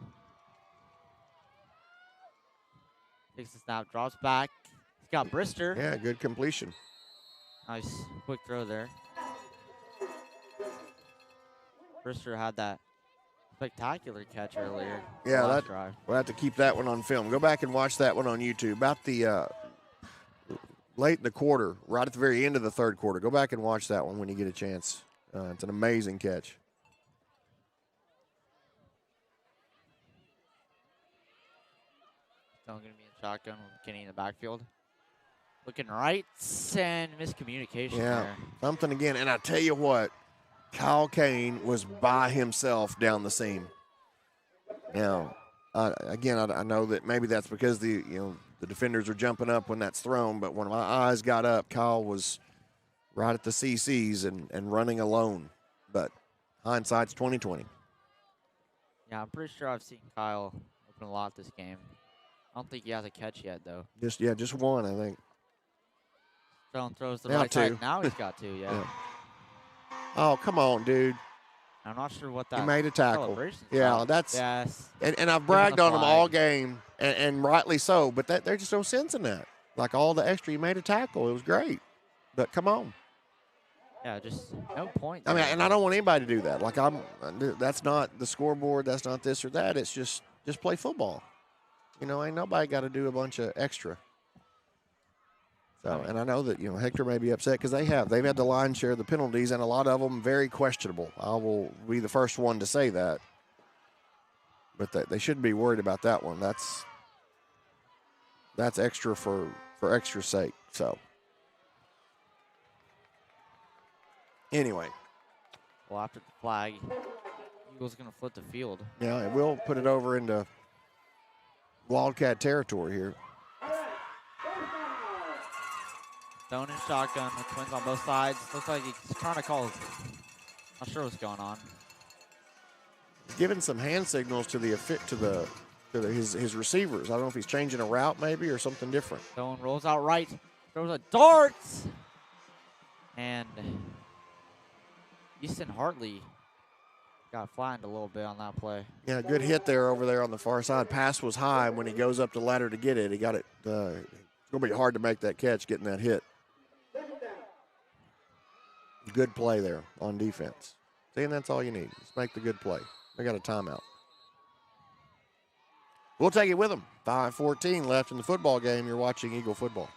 Takes the snap, drops back. He's got Brister. Yeah, good completion. Nice quick throw there. Brister had that spectacular catch earlier. Yeah, last drive. We'll have to keep that one on film. Go back and watch that one on YouTube. About the late in the quarter, right at the very end of the 3rd quarter. Go back and watch that one when you get a chance. It's an amazing catch. Still going to be in shotgun with Kenny in the backfield. Looking right and miscommunication there. Something again. And I tell you what, Kyle Kane was by himself down the seam. Now, again, I know that maybe that's because the defenders are jumping up when that's thrown, but when my eyes got up, Kyle was right at the CCs and running alone. But hindsight's 20/20. Yeah, I'm pretty sure I've seen Kyle open a lot this game. I don't think he has a catch yet, though. Just one, I think. Throws the Now right 2. side. Now he's got 2, yeah. Oh, come on, dude. I'm not sure what that He made a tackle. celebration's Yeah, about. that's yes. and I've Give him bragged the on him flag. all game, and rightly so. But there's just no sense in that. Like all the extra, he made a tackle. It was great. But come on. Yeah, just no point. I mean, there. and I don't want anybody to do that. Like that's not the scoreboard. That's not this or that. It's just play football. Ain't nobody got to do a bunch of extra. So, and I know that Hector may be upset because they've had the lion's share of the penalties, and a lot of them very questionable. I will be the first one to say that. But they shouldn't be worried about that one. That's extra for extra's sake. So, anyway. Well, after the flag, Eagles going to flip the field. Yeah, and we'll put it over into Wildcat territory here. Stone and shotgun with twins on both sides. Looks like he's trying to call. Not sure what's going on. Giving some hand signals to his receivers. I don't know if he's changing a route maybe or something different. Stone rolls out right, throws a dart, and Easton Hartley got flattened a little bit on that play. Yeah, good hit there over there on the far side. Pass was high, and when he goes up the ladder to get it, he got it. It's going to be hard to make that catch getting that hit. Good play there on defense. See, and that's all you need. Just make the good play. They got a timeout. We'll take it with them. 5:14 left in the football game. You're watching Eagle football.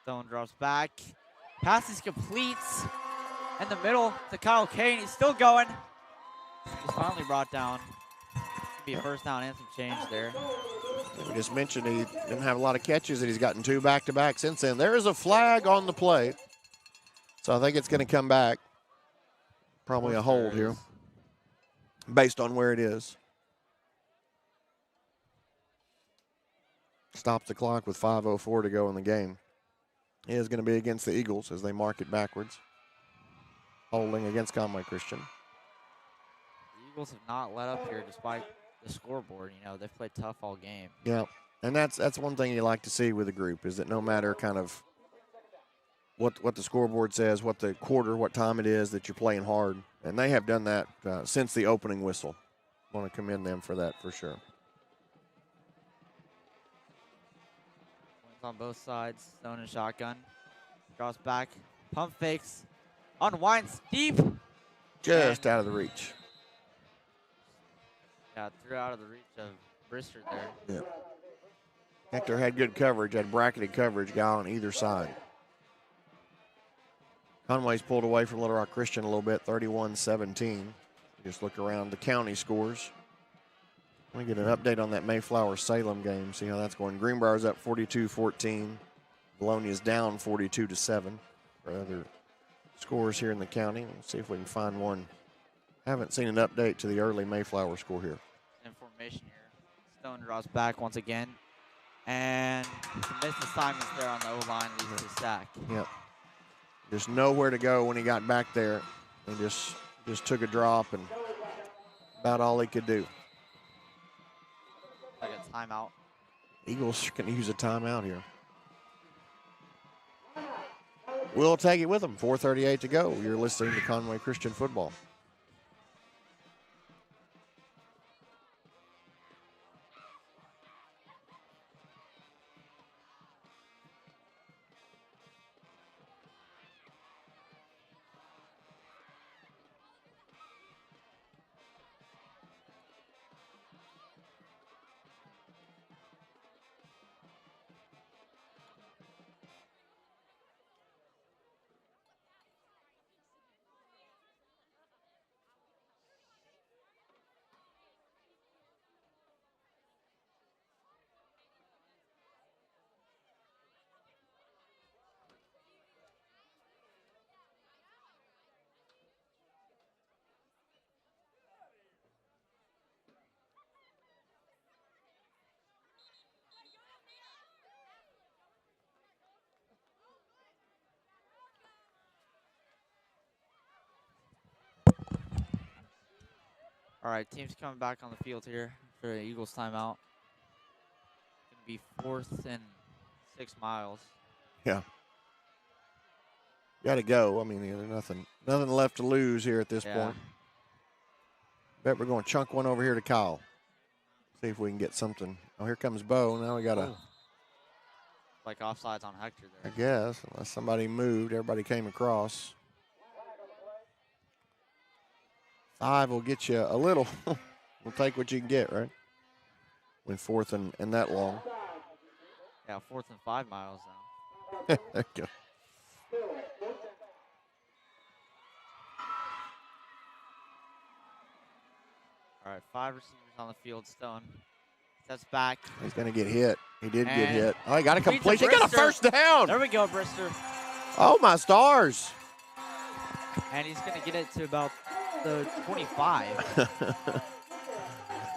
Stone drops back. Pass is complete. In the middle to Kyle Kane. He's still going. He's finally brought down. Be a first down and some change there. We just mentioned he didn't have a lot of catches, and he's gotten 2 back-to-back since then. There is a flag on the play, so I think it's going to come back. Probably a hold here, based on where it is. Stops the clock with 5:04 to go in the game. It is going to be against the Eagles as they mark it backwards. Holding against Conway Christian. The Eagles have not let up here despite the scoreboard. You know, they've played tough all game. Yeah, and that's one thing you like to see with a group is that no matter kind of what the scoreboard says, what the quarter, what time it is, that you're playing hard. And they have done that since the opening whistle. Want to commend them for that for sure. Points on both sides. Stone and shotgun. Draws back. Pump fakes. Unwinds deep. Just out of the reach. Yeah, threw out of the reach of Brister there. Yeah. Hector had good coverage, had bracketed coverage, guy on either side. Conway's pulled away from Little Rock Christian a little bit, 31-17. Just look around the county scores. Let me get an update on that Mayflower-Salem game, see how that's going. Greenbrier's up 42-14. Bologna's down 42-7 for other scores here in the county. Let's see if we can find one. Haven't seen an update to the early Mayflower score here. Information here. Stone draws back once again. And the missed assignments there on the O-line leads to a sack. Yep. Just nowhere to go when he got back there. He just took a drop and about all he could do. Like a timeout. Eagles can use a timeout here. We'll take it with them. 4:38 to go. You're listening to Conway Christian Football. All right, team's coming back on the field here for the Eagles timeout. Going to be 4th and 6 miles. Yeah. Got to go. I mean, there's nothing left to lose here at this point. Bet we're going to chunk one over here to Kyle. See if we can get something. Oh, here comes Bo. Now we got to. Like offsides on Hector there. I guess, unless somebody moved. Everybody came across. 5 will get you a little. We'll take what you can get, right? When 4th and that long. Yeah, 4th and 5 miles now. There you go. All right, 5 receivers on the field. Stone steps back. He's going to get hit. He did get And hit. Oh, he got a completes completion. to He got a Brister. first down. There we go, Brister. Oh, my stars. And he's going to get it to about the 25.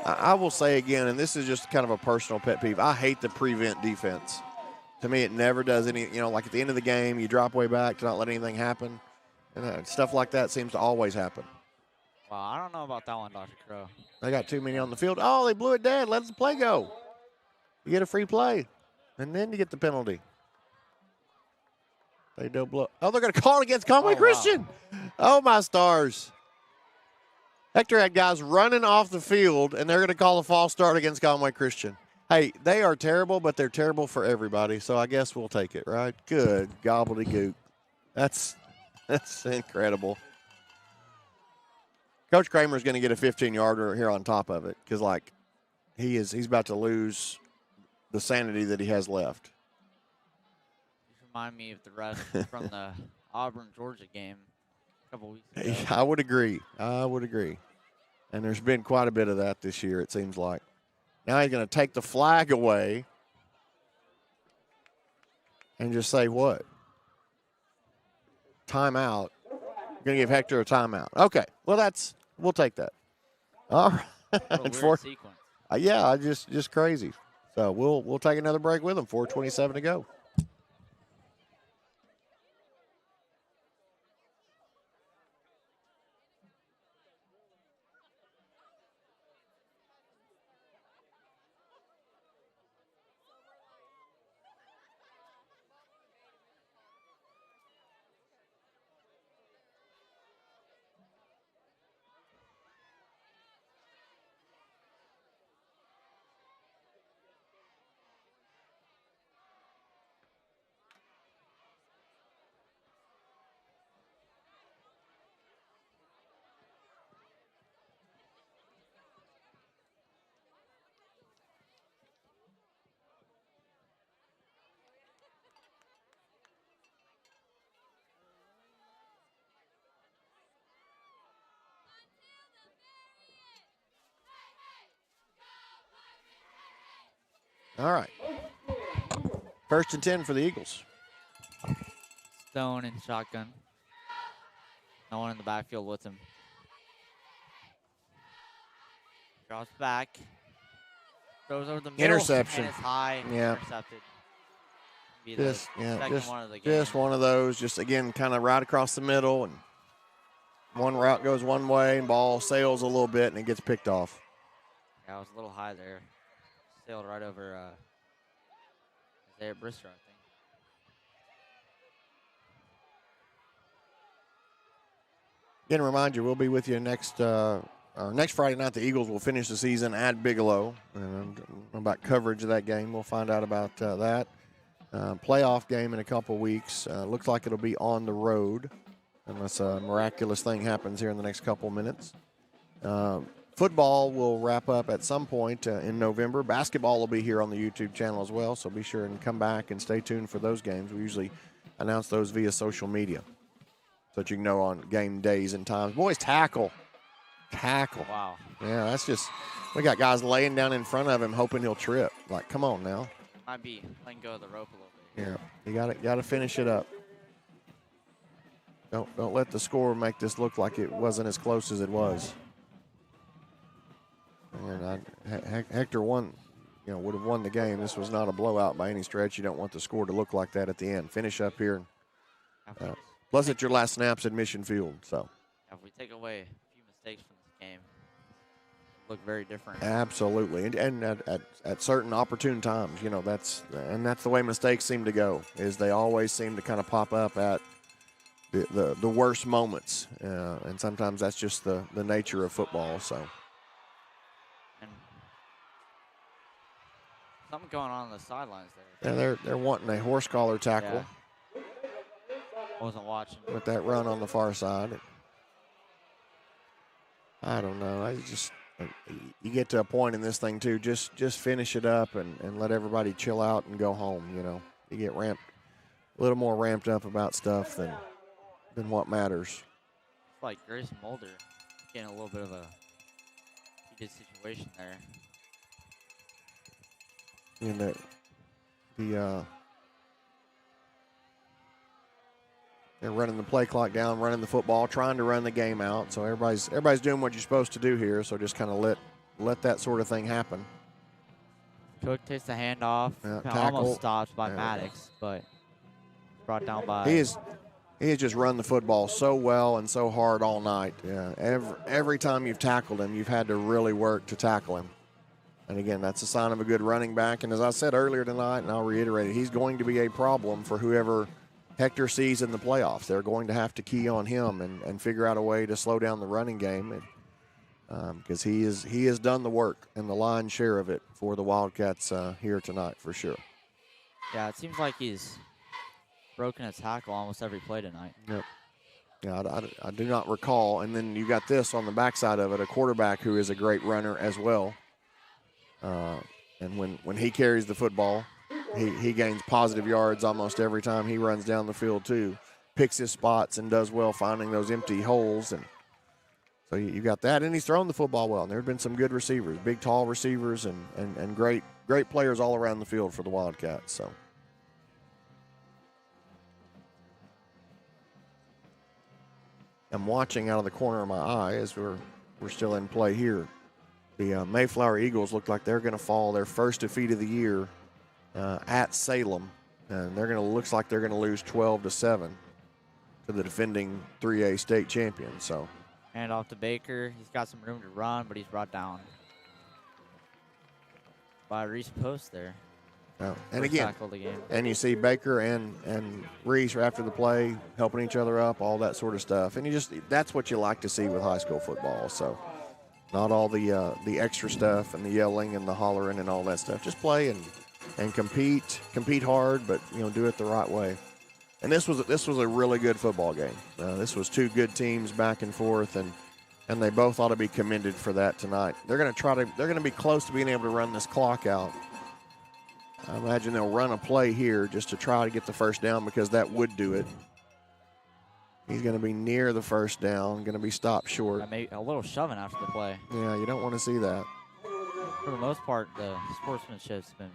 I will say again, and this is just kind of a personal pet peeve, I hate the prevent defense. To me, it never does any, like at the end of the game, you drop way back to not let anything happen. And stuff like that seems to always happen. Wow, I don't know about that one, Dr. Crow. They got too many on the field. Oh, they blew it dead. Let the play go. You get a free play, and then you get the penalty. They don't blow. Oh, they're going to call it against Conway Christian. Wow. Oh, my stars. Hector had guys running off the field, and they're going to call a false start against Conway Christian. Hey, they are terrible, but they're terrible for everybody, so I guess we'll take it, right? Good gobbledygook. That's incredible. Coach Kramer's going to get a 15-yarder here on top of it because, he's about to lose the sanity that he has left. Remind me of the rest from the Auburn-Georgia game. couple weeks ago. I would agree. I would agree. And there's been quite a bit of that this year, it seems like. Now he's going to take the flag away and just say what? Timeout. Going to give Hector a timeout. Okay. Well, we'll take that. All right. What a weird sequence. Yeah, just crazy. So we'll take another break with them. 4:27 to go. All right. 1st and 10 for the Eagles. Stone and shotgun. No one in the backfield with him. Drops back. Throws over the middle. Interception. And it's high. Yeah. Intercepted. Be the second one of the game. Just one of those. Just, again, kind of right across the middle. And one route goes one way and ball sails a little bit and it gets picked off. Yeah, it was a little high there. Sailed right over Isaiah Brister, I think. Again, remind you, we'll be with you next Friday night. The Eagles will finish the season at Bigelow. And about coverage of that game, we'll find out about that. Playoff game in a couple weeks. Looks like it'll be on the road unless a miraculous thing happens here in the next couple minutes. Football will wrap up at some point in November. Basketball will be here on the YouTube channel as well, so be sure and come back and stay tuned for those games. We usually announce those via social media so that you can know on game days and times. Boys, tackle. Wow. Yeah, that's just – we got guys laying down in front of him hoping he'll trip. Like, come on now. Might be letting go of the rope a little bit. Yeah, you got to finish it up. Don't let the score make this look like it wasn't as close as it was. And Hector won, would have won the game. This was not a blowout by any stretch. You don't want the score to look like that at the end. Finish up here. Plus, it's your last snaps at Mission Field. So, if we take away a few mistakes from this game, it'll look very different. Absolutely, and at certain opportune times, that's the way mistakes seem to go. Is they always seem to kind of pop up at the worst moments, and sometimes that's just the nature of football. So. And something going on the sidelines there. Yeah, they're wanting a horse collar tackle. Yeah. Wasn't watching. With that run on the far side. I don't know. You get to a point in this thing too. Just finish it up and let everybody chill out and go home. You get a little more ramped up about stuff than what matters. It's like Grayson Mulder getting a little bit of a heated situation there. They're running the play clock down, running the football, trying to run the game out. So everybody's doing what you're supposed to do here. So just kind of let that sort of thing happen. Cook takes the handoff. Tackle. Almost stopped by Maddox, but brought down by. He has just run the football so well and so hard all night. Yeah, every time you've tackled him, you've had to really work to tackle him. And again, that's a sign of a good running back. And as I said earlier tonight, and I'll reiterate it, he's going to be a problem for whoever Hector sees in the playoffs. They're going to have to key on him and figure out a way to slow down the running game, because he has done the work and the lion's share of it for the Wildcats here tonight for sure. Yeah, it seems like he's broken a tackle almost every play tonight. Yep. Yeah, I do not recall. And then you got this on the backside of it, a quarterback who is a great runner as well. And when he carries the football, he gains positive yards almost every time he runs down the field too. picks his spots and does well finding those empty holes. And so you got that. And he's thrown the football well. And there have been some good receivers, big, tall receivers, and great players all around the field for the Wildcats. So. I'm watching out of the corner of my eye as we're still in play here. The Mayflower Eagles look like they're going to fall their first defeat of the year at Salem, and looks like they're going to lose 12-7 to the defending 3A state champion. So, hand off to Baker. He's got some room to run, but he's brought down by Reese Post there. And again, and you see Baker and Reese after the play helping each other up, all that sort of stuff. And that's what you like to see with high school football. So not all the extra stuff and the yelling and the hollering and all that stuff. Just play and compete hard, but do it the right way. And this was a really good football game. This was two good teams back and forth, and they both ought to be commended for that tonight. They're going to be close to being able to run this clock out. I imagine they'll run a play here just to try to get the first down because that would do it. He's going to be near the first down, going to be stopped short. A little shoving after the play. Yeah, you don't want to see that. For the most part, the sportsmanship's been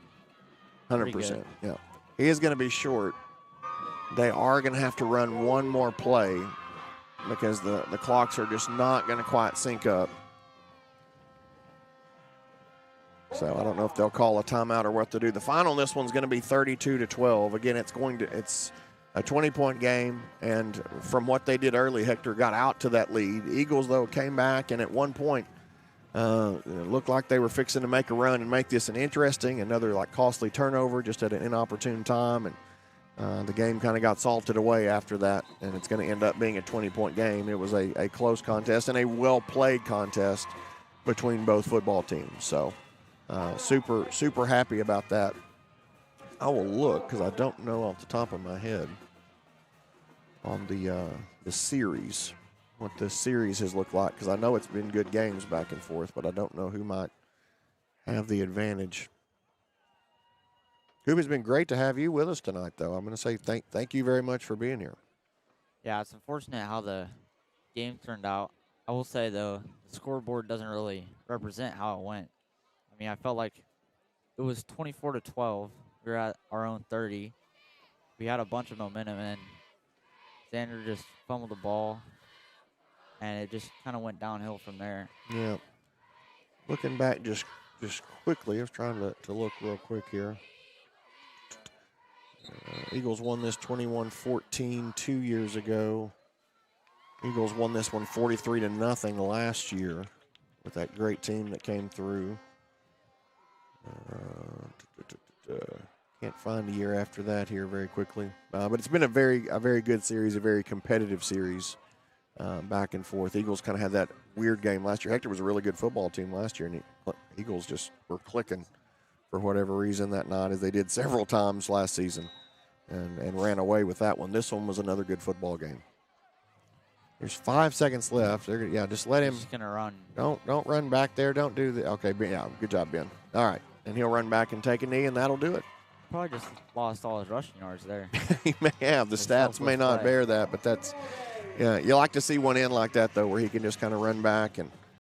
100%. Yeah, he is going to be short. They are going to have to run one more play because the clocks are just not going to quite sync up. So I don't know if they'll call a timeout or what to do. The final on this one's going to be 32-12. Again, it's a 20-point game, and from what they did early, Hector got out to that lead. Eagles, though, came back, and at one point it looked like they were fixing to make a run and make this another costly turnover just at an inopportune time, and the game kind of got salted away after that, and it's going to end up being a 20-point game. It was a close contest and a well-played contest between both football teams. So super happy about that. I will look because I don't know off the top of my head on the series, what the series has looked like, because I know it's been good games back and forth, but I don't know who might have the advantage. Coop, it's been great to have you with us tonight, though. I'm going to say thank you very much for being here. Yeah, it's unfortunate how the game turned out. I will say, though, the scoreboard doesn't really represent how it went. I mean, I felt like it was 24-12. We were at our own 30. We had a bunch of momentum, and Xander just fumbled the ball, and it just kind of went downhill from there. Yeah. Looking back just quickly, I was trying to look real quick here. Eagles won this 21-14 2 years ago. Eagles won this one 43-0 last year with that great team that came through. Can't find a year after that here very quickly. But it's been a very good series, a very competitive series, back and forth. Eagles kind of had that weird game last year. Hector was a really good football team last year, and Eagles just were clicking for whatever reason that night, as they did several times last season, and ran away with that one. This one was another good football game. There's 5 seconds left. Just let him. He's gonna run. Don't run back there. Don't do that. Okay, yeah, good job, Ben. All right, and he'll run back and take a knee, and that'll do it. Probably just lost all his rushing yards there. He may have. The stats may not bear that, but that's, you like to see one in like that, though, where he can just kind of run back and